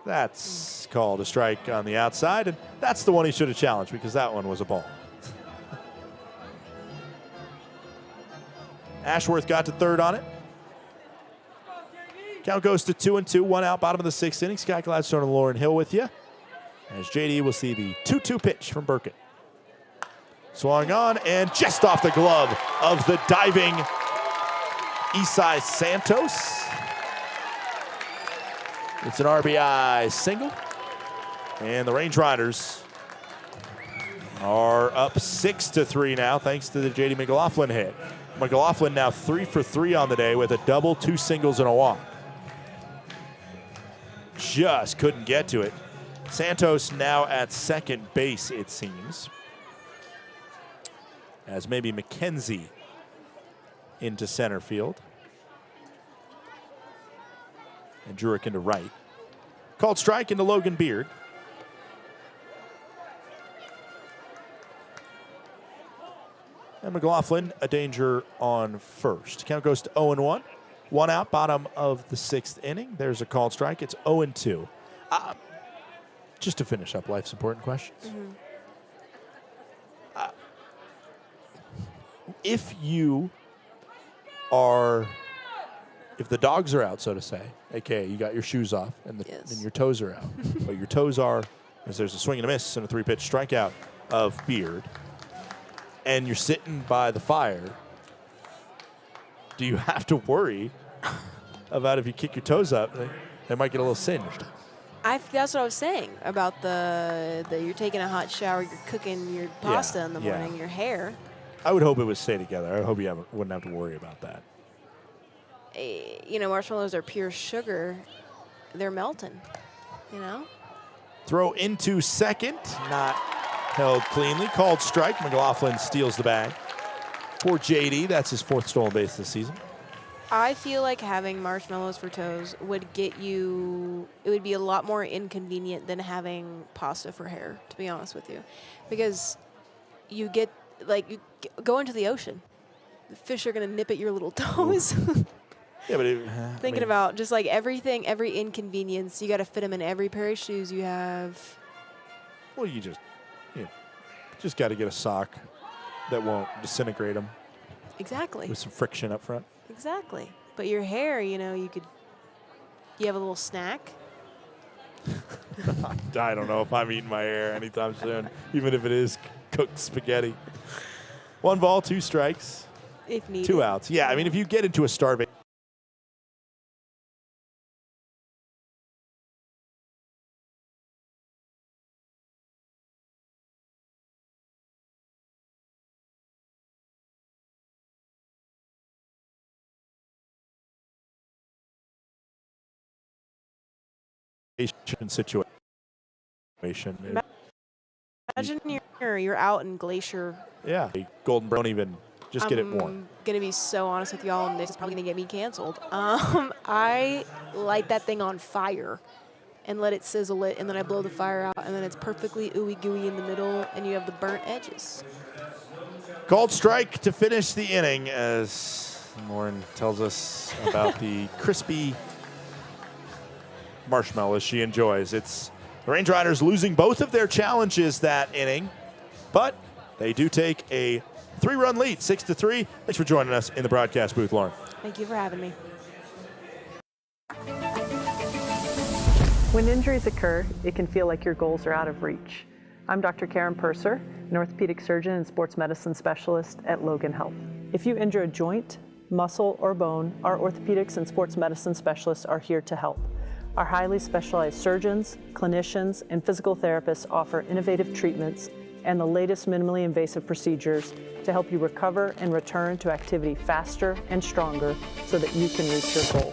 That's called a strike on the outside, and that's the one he should have challenged because that one was a ball. Ashworth got to third on it. Count goes to 2-2, 1 out, bottom of the 6th inning. Sky Gladstone and Lauren Hill with you. As JD will see the 2-2 pitch from Burkett. Swung on and just off the glove of the diving Isai Santos. It's an RBI single. And the Range Riders are up 6-3 now thanks to the J.D. McLaughlin hit. McLaughlin now 3 for 3 on the day with a double, 2 singles, and a walk. Just couldn't get to it. Santos now at second base, it seems. As maybe McKenzie into center field. And Jurek into right. Called strike into Logan Beard. And McLaughlin, a danger on first. Count goes to 0-1. 1 out, bottom of the 6th inning. There's a called strike. It's 0-2. Just to finish up life's important questions. Mm-hmm. If the dogs are out, so to say, aka you got your shoes off and your toes are out, but your toes are, as there's a swing and a miss and a 3-pitch strikeout of Beard, and you're sitting by the fire, do you have to worry about if you kick your toes up, they might get a little singed? That's what I was saying about the you're taking a hot shower, you're cooking your pasta in the morning, your hair. I would hope it would stay together. I hope you wouldn't have to worry about that. Marshmallows are pure sugar. They're melting, Throw into second, not held cleanly. Called strike. McLaughlin steals the bag. For JD, that's his 4th stolen base this season. I feel like having marshmallows for toes would it would be a lot more inconvenient than having pasta for hair, to be honest with you. Because you go into the ocean. The fish are going to nip at your little toes. Yeah, but Thinking about just like everything, every inconvenience, you got to fit them in every pair of shoes you have. Well, you just got to get a sock that won't disintegrate them. Exactly. With some friction up front. Exactly. But your hair, you have a little snack. I don't know if I'm eating my hair anytime soon, even if it is cooked spaghetti. 1 ball, 2 strikes, If needed. 2 outs. Yeah, I mean, if you get into a starvation situation. Imagine you're out in Glacier. Yeah, Golden Brown even just get it more. I'm gonna be so honest with y'all, and this is probably gonna get me canceled. I light that thing on fire and let it sizzle it, and then I blow the fire out, and then it's perfectly ooey gooey in the middle, and you have the burnt edges. Called strike to finish the inning as Lauren tells us about the crispy marshmallows she enjoys. It's the Range Riders losing both of their challenges that inning, but they do take a 3-run lead, 6-3. Thanks for joining us in the broadcast booth, Lauren. Thank you for having me. When injuries occur, it can feel like your goals are out of reach. I'm Dr. Karen Purser, an orthopedic surgeon and sports medicine specialist at Logan Health. If you injure a joint, muscle, or bone, our orthopedics and sports medicine specialists are here to help. Our highly specialized surgeons, clinicians, and physical therapists offer innovative treatments and the latest minimally invasive procedures to help you recover and return to activity faster and stronger so that you can reach your goal.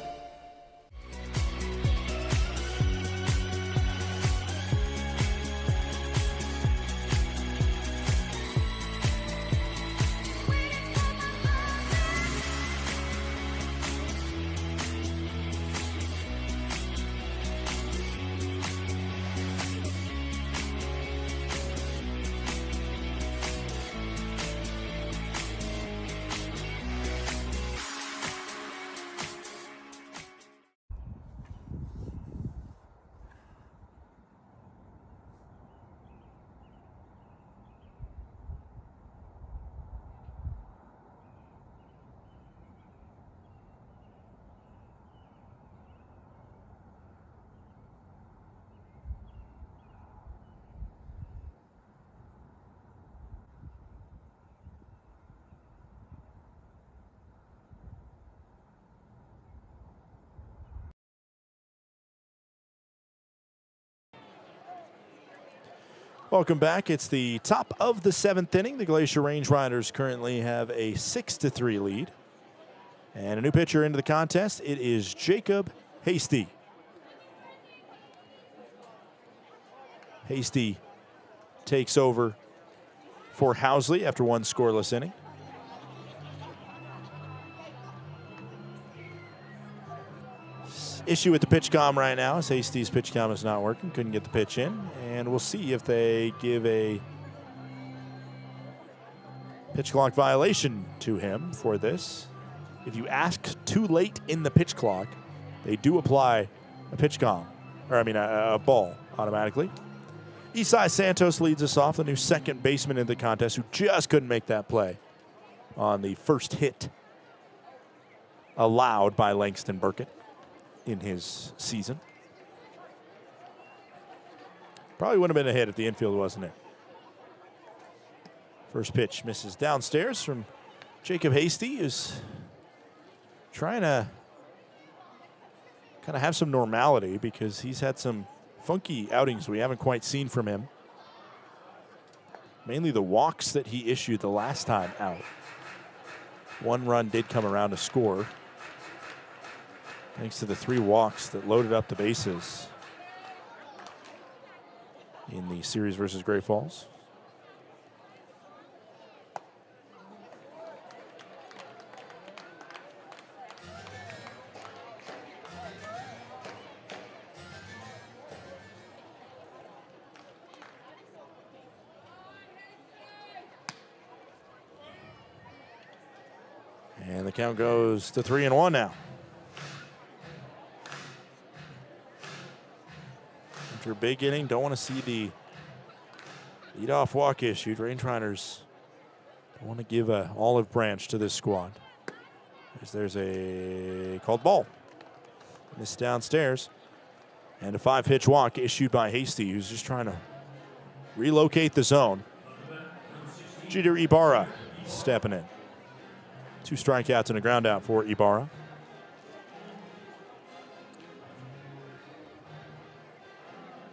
Welcome back. It's the top of the 7th inning. The Glacier Range Riders currently have a 6-3 lead. And a new pitcher into the contest. It is Jacob Hasty. Hasty takes over for Housley after 1 scoreless inning. Issue with the pitch comm right now is Hasty's pitch comm is not working. Couldn't get the pitch in. And we'll see if they give a pitch clock violation to him for this. If you ask too late in the pitch clock, they do apply a pitch comm, or a ball automatically. Isai Santos leads us off, the new second baseman in the contest, who just couldn't make that play on the first hit allowed by Langston Burkett in his season. Probably wouldn't have been a hit if the infield wasn't there. First pitch misses downstairs from Jacob Hasty, who's trying to kind of have some normality because he's had some funky outings we haven't quite seen from him. Mainly the walks that he issued the last time out. 1 run did come around to score, thanks to the 3 walks that loaded up the bases in the series versus Great Falls. And the count goes to 3-1 now. After a big inning, don't want to see the leadoff walk issued. Range Riders don't want to give an olive branch to this squad. There's a called ball. Missed downstairs. And a 5-pitch walk issued by Hasty, who's just trying to relocate the zone. Jeter Ibarra stepping in. 2 strikeouts and a ground out for Ibarra.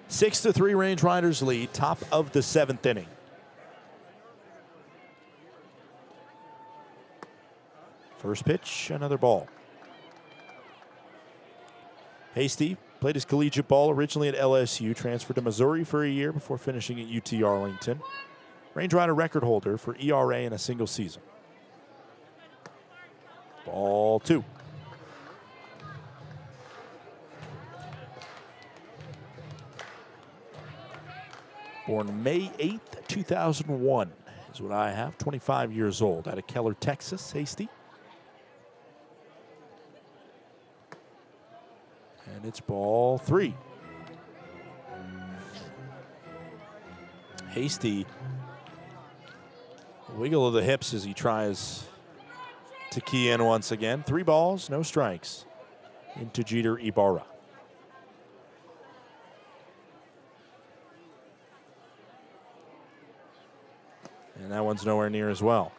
Six to 3 Range Riders lead, top of the 7th inning. First pitch, another ball. Hasty played his collegiate ball originally at LSU, transferred to Missouri for a year before finishing at UT Arlington. Range Rider record holder for ERA in a single season. Ball 2. Born May 8th, 2001 is what I have. 25 years old, out of Keller, Texas. Hasty. And it's ball 3. Hasty, a wiggle of the hips as he tries to key in once again. 3 balls, no strikes into Jeter Ibarra. And that one's nowhere near as well.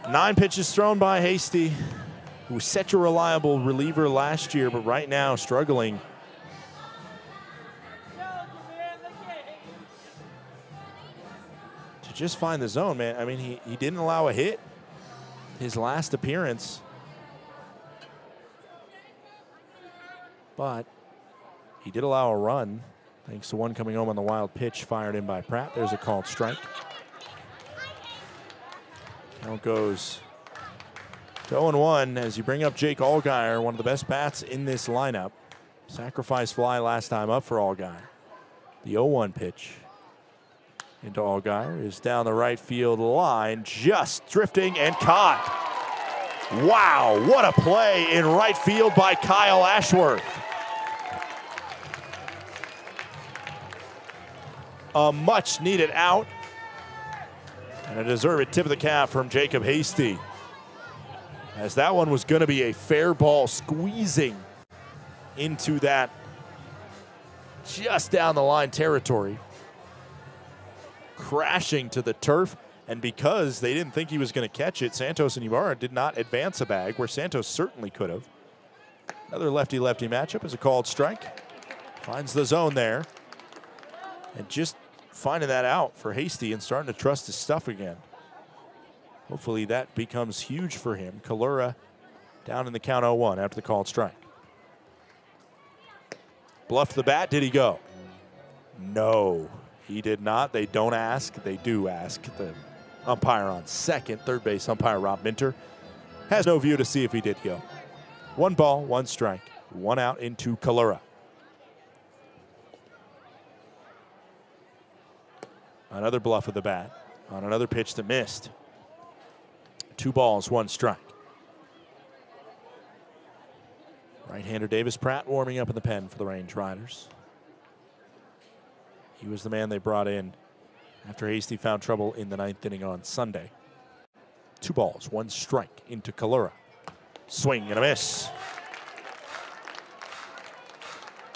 Nine pitches thrown by Hasty, who was such a reliable reliever last year, but right now struggling. To just find the zone, man. I mean, he didn't allow a hit his last appearance, but he did allow a run, thanks to one coming home on the wild pitch fired in by Pratt. There's a called strike. Count goes to 0-1 as you bring up Jake Allgaier, one of the best bats in this lineup. Sacrifice fly last time up for Allgaier. The 0-1 pitch into Allgaier is down the right field line, just drifting and caught. Wow, what a play in right field by Kyle Ashworth. A much needed out. And a deserved tip of the cap from Jacob Hasty, as that one was going to be a fair ball, squeezing into that just down the line territory, crashing to the turf. And because they didn't think he was going to catch it, Santos and Ibarra did not advance a bag, where Santos certainly could have. Another lefty-lefty matchup is a called strike. Finds the zone there. And just finding that out for Hasty and starting to trust his stuff again. Hopefully that becomes huge for him. Kalura down in the count 0-1 after the called strike. Bluffed the bat. Did he go? No, he did not. They don't ask. They do ask. The umpire on second, third base umpire Rob Minter, has no view to see if he did go. 1 ball, 1 strike, 1 out into Kalura. Another bluff of the bat on another pitch that missed. 2 balls, 1 strike. Right-hander Davis Pratt warming up in the pen for the Range Riders. He was the man they brought in after Hasty found trouble in the 9th inning on Sunday. 2 balls, 1 strike into Kalura. Swing and a miss.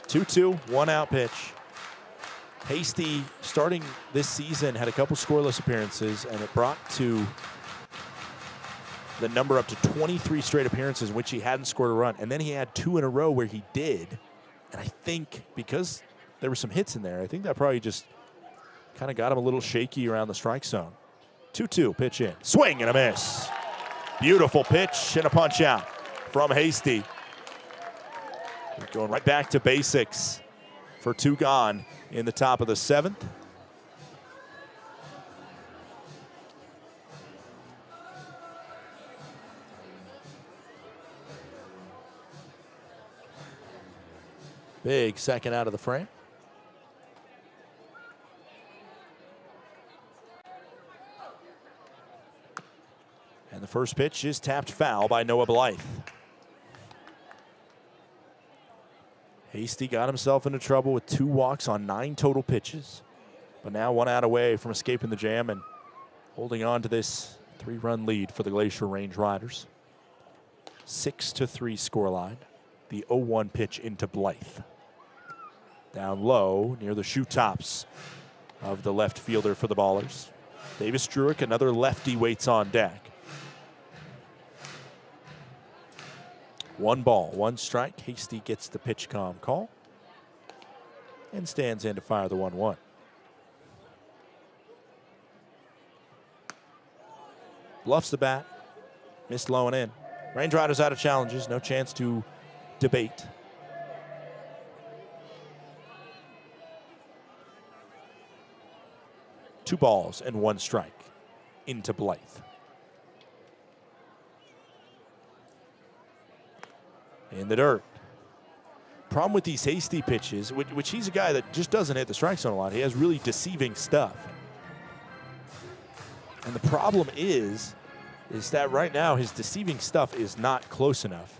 2-2, 1 out pitch. Hasty, starting this season, had a couple scoreless appearances, and it brought to the number up to 23 straight appearances in which he hadn't scored a run. And then he had 2 in a row where he did. And I think because there were some hits in there, I think that probably just kind of got him a little shaky around the strike zone. 2-2, pitch in. Swing and a miss. Beautiful pitch and a punch out from Hasty. Going right back to basics for 2 gone in the top of the 7th. Big second out of the frame. And the first pitch is tapped foul by Noah Blythe. Hasty got himself into trouble with 2 walks on 9 total pitches, but now 1 out away from escaping the jam and holding on to this 3-run lead for the Glacier Range Riders. 6-3 scoreline. The 0-1 pitch into Blythe. down low near the shoe tops of the left fielder for the Ballers. Davis Druick, another lefty, waits on deck. 1 ball, 1 strike. Hasty gets the pitch calm call and stands in to fire the 1-1. Bluffs the bat, missed low and in. Range Riders out of challenges, no chance to debate. Two balls and 1 strike into Blythe. In the dirt. Problem with these Hasty pitches, which he's a guy that just doesn't hit the strike zone a lot. He has really deceiving stuff. And the problem is that right now his deceiving stuff is not close enough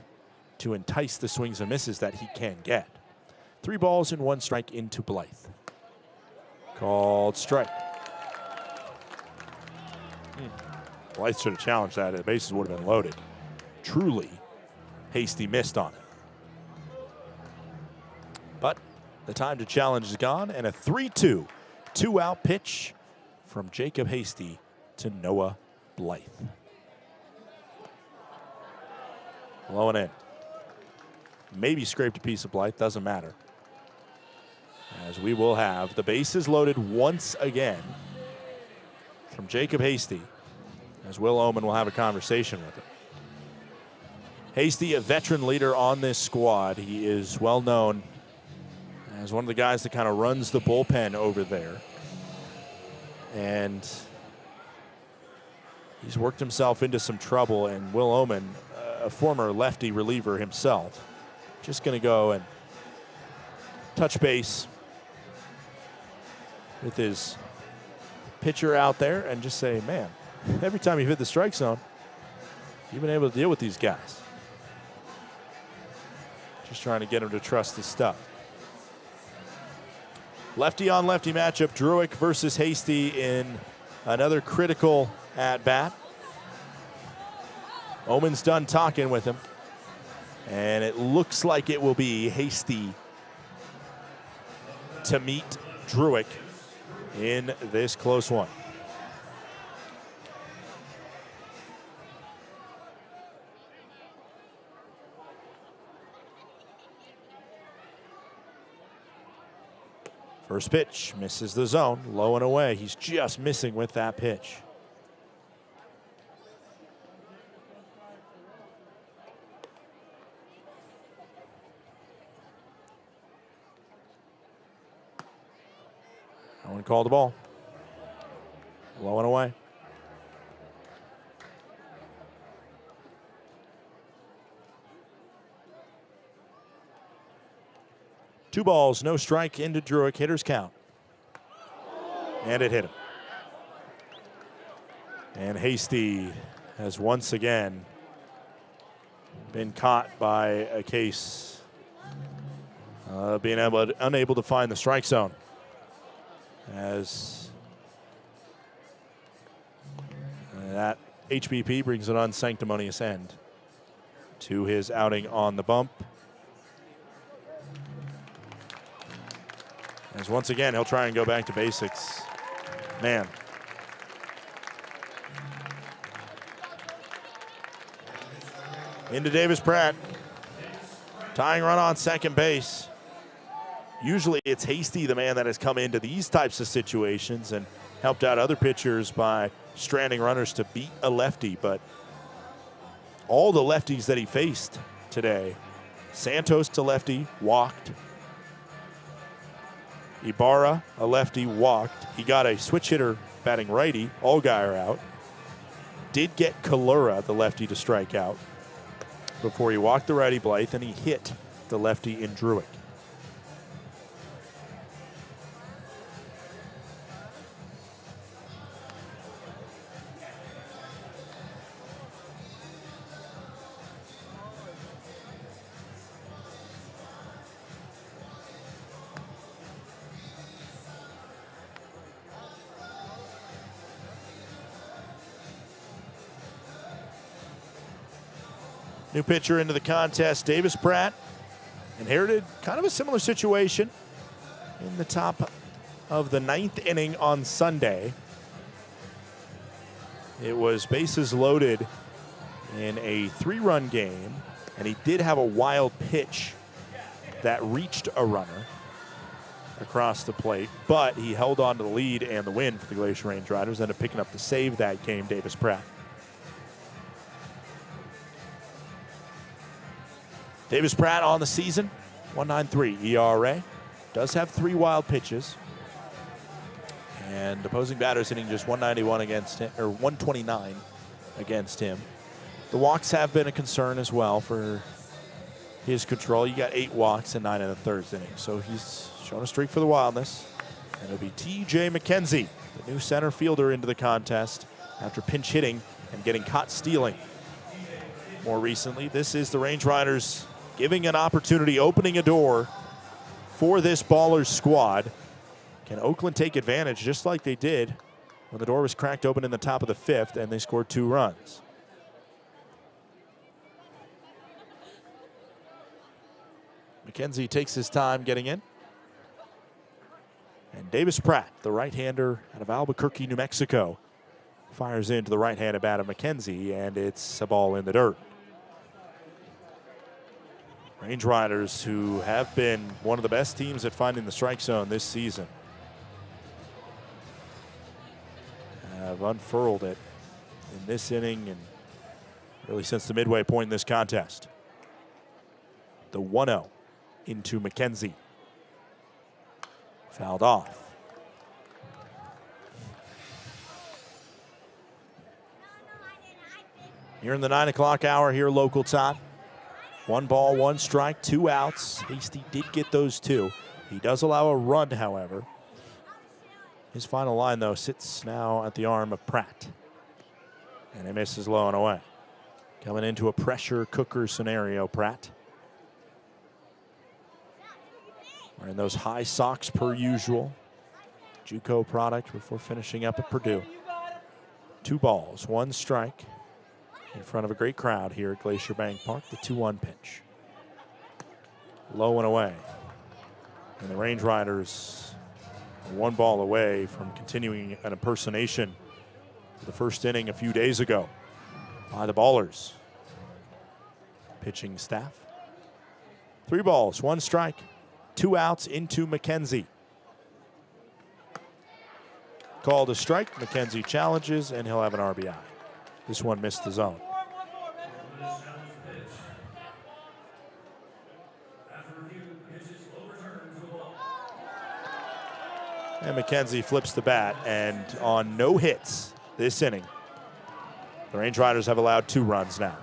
to entice the swings and misses that he can get. 3 balls and 1 strike into Blythe. Called strike. Blythe should have challenged that. The bases would have been loaded. Truly, Hasty missed on it. But the time to challenge is gone, and a 3-2, 2-out pitch from Jacob Hasty to Noah Blythe. Low and in. Maybe scraped a piece of Blythe, doesn't matter. As we will have the bases loaded once again from Jacob Hasty, as Will Oman will have a conversation with him. Hasty, a veteran leader on this squad. He is well known as one of the guys that kind of runs the bullpen over there. And he's worked himself into some trouble, and Will Oman, a former lefty reliever himself, just going to go and touch base with his pitcher out there and just say, man, every time you've hit the strike zone, you've been able to deal with these guys. Just trying to get him to trust his stuff. Lefty on lefty matchup, Druick versus Hasty in another critical at bat. Oman's done talking with him, and it looks like it will be Hasty to meet Druick in this close one. First pitch, misses the zone, low and away. He's just missing with that pitch. No one called the ball. Low and away. Two balls, no strike into Druick. Hitter's count. And it hit him. And Hasty has once again been caught by a case being unable to find the strike zone. As that HBP brings an unsanctimonious end to his outing on the bump. As once again, he'll try and go back to basics. Man. Into Davis Pratt. Tying run on second base. Usually it's Hasty, the man that has come into these types of situations and helped out other pitchers by stranding runners to beat a lefty. But all the lefties that he faced today, Santos to lefty, walked. Ibarra, a lefty, walked. He got a switch hitter batting righty, Allgaier out. Did get Kalura, the lefty, to strike out before he walked the righty Blythe, and he hit the lefty in Druick. New pitcher into the contest, Davis Pratt. Inherited kind of a similar situation in the top of the 9th inning on Sunday. It was bases loaded in a 3-run game, and he did have a wild pitch that reached a runner across the plate, but he held on to the lead and the win for the Glacier Range Riders, ended up picking up the save that game, Davis Pratt. Davis Pratt on the season, 1.93 ERA. Does have 3 wild pitches. And opposing batters hitting just 191 against him, or 129 against him. The walks have been a concern as well for his control. You got 8 walks and 9 in the 3rd inning. So he's shown a streak for the Wildness. And it'll be TJ McKenzie, the new center fielder, into the contest after pinch hitting and getting caught stealing more recently. This is the Range Riders giving an opportunity, opening a door for this Ballers squad. Can Oakland take advantage just like they did when the door was cracked open in the top of the 5th and they scored 2 runs? McKenzie takes his time getting in. And Davis Pratt, the right-hander out of Albuquerque, New Mexico, fires into the right-handed bat of McKenzie, and it's a ball in the dirt. Range Riders, who have been one of the best teams at finding the strike zone this season, have unfurled it in this inning and really since the midway point in this contest. The 1-0 into McKenzie. Fouled off. You're in the 9 o'clock hour here, local time. 1 ball, 1 strike, 2 outs. Hasty did get those 2. He does allow a run, however. His final line, though, sits now at the arm of Pratt. And he misses low and away. Coming into a pressure cooker scenario, Pratt. Wearing those high socks per usual. JUCO product before finishing up at Purdue. 2 balls, 1 strike in front of a great crowd here at Glacier Bank Park. The 2-1 pitch. Low and away. And the Range Riders 1 ball away from continuing an impersonation of the 1st inning a few days ago by the Ballers. Pitching staff. 3 balls, 1 strike, 2 outs into McKenzie. Called a strike. McKenzie challenges, and he'll have an RBI. This one missed the zone. And McKenzie flips the bat, and on no hits this inning, the Range Riders have allowed 2 runs now.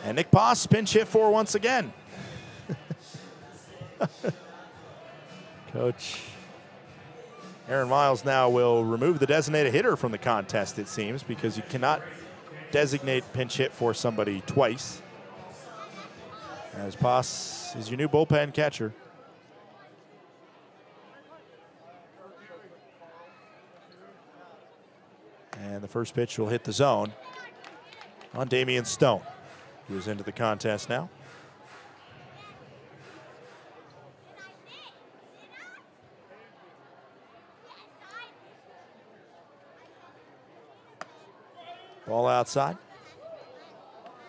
And Nick Poss pinch hit for once again. Coach Aaron Miles now will remove the designated hitter from the contest, it seems, because you cannot designate pinch hit for somebody twice. As Poss is your new bullpen catcher. And the first pitch will hit the zone on Damian Stone, who is into the contest now. Ball outside.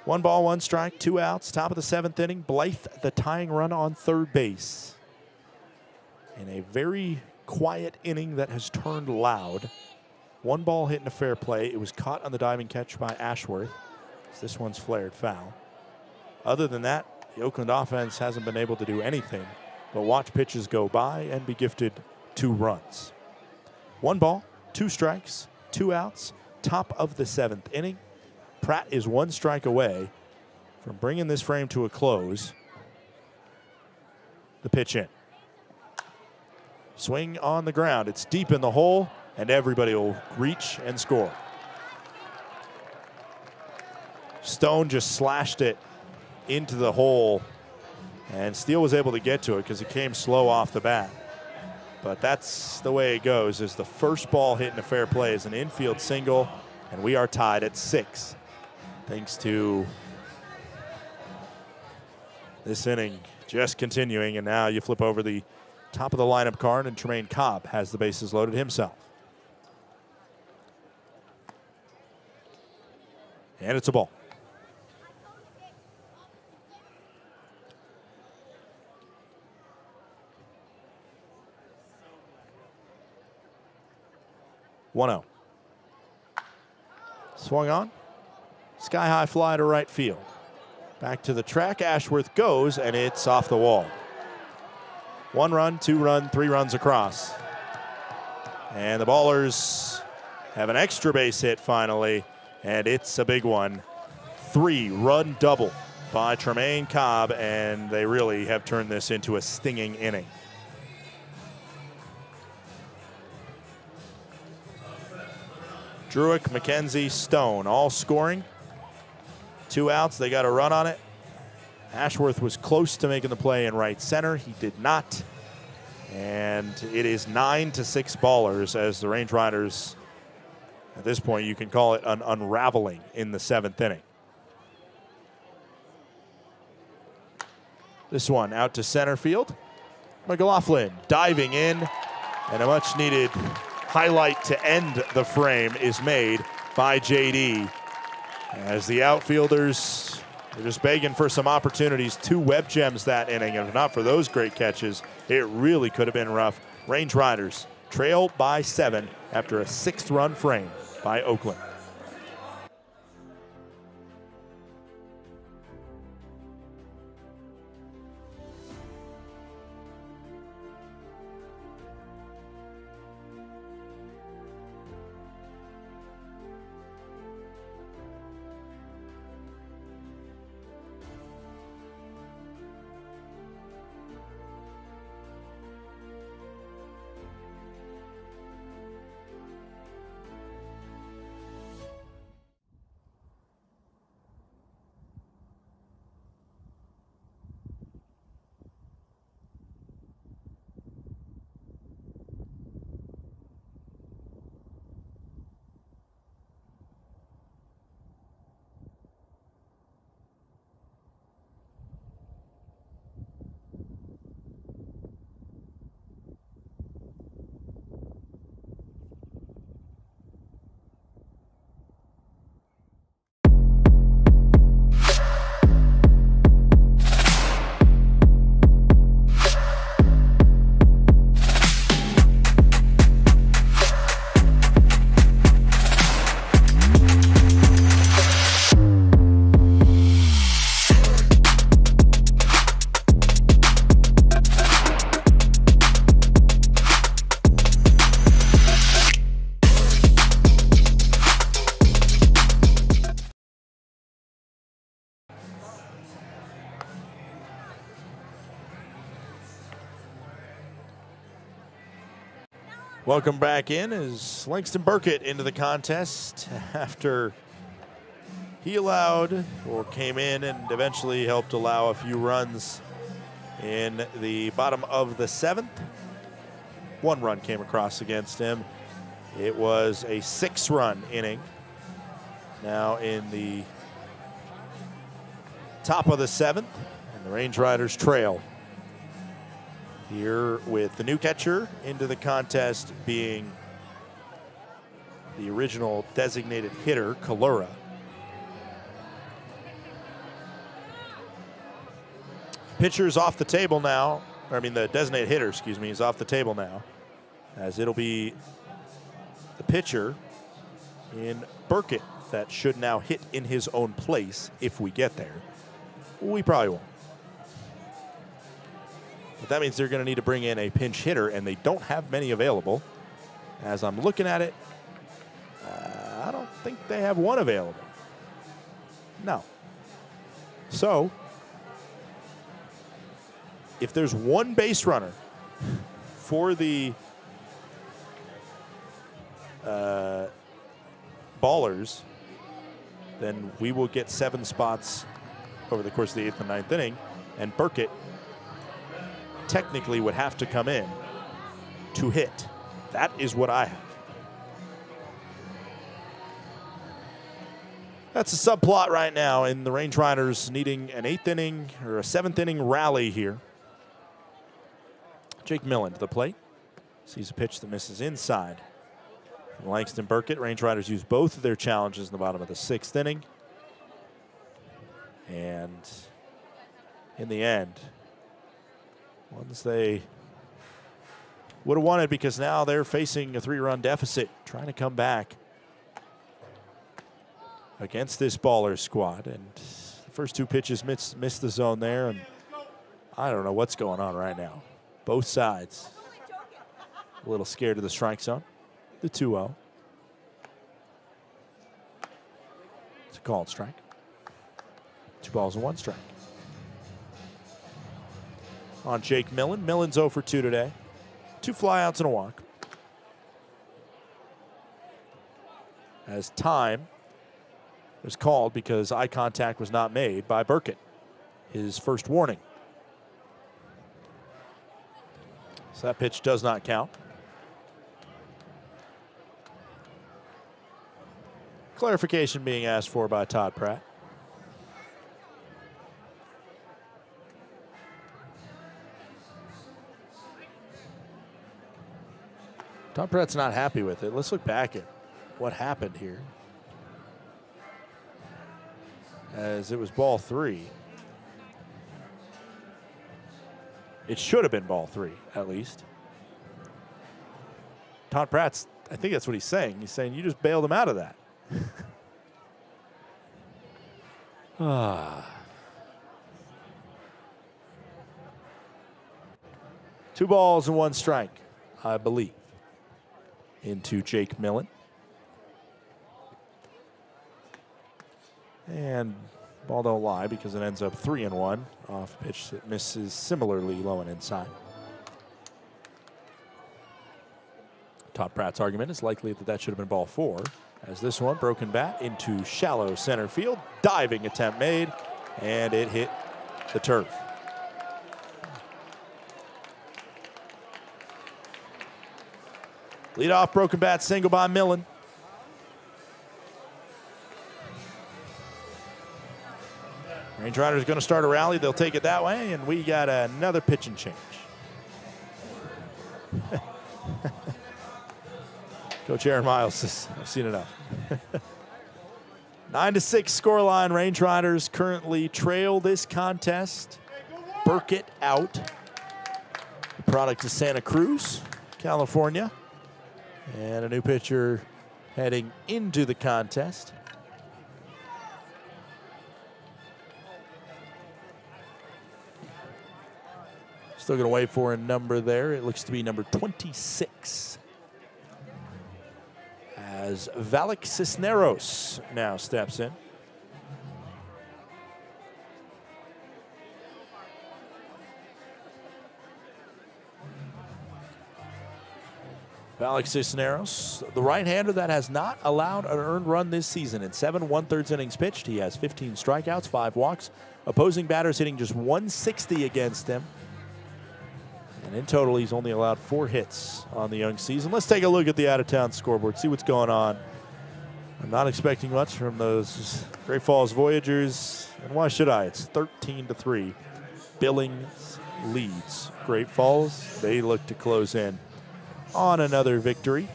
1 ball, 1 strike, 2 outs. Top of the 7th inning. Blythe, the tying run on 3rd base. In a very quiet inning that has turned loud. 1 ball hit in a fair play. It was caught on the diving catch by Ashworth. This one's flared foul. Other than that, the Oakland offense hasn't been able to do anything but watch pitches go by and be gifted 2 runs. 1 ball, 2 strikes, 2 outs. Top of the 7th inning. Pratt is 1 strike away from bringing this frame to a close. The pitch in. Swing on the ground. It's deep in the hole, and everybody will reach and score. Stone just slashed it into the hole, and Steele was able to get to it because it came slow off the bat. But that's the way it goes, is the first ball hit in a fair play is an infield single, and we are tied at 6. Thanks to This inning just continuing, and now you flip over the top of the lineup card, and Tremaine Cobb has the bases loaded himself. And it's a ball. One-0. Swung on. Sky-high fly to right field. Back to the track, Ashworth goes, and it's off the wall. 1 run, 2 run, 3 runs across. And the Ballers have an extra base hit finally, and it's a big one. 3-run double by Tremaine Cobb, and they really have turned this into a stinging inning. Druick, McKenzie, Stone all scoring. 2 outs, they got a run on it. Ashworth was close to making the play in right center. He did not. And it is 9-6 Ballers as the Range Riders, at this point, you can call it an unraveling in the 7th inning. This one out to center field. McLaughlin diving in, and a much needed highlight to end the frame is made by JD. As the outfielders are just begging for some opportunities. 2 web gems that inning, and if not for those great catches, it really could have been rough. Range Riders trail by 7 after a 6th-run frame by Oakland. Welcome back in as Langston Burkett into the contest after he allowed or came in and eventually helped allow a few runs in the bottom of the 7th. 1 run came across against him. It was a 6-run inning. Now in the top of the 7th, and the Range Riders trail. Here with the new catcher into the contest being the original designated hitter, Kalura. Pitcher's off the table now. Or I mean the designated hitter, excuse me, is off the table now. As it'll be the pitcher in Burkett that should now hit in his own place if we get there. We probably won't. But that means they're going to need to bring in a pinch hitter, and they don't have many available. As I'm looking at it, I don't think they have one available. No. So, if there's one base runner for the Ballers, then we will get 7 spots over the course of the 8th and 9th inning, and Burkett technically would have to come in to hit. That is what I have. That's a subplot right now in the Range Riders needing an 8th inning or a 7th inning rally here. Jake Millen to the plate. Sees a pitch that misses inside. From Langston Burkett, Range Riders use both of their challenges in the bottom of the 6th inning. And in the end, ones they would have wanted, because now they're facing a 3-run deficit, trying to come back against this baller squad. And the first 2 pitches missed the zone there, and I don't know what's going on right now. Both sides a little scared of the strike zone. The 2-0. It's a called strike. 2 balls and 1 strike. On Jake Millen. Millen's 0 for 2 today. 2 flyouts and a walk. As time was called because eye contact was not made by Burkett. His first warning. So that pitch does not count. Clarification being asked for by Todd Pratt. Todd Pratt's not happy with it. Let's look back at what happened here. As it was ball 3. It should have been ball 3, at least. Todd Pratt's, I think that's what he's saying. He's saying you just bailed him out of that. 2 balls and 1 strike, I believe, into Jake Millen. And ball don't lie, because it ends up 3-1 off a pitch that misses similarly low and inside. Todd Pratt's argument is likely that should have been ball 4, as this one broken bat into shallow center field. Diving attempt made, and it hit the turf. Leadoff broken bat single by Millen. Range Riders going to start a rally. They'll take it that way, and we got another pitch and change. Coach Aaron Miles says, I've seen enough. 9-6 scoreline. Range Riders currently trail this contest. Burkett out. The product is Santa Cruz, California. And a new pitcher heading into the contest. Still going to wait for a number there. It looks to be number 26. As Valak Cisneros now steps in. Valak Cisneros, the right-hander that has not allowed an earned run this season. In 7 1/3 innings pitched, he has 15 strikeouts, 5 walks. Opposing batters hitting just 160 against him. And in total, he's only allowed 4 hits on the young season. Let's take a look at the out-of-town scoreboard, see what's going on. I'm not expecting much from those Great Falls Voyagers. And why should I? It's 13-3. Billings leads Great Falls. They look to close in on another victory.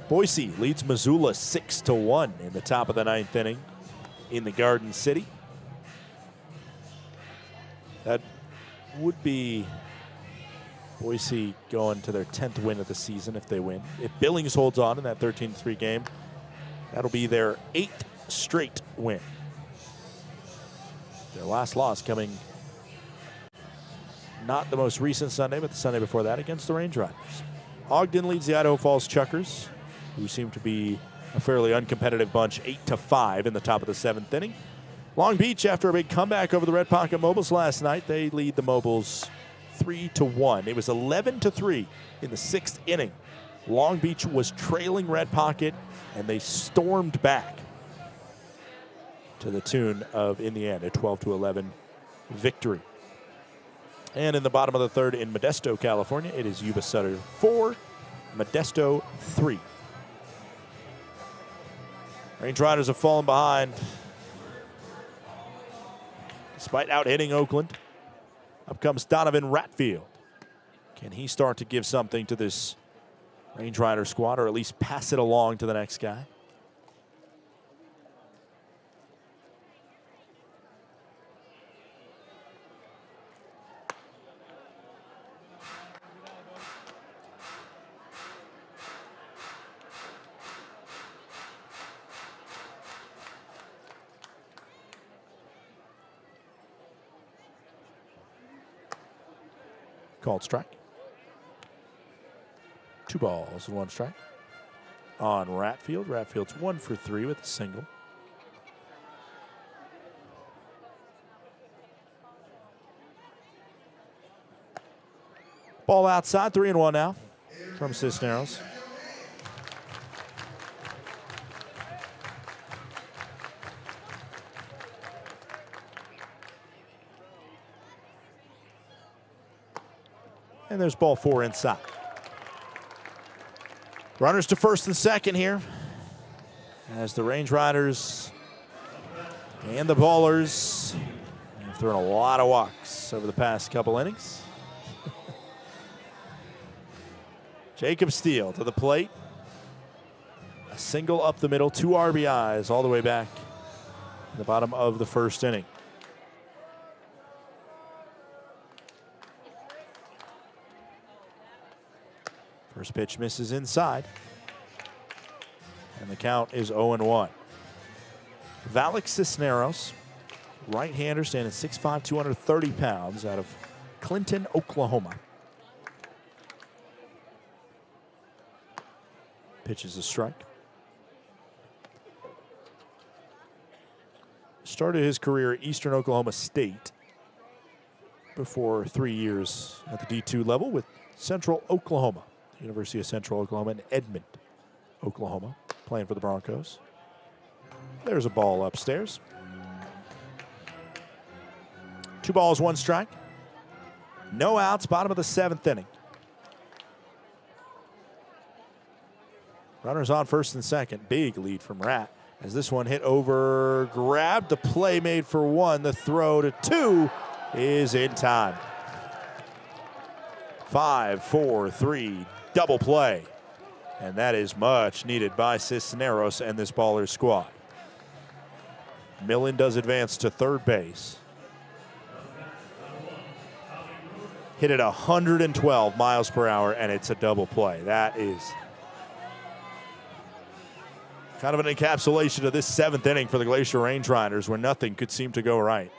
Boise leads Missoula 6-1 in the top of the 9th inning in the Garden City. That would be Boise going to their 10th win of the season if they win. If Billings holds on in that 13-3 game, that'll be their 8th straight win. Their last loss coming not the most recent Sunday, but the Sunday before that against the Range Riders. Ogden leads the Idaho Falls Chuckers, who seem to be a fairly uncompetitive bunch, 8-5 in the top of the 7th inning. Long Beach, after a big comeback over the Red Pocket Mobiles last night, they lead the Mobiles 3-1. It was 11-3 in the 6th inning. Long Beach was trailing Red Pocket, and they stormed back to the tune of, in the end, a 12-11 victory. And in the bottom of the third in Modesto, California, it is Yuba Sutter 4, Modesto 3. Range Riders have fallen behind. Despite out-hitting Oakland, up comes Donovan Ratfield. Can he start to give something to this Range Rider squad, or at least pass it along to the next guy? Called strike. 2 balls and 1 strike on Ratfield. Ratfield's 1 for 3 with a single. Ball outside, 3-1 now from Cisneros. And there's ball 4 inside. Runners to first and second here as the Range Riders and the Ballers have thrown a lot of walks over the past couple innings. Jacob Steele to the plate. A single up the middle, 2 RBIs all the way back in the bottom of the first inning. First pitch misses inside. And the count is 0-1. Valek Cisneros, right-hander, standing 6'5", 230 pounds, out of Clinton, Oklahoma. Pitches a strike. Started his career at Eastern Oklahoma State before 3 years at the D2 level with Central Oklahoma. University of Central Oklahoma in Edmond, Oklahoma, playing for the Broncos. There's a ball upstairs. 2 balls, 1 strike. No outs, bottom of the 7th inning. Runners on first and second. Big lead from Rat as this one hit over, grabbed, the play made for 1. The throw to 2 is in time. 5-4-3. Double play, and that is much needed by Cisneros and this Ballers squad. Millen does advance to third base. Hit at 112 miles per hour, and it's a double play. That is kind of an encapsulation of this 7th inning for the Glacier Range Riders, where nothing could seem to go right.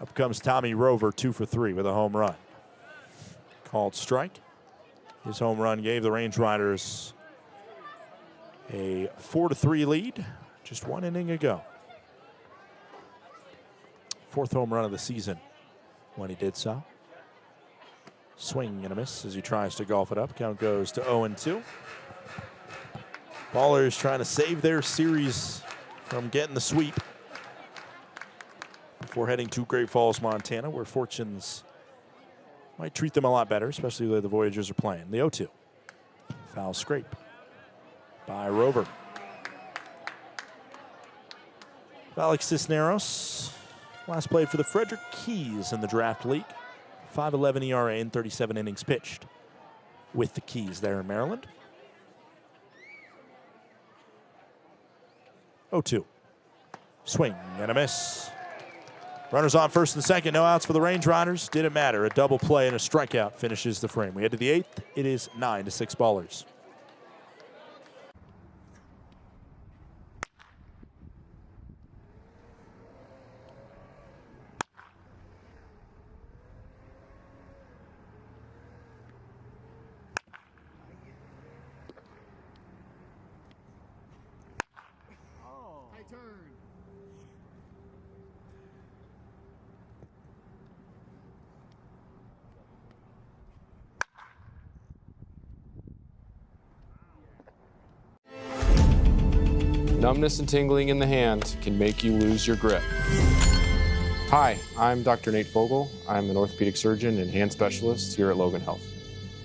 Up comes Tommy Rover, 2 for 3 with a home run. Called strike. His home run gave the Range Riders a 4-3 lead just 1 inning ago. 4th home run of the season when he did so. Swing and a miss as he tries to golf it up. Count goes to 0-2. Ballers trying to save their series from getting the sweep before heading to Great Falls, Montana, where fortunes might treat them a lot better, especially the way the Voyagers are playing. The 0-2. Foul scrape by Rover. Valek Cisneros last played for the Frederick Keys in the draft league. 5.11 ERA in 37 innings pitched with the Keys there in Maryland. 0-2. Swing and a miss. Runners on first and second, no outs for the Range Riders. Didn't matter. A double play and a strikeout finishes the frame. We head to the 8th. It is 9-6 Ballers. Numbness and tingling in the hand can make you lose your grip. Hi, I'm Dr. Nate Fogel. I'm an orthopedic surgeon and hand specialist here at Logan Health.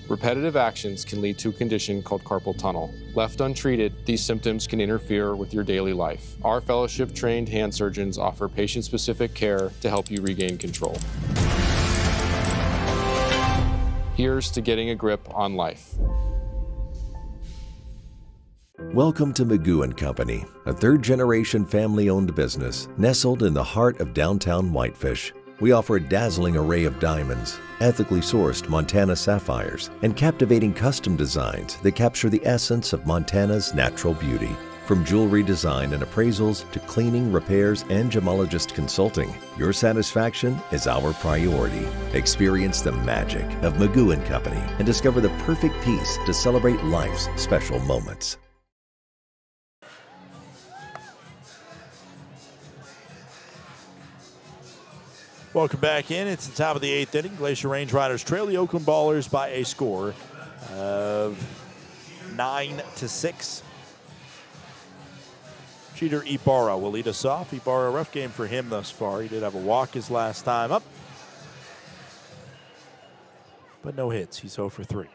Repetitive actions can lead to a condition called carpal tunnel. Left untreated, these symptoms can interfere with your daily life. Our fellowship-trained hand surgeons offer patient-specific care to help you regain control. Here's to getting a grip on life. Welcome to Magoo & Company, a third-generation family-owned business nestled in the heart of downtown Whitefish. We offer a dazzling array of diamonds, ethically sourced Montana sapphires, and captivating custom designs that capture the essence of Montana's natural beauty. From jewelry design and appraisals to cleaning, repairs, and gemologist consulting, your satisfaction is our priority. Experience the magic of Magoo & Company and discover the perfect piece to celebrate life's special moments. Welcome back in. It's the top of the 8th inning. Glacier Range Riders trail the Oakland Ballers by a score of 9-6. Jeter Ibarra will lead us off. Ibarra, rough game for him thus far. He did have a walk his last time up, but no hits. He's 0 for 3.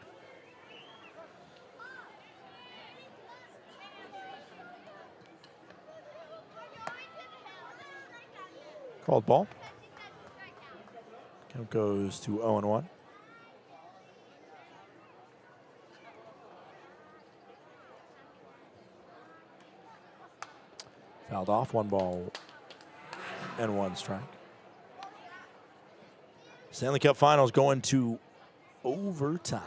Called ball. Count goes to 0-1. Fouled off, 1 ball and 1 strike. Stanley Cup Finals going to overtime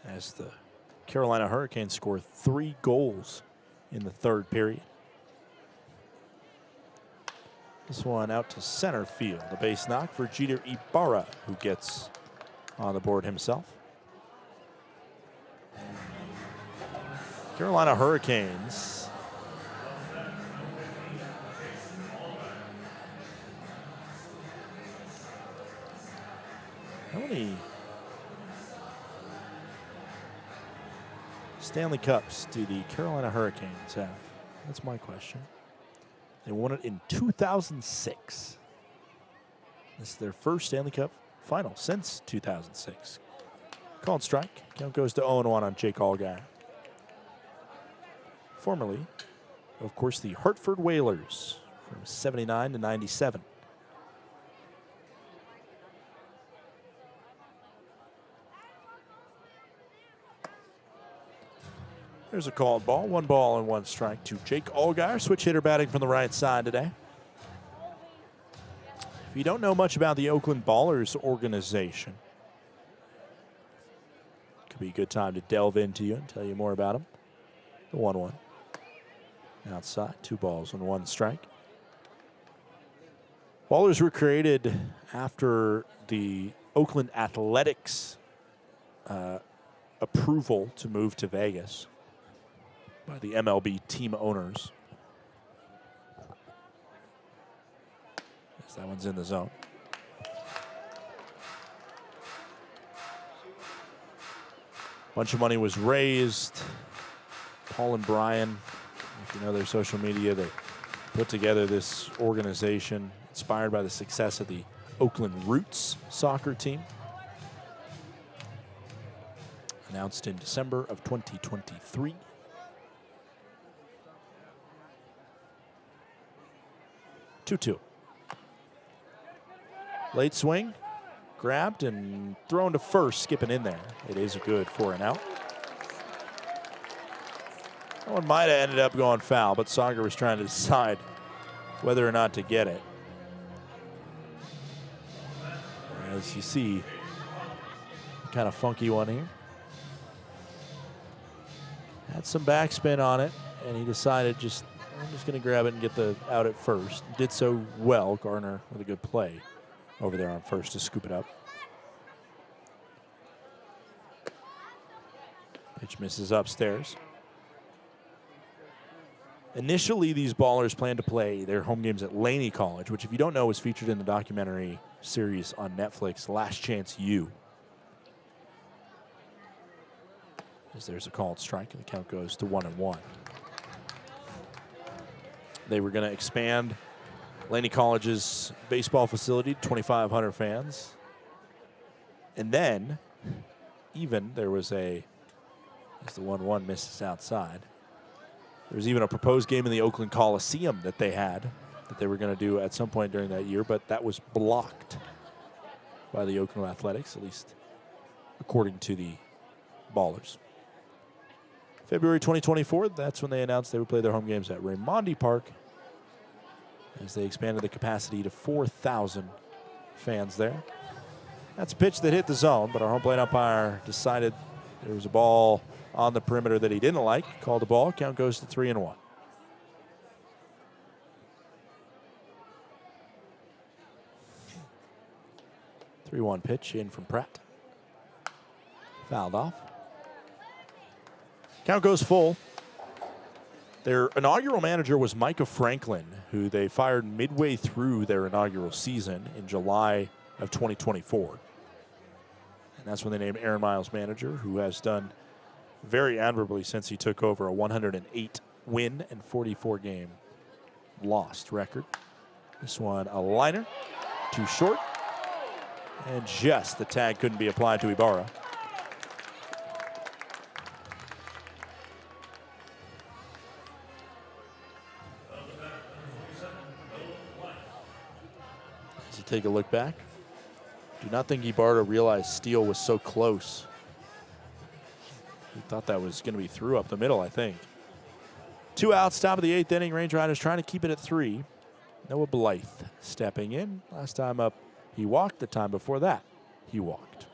as the Carolina Hurricanes score 3 goals in the 3rd period. This one out to center field. A base knock for Jeter Ibarra, who gets on the board himself. Carolina Hurricanes. How many Stanley Cups do the Carolina Hurricanes have? That's my question. They won it in 2006. This is their first Stanley Cup final since 2006. Called strike. Count goes to 0-1 on Jake Allgaier. Formerly, of course, the Hartford Whalers from 79 to 97. There's a called ball. 1 ball and 1 strike to Jake Allgaier. Switch hitter batting from the right side today. If you don't know much about the Oakland Ballers organization, could be a good time to delve into you and tell you more about them. The 1-1. Outside, 2 balls and 1 strike. Ballers were created after the Oakland Athletics approval to move to Vegas by the MLB team owners. Yes, that one's in the zone. Bunch of money was raised. Paul and Brian, if you know their social media, they put together this organization inspired by the success of the Oakland Roots soccer team. Announced in December of 2023. Two. Late swing, grabbed and thrown to first, skipping in there. It is a good 4-and-out. That one might have ended up going foul, but Sager was trying to decide whether or not to get it. As you see, kind of funky one here. Had some backspin on it, and he decided I'm just going to grab it and get the out at first. Did so well. Garner with a good play over there on first to scoop it up. Pitch misses upstairs. Initially, these Ballers plan to play their home games at Laney College, which, if you don't know, was featured in the documentary series on Netflix, Last Chance U. As there's a called strike, and the count goes to 1-1. They were going to expand Laney College's baseball facility, 2,500 fans. And then, there was as the 1-1 misses outside, there was even a proposed game in the Oakland Coliseum that they were going to do at some point during that year, but that was blocked by the Oakland Athletics, at least according to the Ballers. February 2024, that's when they announced they would play their home games at Raimondi Park as they expanded the capacity to 4,000 fans there. That's a pitch that hit the zone, but our home plate umpire decided there was a ball on the perimeter that he didn't like, called the ball. Count goes to 3-1. The 3-1 pitch in from Pratt. Fouled off. Count goes full. Their inaugural manager was Micah Franklin, who they fired midway through their inaugural season in July of 2024. And that's when they named Aaron Miles manager, who has done very admirably since he took over, a 108 win and 44 game lost record. This one a liner, too short, and just the tag couldn't be applied to Ibarra. As you take a look back, do not think Ibarra realized Steele was so close. He thought that was going to be through up the middle, I think. 2 outs, top of the 8th inning. Range Riders trying to keep it at 3. Noah Blythe stepping in. Last time up, he walked. The time before that, he walked.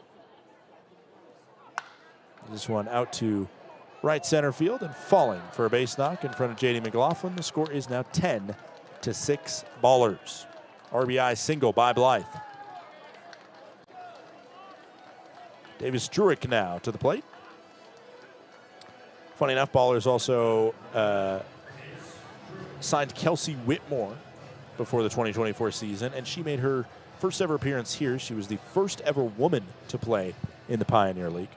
This one out to right center field and falling for a base knock in front of J.D. McLaughlin. The score is now 10-6 Ballers. RBI single by Blythe. Davis Druick now to the plate. Funny enough, Ballers also signed Kelsey Whitmore before the 2024 season, and she made her first ever appearance here. She was the first ever woman to play in the Pioneer League.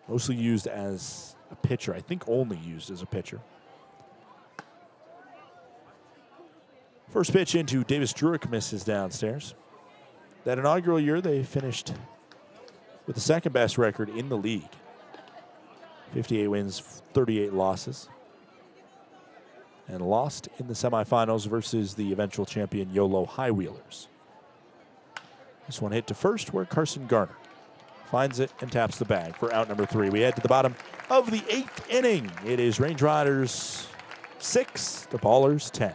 Mostly used as a pitcher. I think only used as a pitcher. First pitch into Davis Druick misses downstairs. That inaugural year, they finished with the second best record in the league. 58 wins, 38 losses. And lost in the semifinals versus the eventual champion YOLO High Wheelers. This one hit to first where Carson Garner finds it and taps the bag for out number 3. We head to the bottom of the 8th inning. It is Range Riders 6, the Ballers 10.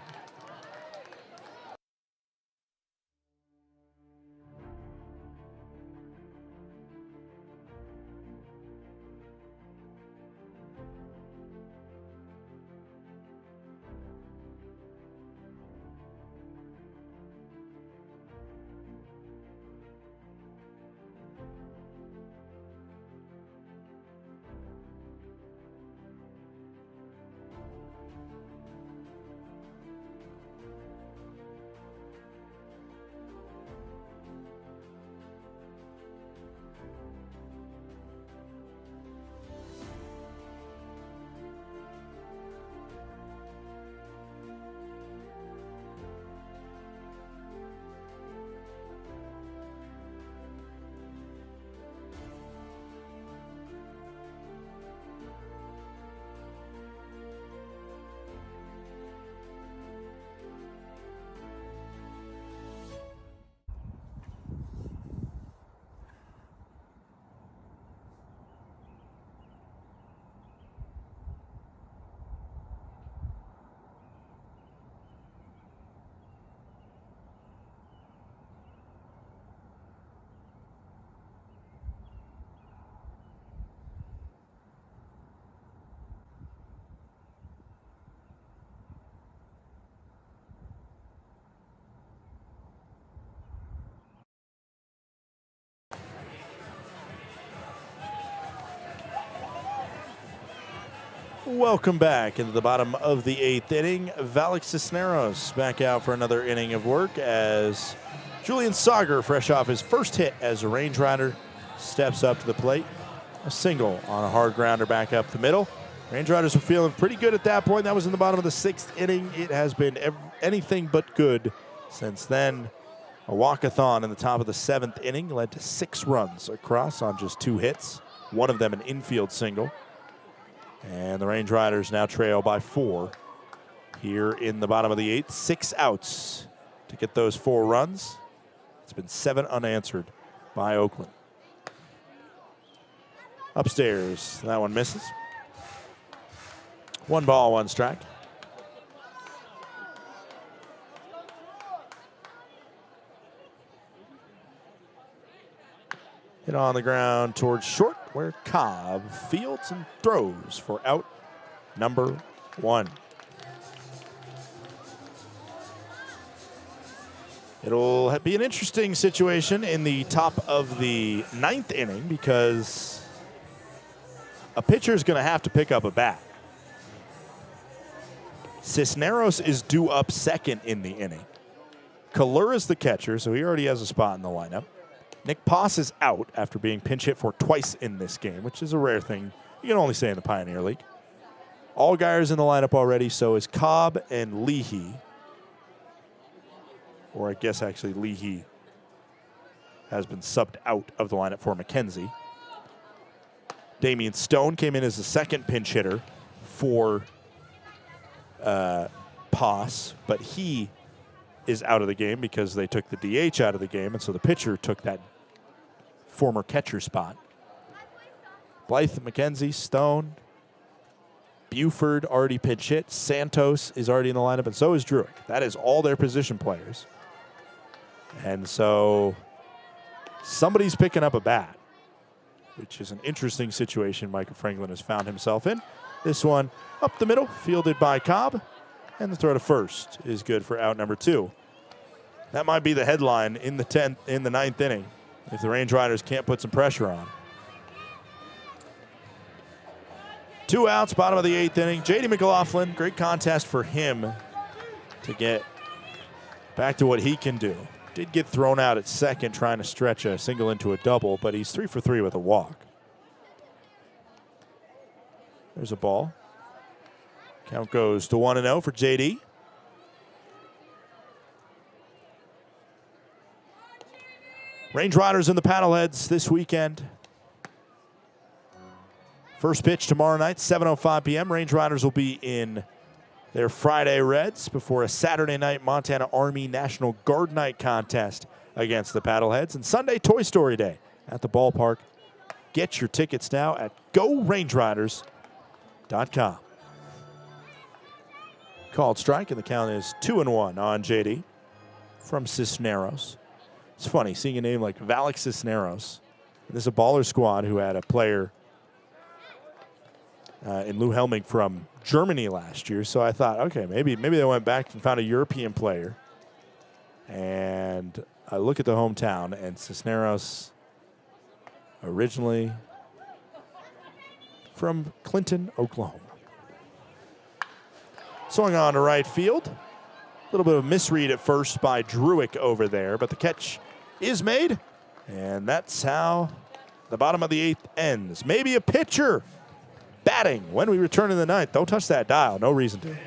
Welcome back into the bottom of the 8th inning. Valek Cisneros back out for another inning of work as Julian Sauger, fresh off his first hit as a Range Rider, steps up to the plate. a single on a hard grounder back up the middle. Range Riders were feeling pretty good at that point. That was in the bottom of the 6th inning. It has been anything but good since then. A walkathon in the top of the 7th inning led to 6 runs across on just 2 hits, one of them an infield single. And the Range Riders now trail by 4 here in the bottom of the 8th. 6 outs to get those 4 runs. It's been 7 unanswered by Oakland. Upstairs, that one misses. 1 ball, 1 strike. Hit on the ground towards short, where Cobb fields and throws for out number 1. It'll be an interesting situation in the top of the 9th inning because a pitcher is going to have to pick up a bat. Cisneros is due up second in the inning. Kalura's the catcher, so he already has a spot in the lineup. Nick Poss is out after being pinch hit for twice in this game, which is a rare thing you can only say in the Pioneer League. Allgaier's in the lineup already, so is Cobb and Leahy. Or I guess actually Leahy has been subbed out of the lineup for McKenzie. Damian Stone came in as the second pinch hitter for Poss, but he is out of the game because they took the DH out of the game, and so the pitcher took that former catcher spot. Blythe, McKenzie, Stone, Buford already pinch hit. Santos is already in the lineup, and so is Druick. That is all their position players. And so somebody's picking up a bat, which is an interesting situation Micah Franklin has found himself in. This one up the middle, fielded by Cobb, and the throw to first is good for out number 2. That might be the headline in the 9th inning if the Range Riders can't put some pressure on. 2 outs, bottom of the 8th inning. J.D. McLaughlin, great contest for him to get back to what he can do. Did get thrown out at second trying to stretch a single into a double, but he's 3 for 3 with a walk. There's a ball. Count goes to 1-0 for J.D. Range Riders in the paddleheads this weekend. First pitch tomorrow night, 7:05 p.m. Range Riders will be in their Friday Reds before a Saturday night Montana Army National Guard Night contest against the Paddleheads. And Sunday, Toy Story Day at the ballpark. Get your tickets now at GoRangeRiders.com. Called strike, and the count is 2-1 on JD from Cisneros. It's funny seeing a name like Valak Cisneros. This is a baller squad who had a player in Lou Helming from Germany last year. So I thought, okay, maybe they went back and found a European player. And I look at the hometown, and Cisneros originally from Clinton, Oklahoma. Swung on to right field. A little bit of a misread at first by Druick over there, but the catch is made. And that's how the bottom of the 8th ends. Maybe a pitcher batting when we return in the 9th. Don't touch that dial. No reason to.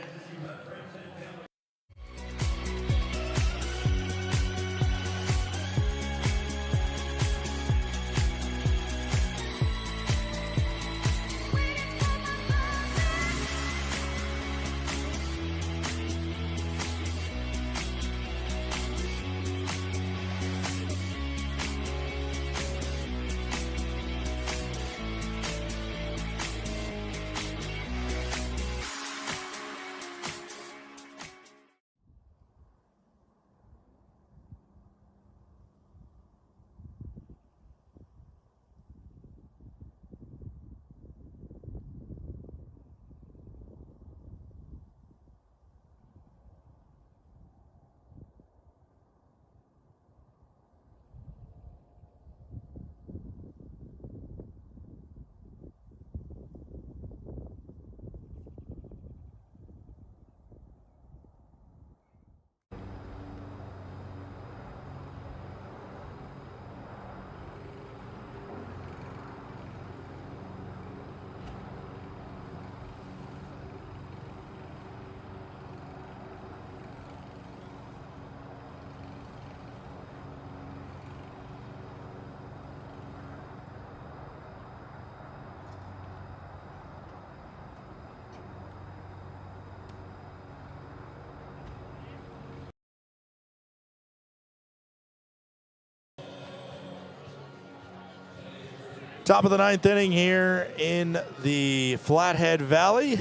Top of the 9th inning here in the Flathead Valley.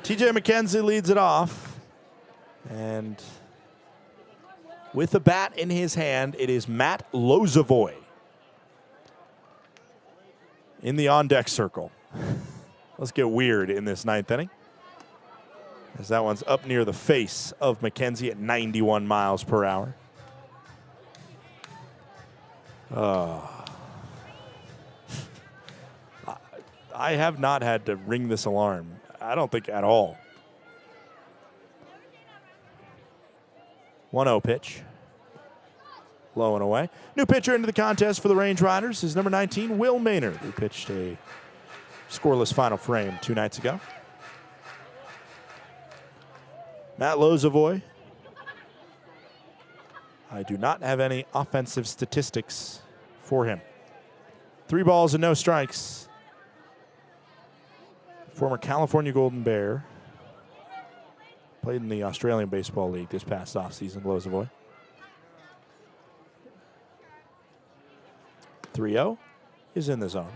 TJ McKenzie leads it off. And with the bat in his hand, it is Matt Lozavoy in the on-deck circle. Let's get weird in this 9th inning, as that one's up near the face of McKenzie at 91 miles per hour. I have not had to ring this alarm, I don't think at all. 1-0 pitch. Low and away. New pitcher into the contest for the Range Riders is number 19, Will Maynard, who pitched a scoreless final frame 2 nights ago. Matt Lozavoy. I do not have any offensive statistics for him. 3 balls and no strikes. Former California Golden Bear. Played in the Australian Baseball League this past offseason, Lozavoy. 3-0 is in the zone.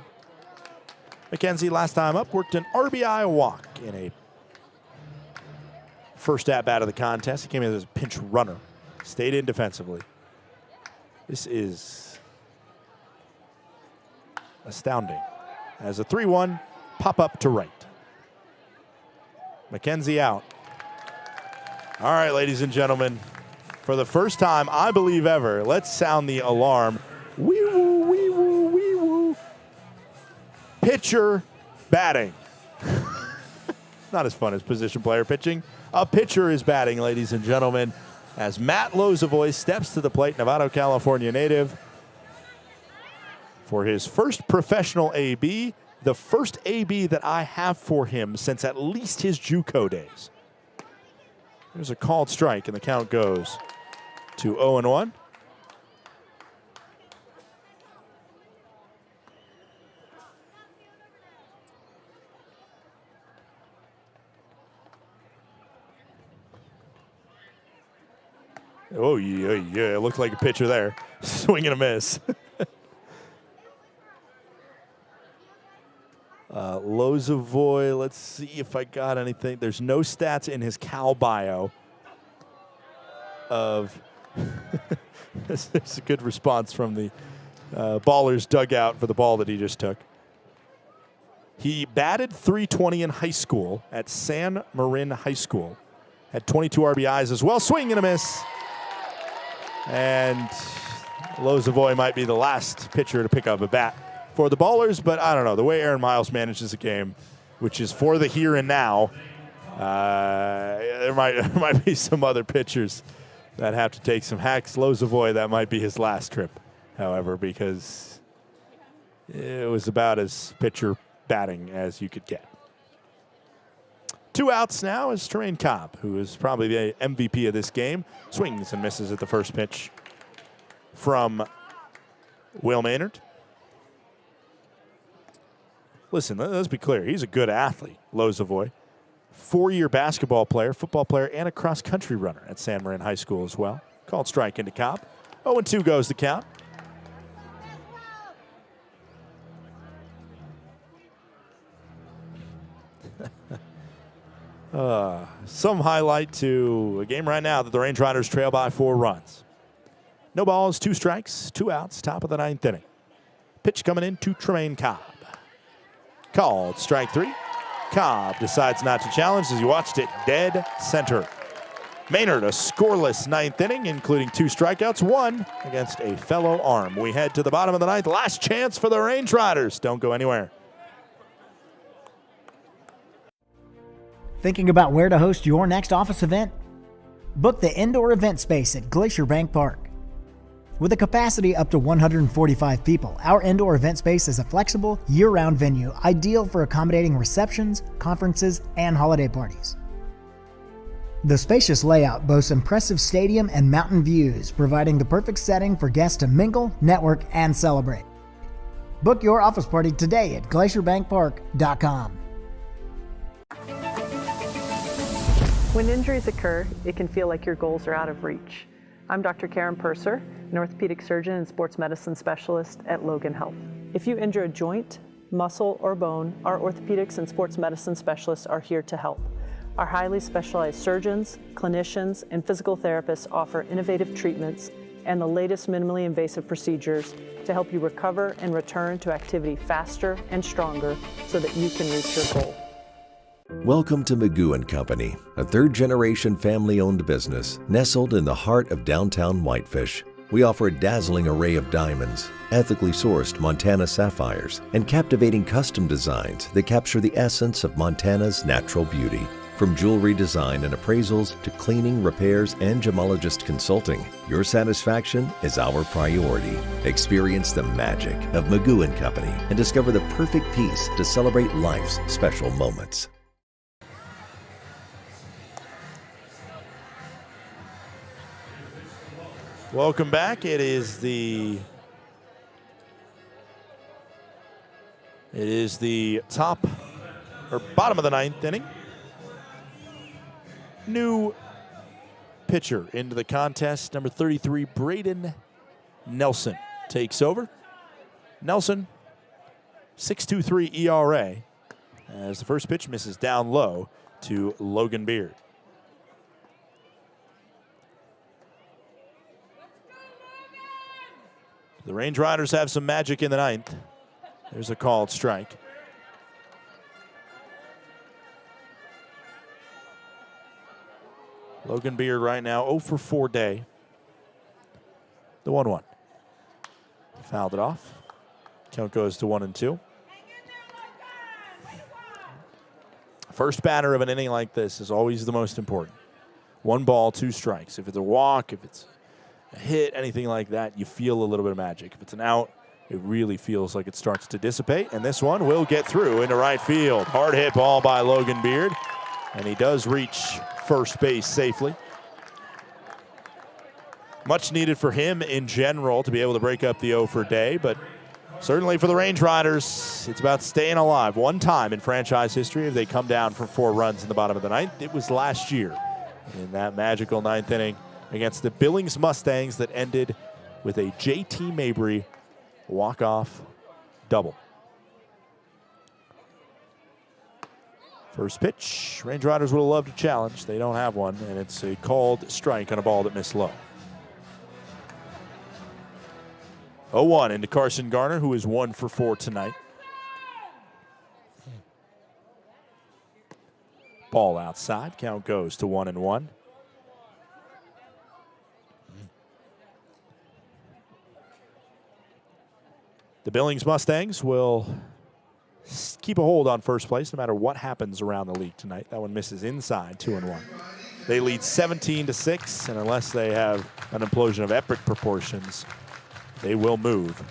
McKenzie, last time up, worked an RBI walk in a first at-bat of the contest. He came in as a pinch runner. Stayed in defensively. This is astounding. As a 3-1, pop up to right. McKenzie out. All right, ladies and gentlemen, for the first time, I believe ever, let's sound the alarm. Wee-woo, wee-woo, wee-woo. Pitcher batting. Not as fun as position player pitching. A pitcher is batting, ladies and gentlemen, as Matt Lozavoy steps to the plate, Novato, California native, for his first professional AB, the first AB that I have for him since at least his JUCO days. There's a called strike, and the count goes to 0-1. Oh, yeah, it looked like a pitcher there. Swing and a miss. Lozavoy, let's see if I got anything. There's no stats in his Cal bio of there's a good response from the Ballers dugout for the ball that he just took. He batted .320 in high school at San Marin High School. Had 22 RBIs as well. Swing and a miss. And Lozavoy might be the last pitcher to pick up a bat for the Ballers, but I don't know. The way Aaron Miles manages a game, which is for the here and now, there might be some other pitchers that have to take some hacks. Lozavoy, that might be his last trip, however, because it was about as pitcher batting as you could get. 2 outs now is Terrain Cobb, who is probably the MVP of this game. Swings and misses at the first pitch from Will Maynard. Listen, let's be clear. He's a good athlete, Lozavoy. 4-year basketball player, football player, and a cross-country runner at San Marin High School as well. Called strike into Cobb. 0-2 goes the count. Some highlight to a game right now that the Range Riders trail by 4 runs. No balls, 2 strikes, 2 outs, top of the 9th inning. Pitch coming in to Tremaine Cobb. Called strike 3. Cobb decides not to challenge as he watched it dead center. Maynard, a scoreless 9th inning, including 2 strikeouts, 1 against a fellow arm. We head to the bottom of the 9th. Last chance for the Range Riders. Don't go anywhere. Thinking about where to host your next office event? Book the indoor event space at Glacier Bank Park. With a capacity up to 145 people, our indoor event space is a flexible, year-round venue ideal for accommodating receptions, conferences, and holiday parties. The spacious layout boasts impressive stadium and mountain views, providing the perfect setting for guests to mingle, network, and celebrate. Book your office party today at glacierbankpark.com. When injuries occur, it can feel like your goals are out of reach. I'm Dr. Karen Purser, an orthopedic surgeon and sports medicine specialist at Logan Health. If you injure a joint, muscle, or bone, our orthopedics and sports medicine specialists are here to help. Our highly specialized surgeons, clinicians, and physical therapists offer innovative treatments and the latest minimally invasive procedures to help you recover and return to activity faster and stronger so that you can reach your goal. Welcome to Magoo & Company, a third-generation family-owned business nestled in the heart of downtown Whitefish. We offer a dazzling array of diamonds, ethically sourced Montana sapphires, and captivating custom designs that capture the essence of Montana's natural beauty. From jewelry design and appraisals to cleaning, repairs, and gemologist consulting, your satisfaction is our priority. Experience the magic of Magoo & Company and discover the perfect piece to celebrate life's special moments. Welcome back. It is the top or bottom of the ninth inning. New pitcher into the contest, number 33, Braden Nelson takes over. Nelson, 6.23 ERA, as the first pitch misses down low to Logan Beard. The Range Riders have some magic in the ninth. There's a called strike. Logan Beard right now 0 for 4 day. The 1-1. Fouled it off. Count goes to 1-2. First batter of an inning like this is always the most important. 1 ball, 2 strikes. If it's a walk, if it's a hit, anything like that, you feel a little bit of magic. If it's an out, it really feels like it starts to dissipate. And this one will get through into right field. Hard hit ball by Logan Beard. And he does reach first base safely. Much needed for him in general to be able to break up the 0 for day, but certainly for the Range Riders, it's about staying alive. One time in franchise history, if they come down from 4 runs in the bottom of the ninth, it was last year in that magical ninth inning against the Billings Mustangs that ended with a JT Mabry walk-off double. First pitch, Range Riders would have loved a challenge. They don't have one, and it's a called strike on a ball that missed low. 0-1 into Carson Garner, who is 1 for 4 tonight. Ball outside, count goes to 1-1. The Billings Mustangs will keep a hold on first place no matter what happens around the league tonight. That one misses inside, 2-1. They lead 17-6, and unless they have an implosion of epic proportions, they will move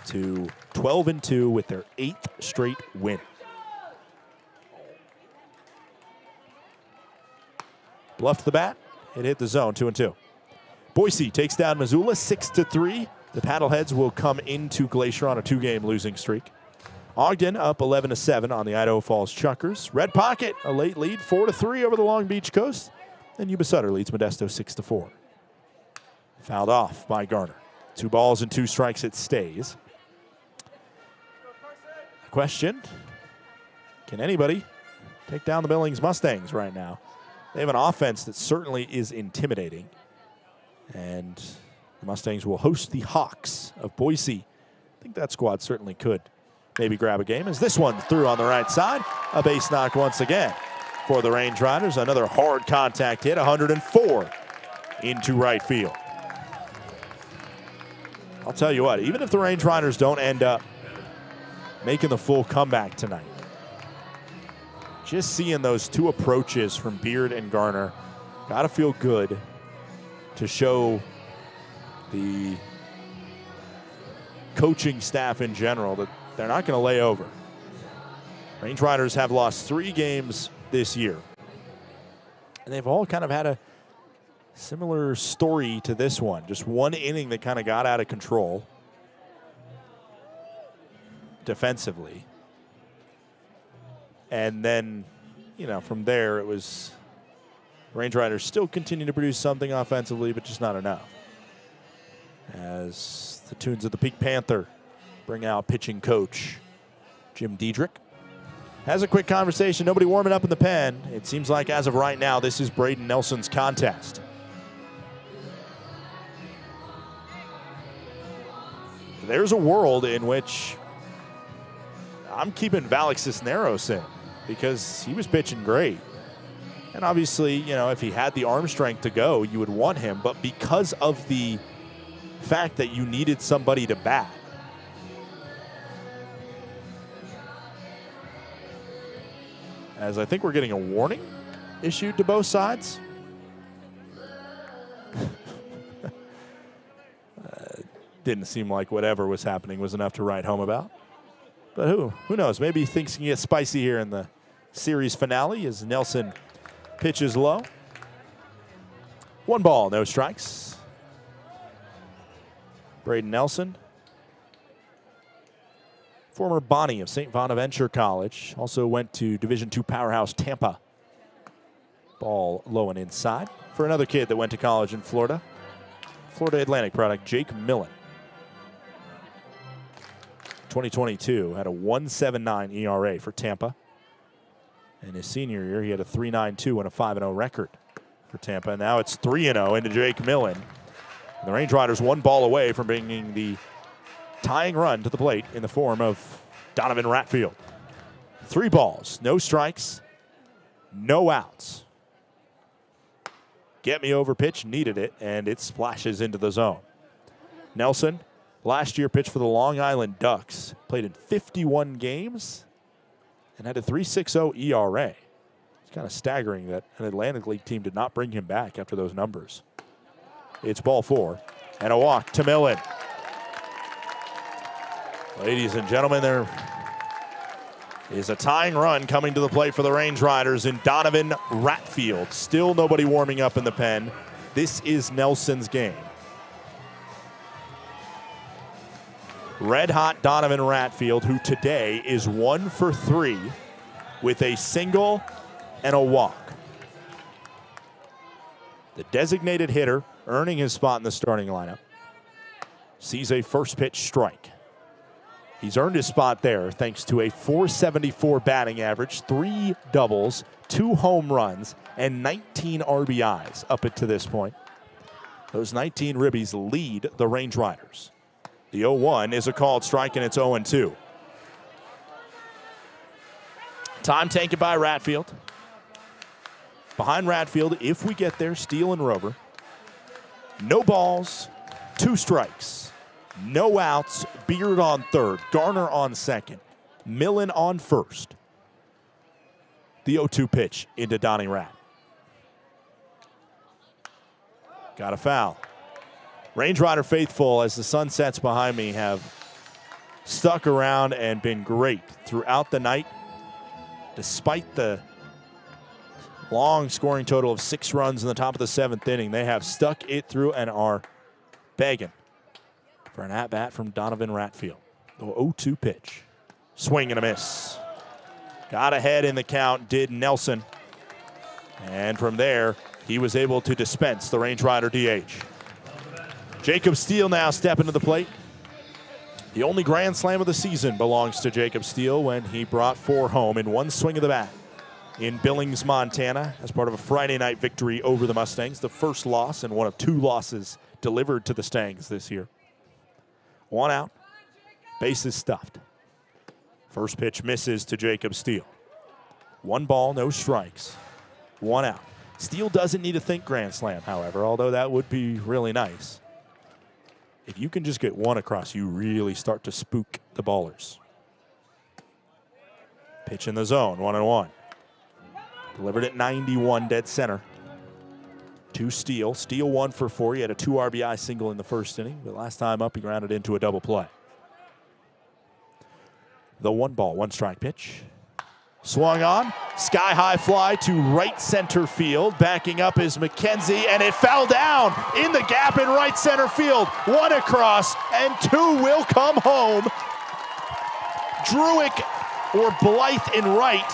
to 12-2 with their 8th straight win. Bluffed the bat, it hit the zone, 2-2. Boise takes down Missoula 6-3. The Paddleheads will come into Glacier on a 2-game losing streak. Ogden up 11-7 on the Idaho Falls Chuckers. Red Pocket, a late lead, 4-3 over the Long Beach Coast. And Yuba Sutter leads Modesto 6-4. Fouled off by Garner. 2 balls and 2 strikes, it stays. Question, can anybody take down the Billings Mustangs right now? They have an offense that certainly is intimidating. And the Mustangs will host the Hawks of Boise. I think that squad certainly could maybe grab a game, as this one threw on the right side. A base knock once again for the Range Riders. Another hard contact hit, 104 into right field. I'll tell you what, even if the Range Riders don't end up making the full comeback tonight, just seeing those 2 approaches from Beard and Garner, got to feel good to show the coaching staff in general that they're not going to lay over. Range Riders have lost 3 games this year, and they've all kind of had a similar story to this one. Just one inning that kind of got out of control defensively. And then, you know, from there it was Range Riders still continue to produce something offensively, but just not enough. As the tunes of the Peak Panther bring out pitching coach Jim Diedrich. Has a quick conversation. Nobody warming up in the pen. It seems like as of right now, this is Braden Nelson's contest. There's a world in which I'm keeping Valek Cisneros in because he was pitching great. And obviously, you know, if he had the arm strength to go, you would want him. But because of the fact that you needed somebody to bat, as I think we're getting a warning issued to both sides. Didn't seem like whatever was happening was enough to write home about. But who knows? Maybe things can get spicy here in the series finale as Nelson pitches low. 1 ball, no strikes. Braden Nelson, former Bonnie of St. Bonaventure College, also went to Division II powerhouse Tampa. Ball low and inside for another kid that went to college in Florida. Florida Atlantic product, Jake Millen. 2022 had a 1.79 ERA for Tampa. In his senior year, he had a 3.92 and a 5-0 record for Tampa. Now it's 3-0 into Jake Millen. And the Range Riders 1 ball away from bringing the tying run to the plate in the form of Donovan Ratfield. 3 balls, no strikes, no outs. Get me over pitch, needed it, and it splashes into the zone. Nelson, last year pitched for the Long Island Ducks, played in 51 games, and had a 3.60 ERA. It's kind of staggering that an Atlantic League team did not bring him back after those numbers. It's ball 4, and a walk to Millen. Ladies and gentlemen, there is a tying run coming to the plate for the Range Riders in Donovan Ratfield. Still nobody warming up in the pen. This is Nelson's game. Red-hot Donovan Ratfield, who today is 1 for 3 with a single and a walk. The designated hitter earning his spot in the starting lineup sees a first pitch strike. He's earned his spot there thanks to a .474 batting average, 3 doubles, 2 home runs, and 19 RBIs up to this point. Those 19 ribbies lead the Range Riders. The 0-1 is a called strike, and it's 0-2. Time taken by Ratfield. Behind Ratfield, if we get there, Steele and Rover. No balls, 2 strikes. No outs, Beard on third, Garner on second, Millen on first. The 0-2 pitch into Donnie Rat. Got a foul. Range Rider faithful, as the sun sets behind me, have stuck around and been great throughout the night. Despite the long scoring total of 6 runs in the top of the 7th inning, they have stuck it through and are begging for an at-bat from Donovan Ratfield. The 0-2 pitch. Swing and a miss. Got ahead in the count, did Nelson. And from there, he was able to dispense the Range Rider DH. Jacob Steele now stepping to the plate. The only grand slam of the season belongs to Jacob Steele when he brought 4 home in 1 swing of the bat in Billings, Montana, as part of a Friday night victory over the Mustangs. The first loss and one of 2 losses delivered to the Stangs this year. 1 out, bases stuffed. First pitch misses to Jacob Steele. 1 ball, no strikes, 1 out. Steele doesn't need a think grand slam, however, although that would be really nice. If you can just get 1 across, you really start to spook the ballers. Pitch in the zone, 1-1. Delivered at 91, dead center. To Steele. Steele 1 for 4. He had a 2 RBI single in the first inning, but last time up he grounded into a double play. The 1 ball, 1 strike pitch. Swung on, sky high fly to right center field. Backing up is McKenzie, and it fell down in the gap in right center field. 1 across, and 2 will come home. Druick or Blythe in right,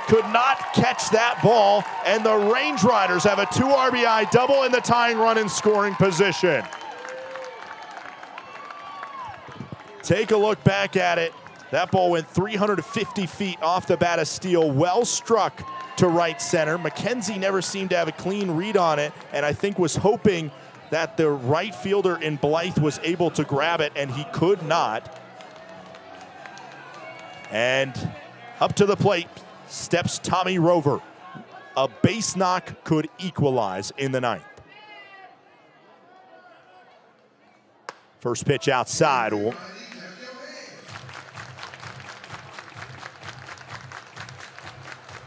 could not catch that ball, and the Range Riders have a 2 RBI double in the tying run in scoring position. Take a look back at it. That ball went 350 feet off the bat of steel, well struck to right center. McKenzie never seemed to have a clean read on it, and I think was hoping that the right fielder in Blythe was able to grab it, and he could not. And up to the plate steps Tommy Rover. A base knock could equalize in the ninth. First pitch outside.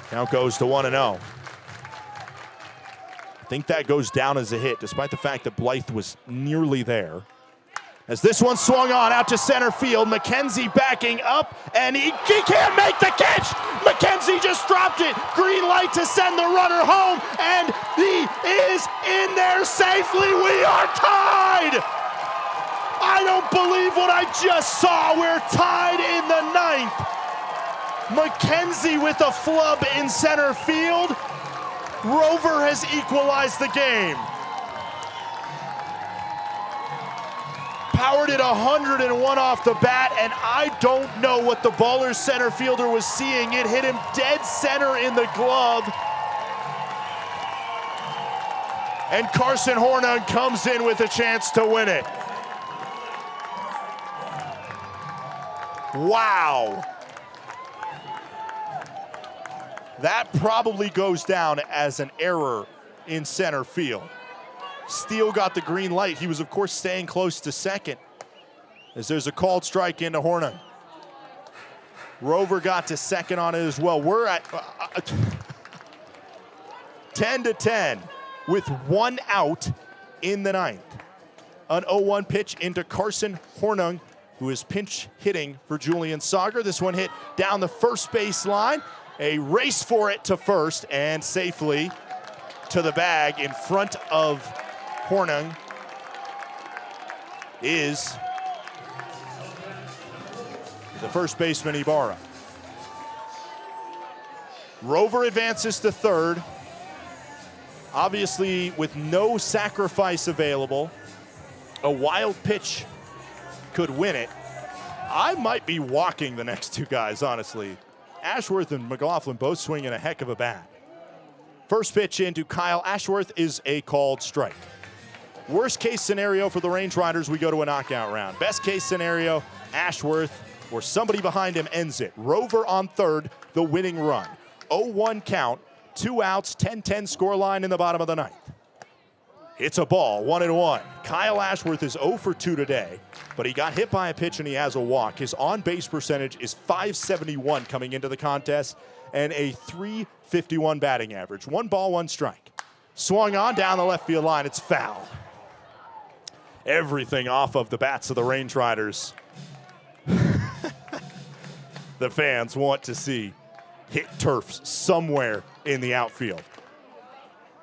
Count goes to 1-0. I think that goes down as a hit, despite the fact that Blythe was nearly there. As this one swung on out to center field, McKenzie backing up, and he can't make the catch! McKenzie just dropped it! Green light to send the runner home, and he is in there safely! We are tied! I don't believe what I just saw! We're tied in the ninth! McKenzie with a flub in center field. Rover has equalized the game. Powered it 101 off the bat, and I don't know what the Ballers center fielder was seeing. It hit him dead center in the glove. And Carson Hornung comes in with a chance to win it. Wow. That probably goes down as an error in center field. Steele got the green light. He was, of course, staying close to second as there's a called strike into Hornung. Rover got to second on it as well. We're at 10-10 with 1 out in the ninth. An 0-1 pitch into Carson Hornung, who is pinch hitting for Julian Sauger. This one hit down the first base line. A race for it to first and safely to the bag in front of Hornung is the first baseman Ibarra. Rover advances to third. Obviously with no sacrifice available, a wild pitch could win it. I might be walking the next two guys, honestly. Ashworth and McLaughlin both swinging a heck of a bat. First pitch into Kyle Ashworth is a called strike. Worst case scenario for the Range Riders, we go to a knockout round. Best case scenario, Ashworth or somebody behind him ends it. Rover on third, the winning run. 0-1 count, 2 outs, 10-10 scoreline in the bottom of the ninth. It's a ball, 1-1. Kyle Ashworth is 0 for 2 today, but he got hit by a pitch and he has a walk. His on-base percentage is .571 coming into the contest and a .351 batting average. 1 ball, 1 strike. Swung on down the left field line. It's foul. Everything off of the bats of the Range Riders. The fans want to see hit turfs somewhere in the outfield.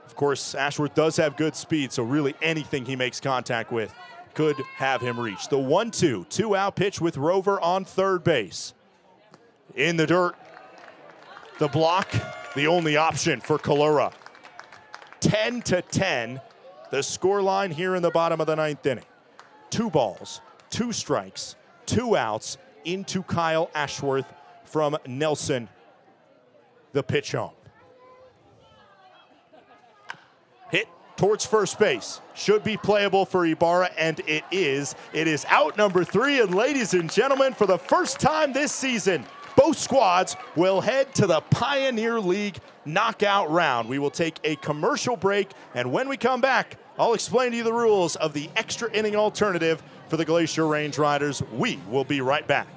Of course, Ashworth does have good speed, so really anything he makes contact with could have him reach. The 1-2, 2-out pitch with Rover on third base. In the dirt, the block, the only option for Kalura. 10-10, the scoreline here in the bottom of the ninth inning. 2 balls, 2 strikes, 2 outs into Kyle Ashworth from Nelson. The pitch home. Hit towards first base. Should be playable for Ibarra, and it is. It is out number 3, and ladies and gentlemen, for the first time this season, both squads will head to the Pioneer League knockout round. We will take a commercial break, and when we come back, I'll explain to you the rules of the extra inning alternative for the Glacier Range Riders. We will be right back.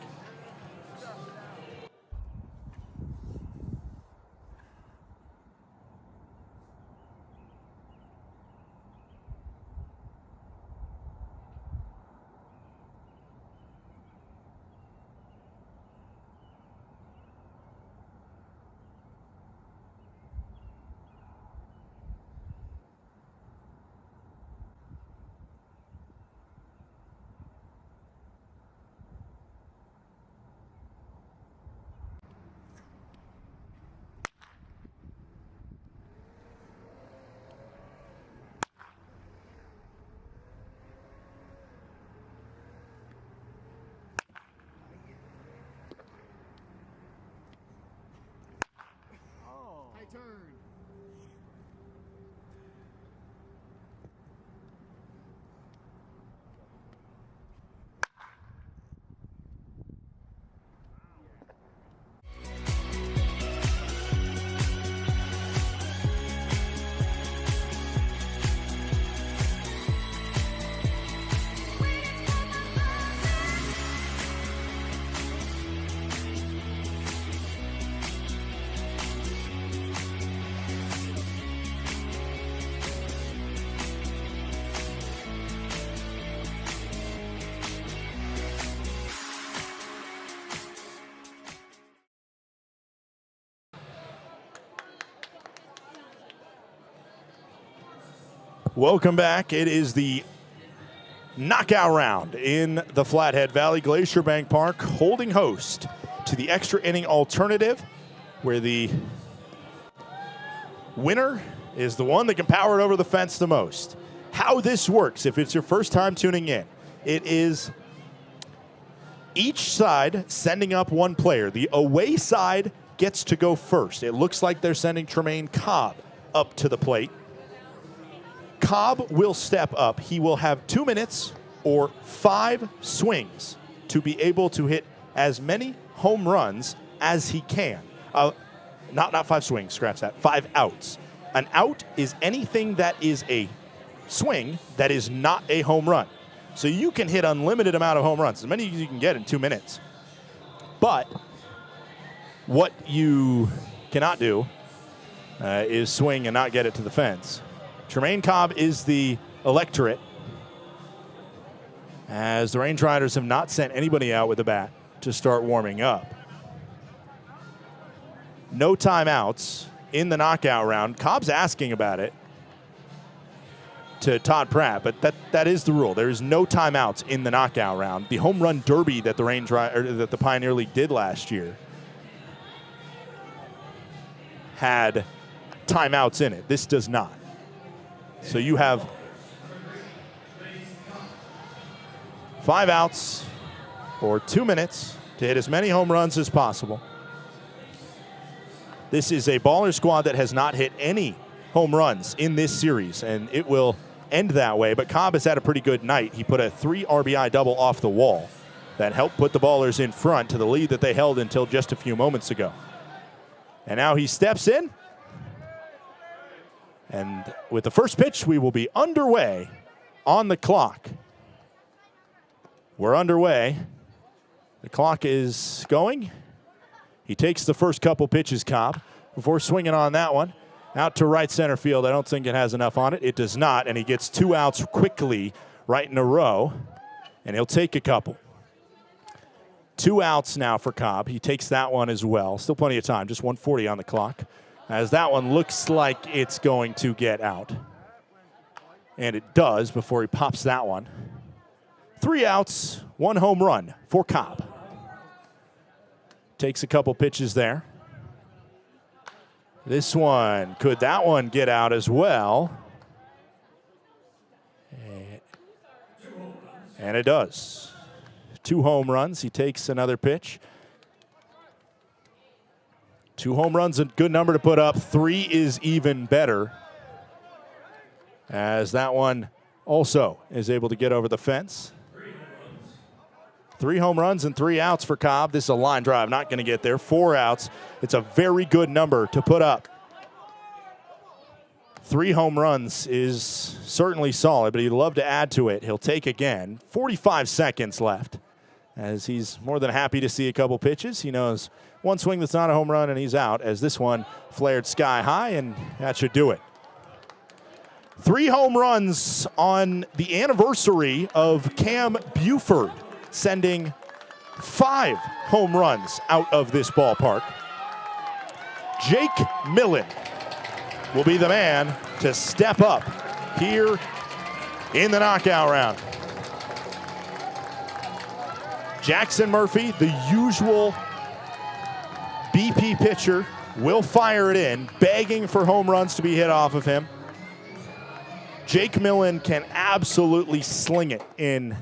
Welcome back. It is the knockout round in the Flathead Valley. Glacier Bank Park holding host to the extra inning alternative, where the winner is the one that can power it over the fence the most. How this works, if it's your first time tuning in, it is each side sending up one player. The away side gets to go first. It looks like they're sending Tremaine Cobb up to the plate. Cobb will step up. He will have 2 minutes or 5 swings to be able to hit as many home runs as he can. Not 5 swings, scratch that, 5 outs. An out is anything that is a swing that is not a home run. So you can hit unlimited amount of home runs, as many as you can get in 2 minutes. But what you cannot do is swing and not get it to the fence. Tremaine Cobb is the electorate, as the Range Riders have not sent anybody out with a bat to start warming up. No timeouts in the knockout round. Cobb's asking about it to Todd Pratt, but that is the rule. There is no timeouts in the knockout round. The home run derby that the Pioneer League did last year had timeouts in it. This does not. So you have 5 outs or 2 minutes to hit as many home runs as possible. This is a baller squad that has not hit any home runs in this series, and it will end that way. But Cobb has had a pretty good night. He put a 3 RBI double off the wall that helped put the Ballers in front to the lead that they held until just a few moments ago. And now he steps in. And with the first pitch, we will be underway on the clock. We're underway. The clock is going. He takes the first couple pitches, Cobb, before swinging on that one. Out to right center field. I don't think it has enough on it. It does not, and he gets 2 outs quickly right in a row, and he'll take a couple. 2 outs now for Cobb. He takes that one as well. Still plenty of time, just 1:40 on the clock, as that one looks like it's going to get out. And it does before he pops that one. 3 outs, 1 home run for Cobb. Takes a couple pitches there. This one, could that one get out as well? And it does. 2 home runs. He takes another pitch. 2 home runs, a good number to put up. 3 is even better, as that one also is able to get over the fence. 3 home runs and 3 outs for Cobb. This is a line drive, not going to get there. 4 outs. It's a very good number to put up. 3 home runs is certainly solid, but he'd love to add to it. He'll take again. 45 seconds left, as he's more than happy to see a couple pitches. He knows one swing that's not a home run, and he's out, as this one flared sky high, and that should do it. 3 home runs on the anniversary of Cam Buford, sending 5 home runs out of this ballpark. Jake Millen will be the man to step up here in the knockout round. Jackson Murphy, the usual BP pitcher, will fire it in, begging for home runs to be hit off of him. Jake Millen can absolutely sling it in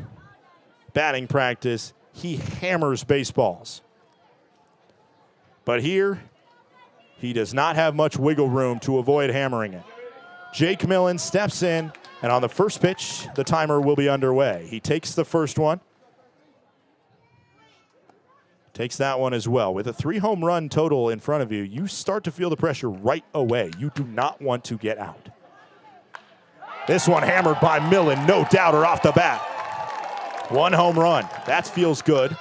batting practice. He hammers baseballs. But here, he does not have much wiggle room to avoid hammering it. Jake Millen steps in, and on the first pitch, the timer will be underway. He takes the first one. Takes that one as well. With a 3 home run total in front of you, you start to feel the pressure right away. You do not want to get out. This one hammered by Millen, no doubter off the bat. 1 home run. That feels good.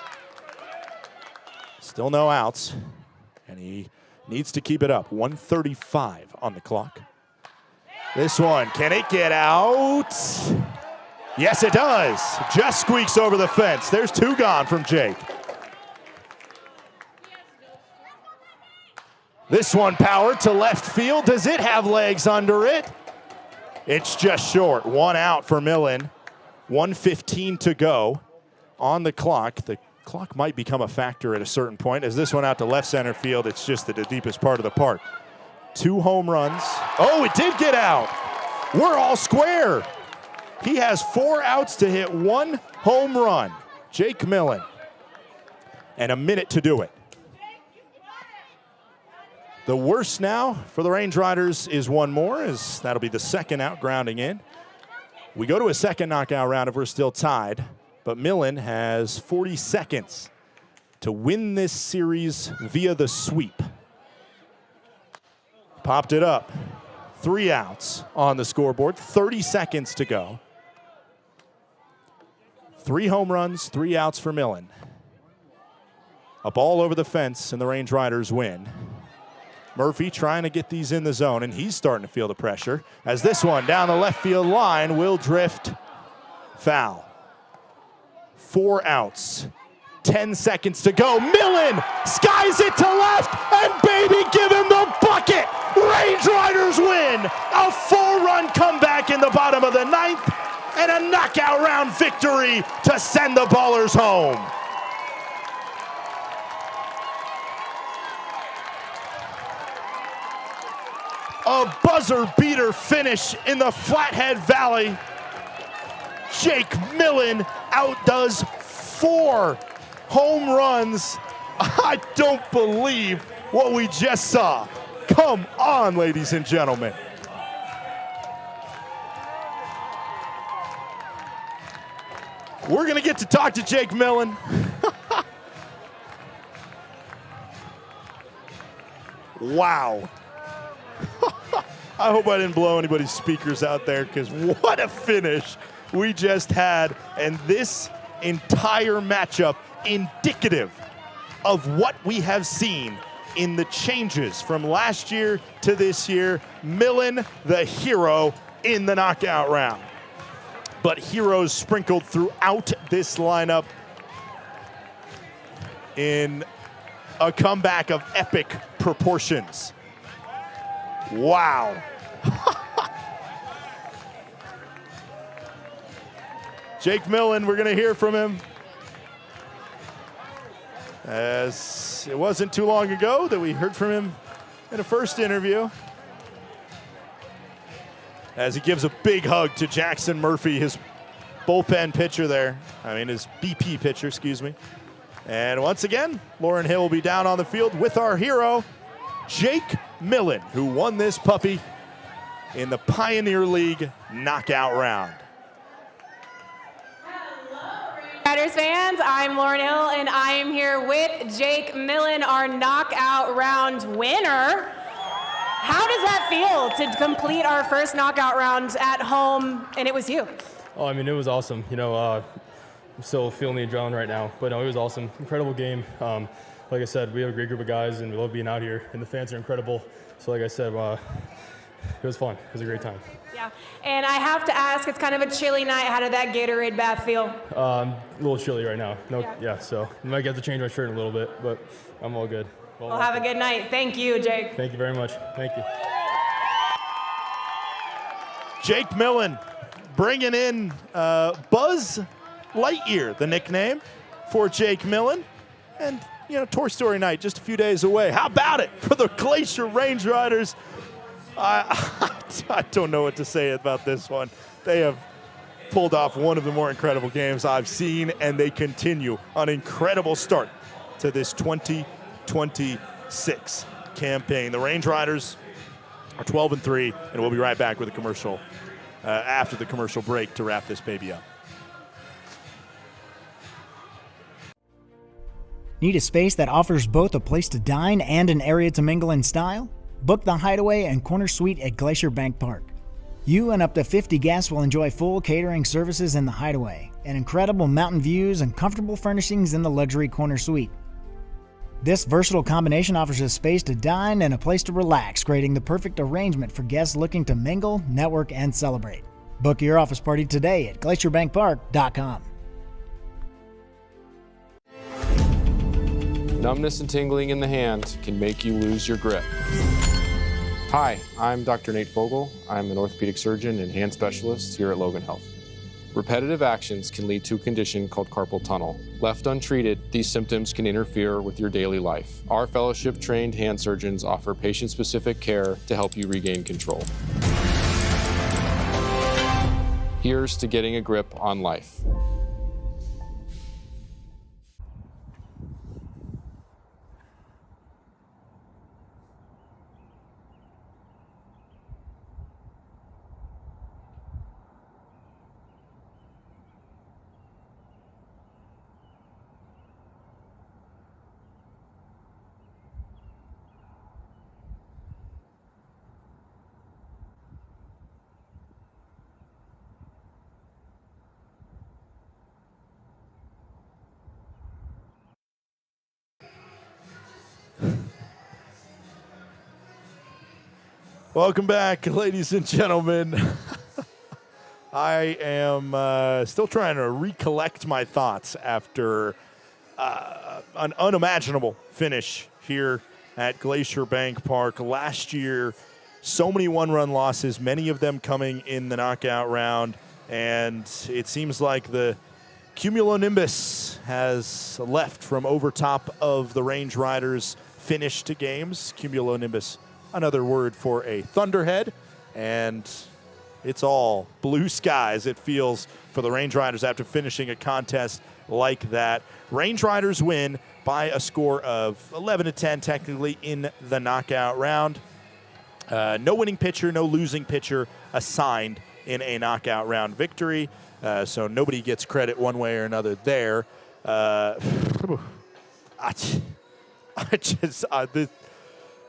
Still no outs, and he needs to keep it up. 1:35 on the clock. This one, can it get out? Yes, it does. Just squeaks over the fence. There's 2 gone from Jake. This one powered to left field. Does it have legs under it? It's just short. 1 out for Millen. 1:15 to go on the clock. The clock might become a factor at a certain point. As this one out to left center field, it's just at the deepest part of the park. 2 home runs. Oh, it did get out. We're all square. He has 4 outs to hit 1 home run. Jake Millen. And a minute to do it. The worst now for the Range Riders is 1 more, as that'll be the second out grounding in. We go to a second knockout round if we're still tied, but Millen has 40 seconds to win this series via the sweep. Popped it up. 3 outs on the scoreboard, 30 seconds to go. 3 home runs, 3 outs for Millen. A ball over the fence, and the Range Riders win. Murphy trying to get these in the zone, and he's starting to feel the pressure as this one down the left field line will drift foul. 4 outs, 10 seconds to go. Millen skies it to left, and baby, give him the bucket. Range Riders win. A 4-run comeback in the bottom of the 9th, and a knockout round victory to send the Ballers home. A buzzer beater finish in the Flathead Valley. Jake Millen outdoes 4 home runs. I don't believe what we just saw. Come on, ladies and gentlemen. We're going to get to talk to Jake Millen. Wow. I hope I didn't blow anybody's speakers out there, because what a finish we just had. And this entire matchup indicative of what we have seen in the changes from last year to this year. Millen, the hero in the knockout round. But heroes sprinkled throughout this lineup in a comeback of epic proportions. Wow. Jake Millen, we're going to hear from him. As it wasn't too long ago that we heard from him in a first interview. As he gives a big hug to Jackson Murphy, his bullpen pitcher there. His BP pitcher, excuse me. And once again, Lauren Hill will be down on the field with our hero, Jake Millen, who won this puppy in the Pioneer League knockout round. Riders fans, I'm Lauren Hill, and I am here with Jake Millen, our knockout round winner. How does that feel to complete our first knockout round at home, and it was you? Oh, it was awesome. I'm still feeling the adrenaline right now, but no, it was awesome. Incredible game. Like I said, we have a great group of guys, and we love being out here, and the fans are incredible. So like I said, it was fun. It was a great time. Yeah, and I have to ask, it's kind of a chilly night. How did that Gatorade bath feel? A little chilly right now. So I might have to change my shirt in a little bit, but I'm all good. Well, have a good night. Thank you, Jake. Thank you very much. Thank you. Jake Millen bringing in Buzz Lightyear, the nickname for Jake Millen. And, Toy Story night just a few days away. How about it for the Glacier Range Riders? I don't know what to say about this one. They have pulled off one of the more incredible games I've seen, and they continue an incredible start to this 2026 campaign. The Range Riders are 12-3, and we'll be right back with a commercial after the commercial break to wrap this baby up. Need a space that offers both a place to dine and an area to mingle in style? Book the Hideaway and Corner Suite at Glacier Bank Park. You and up to 50 guests will enjoy full catering services in the Hideaway, and incredible mountain views and comfortable furnishings in the luxury Corner Suite. This versatile combination offers a space to dine and a place to relax, creating the perfect arrangement for guests looking to mingle, network, and celebrate. Book your office party today at glacierbankpark.com. Numbness and tingling in the hand can make you lose your grip. Hi, I'm Dr. Nate Fogel. I'm an orthopedic surgeon and hand specialist here at Logan Health. Repetitive actions can lead to a condition called carpal tunnel. Left untreated, these symptoms can interfere with your daily life. Our fellowship-trained hand surgeons offer patient-specific care to help you regain control. Here's to getting a grip on life. Welcome back, ladies and gentlemen. I am still trying to recollect my thoughts after an unimaginable finish here at Glacier Bank Park. Last year, so many one-run losses, many of them coming in the knockout round, and it seems like the cumulonimbus has left from over top of the Range Riders' finished games. Cumulonimbus, another word for a thunderhead, and it's all blue skies, it feels, for the Range Riders after finishing a contest like that. Range Riders win by a score of 11-10, technically, in the knockout round. No winning pitcher, no losing pitcher assigned in a knockout round victory, so nobody gets credit one way or another there.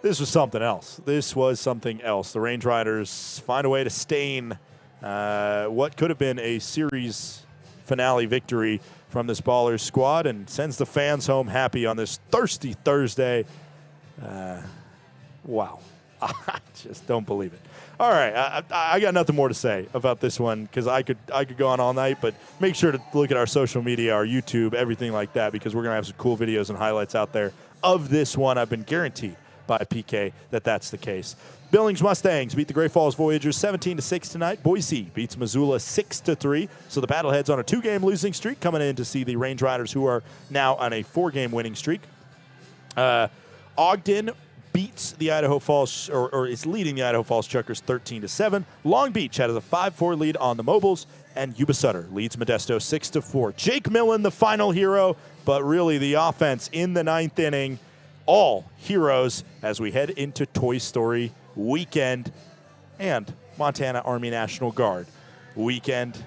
This was something else. This was something else. The Range Riders find a way to stain what could have been a series finale victory from this Ballers squad and sends the fans home happy on this thirsty Thursday. Wow. I just don't believe it. All right, I got nothing more to say about this one because I could go on all night, but make sure to look at our social media, our YouTube, everything like that, because we're going to have some cool videos and highlights out there of this one. I've been guaranteed by PK that's the case. Billings Mustangs beat the Great Falls Voyagers 17-6 tonight. Boise beats Missoula 6-3. So the Battleheads on a 2-game losing streak, coming in to see the Range Riders, who are now on a 4-game winning streak. Ogden beats the Idaho Falls, or is leading the Idaho Falls Chuckers 13-7. Long Beach has a 5-4 lead on the Mobiles, and Yuba Sutter leads Modesto 6-4. Jake Millen, the final hero, but really the offense in the 9th inning. All heroes as we head into Toy Story weekend and Montana Army National Guard weekend.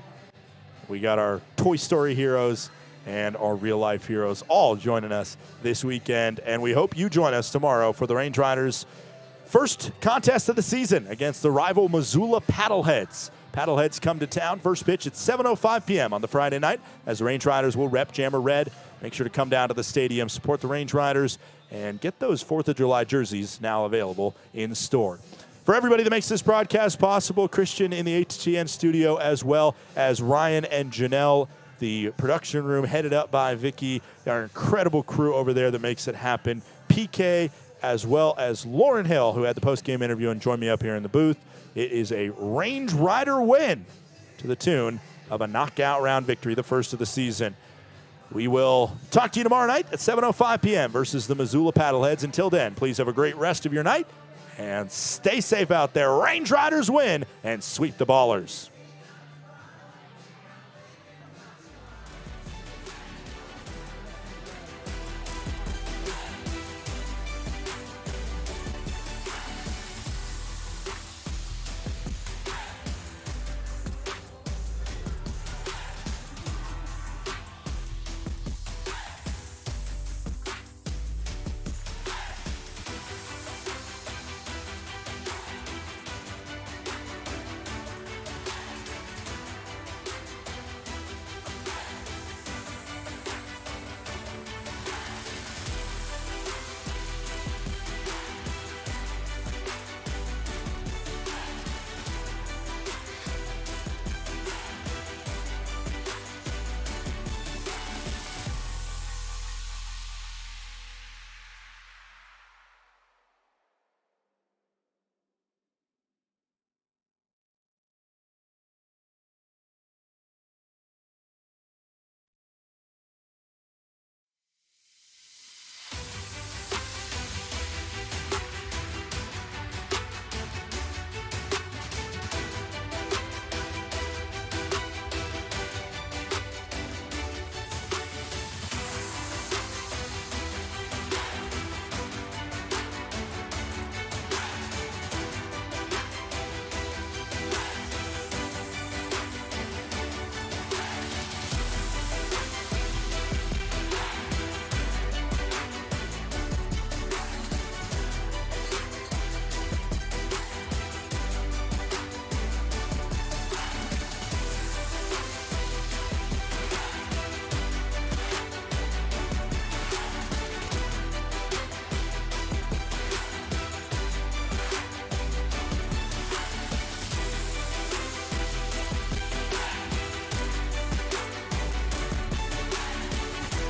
We got our Toy Story heroes and our real-life heroes all joining us this weekend, and we hope you join us tomorrow for the Range Riders' first contest of the season against the rival Missoula Paddleheads. Paddleheads come to town. First pitch at 7:05 p.m. on the Friday night as the Range Riders will rep Jammer Red. Make sure to come down to the stadium, support the Range Riders, and get those 4th of July jerseys now available in store. For everybody that makes this broadcast possible, Christian in the HTN studio, as well as Ryan and Janelle, the production room headed up by Vicky, our incredible crew over there that makes it happen, PK, as well as Lauren Hill, who had the post-game interview and joined me up here in the booth. It is a Range Rider win to the tune of a knockout round victory, the first of the season. We will talk to you tomorrow night at 7:05 p.m. versus the Missoula Paddleheads. Until then, please have a great rest of your night and stay safe out there. Range Riders win and sweep the Ballers.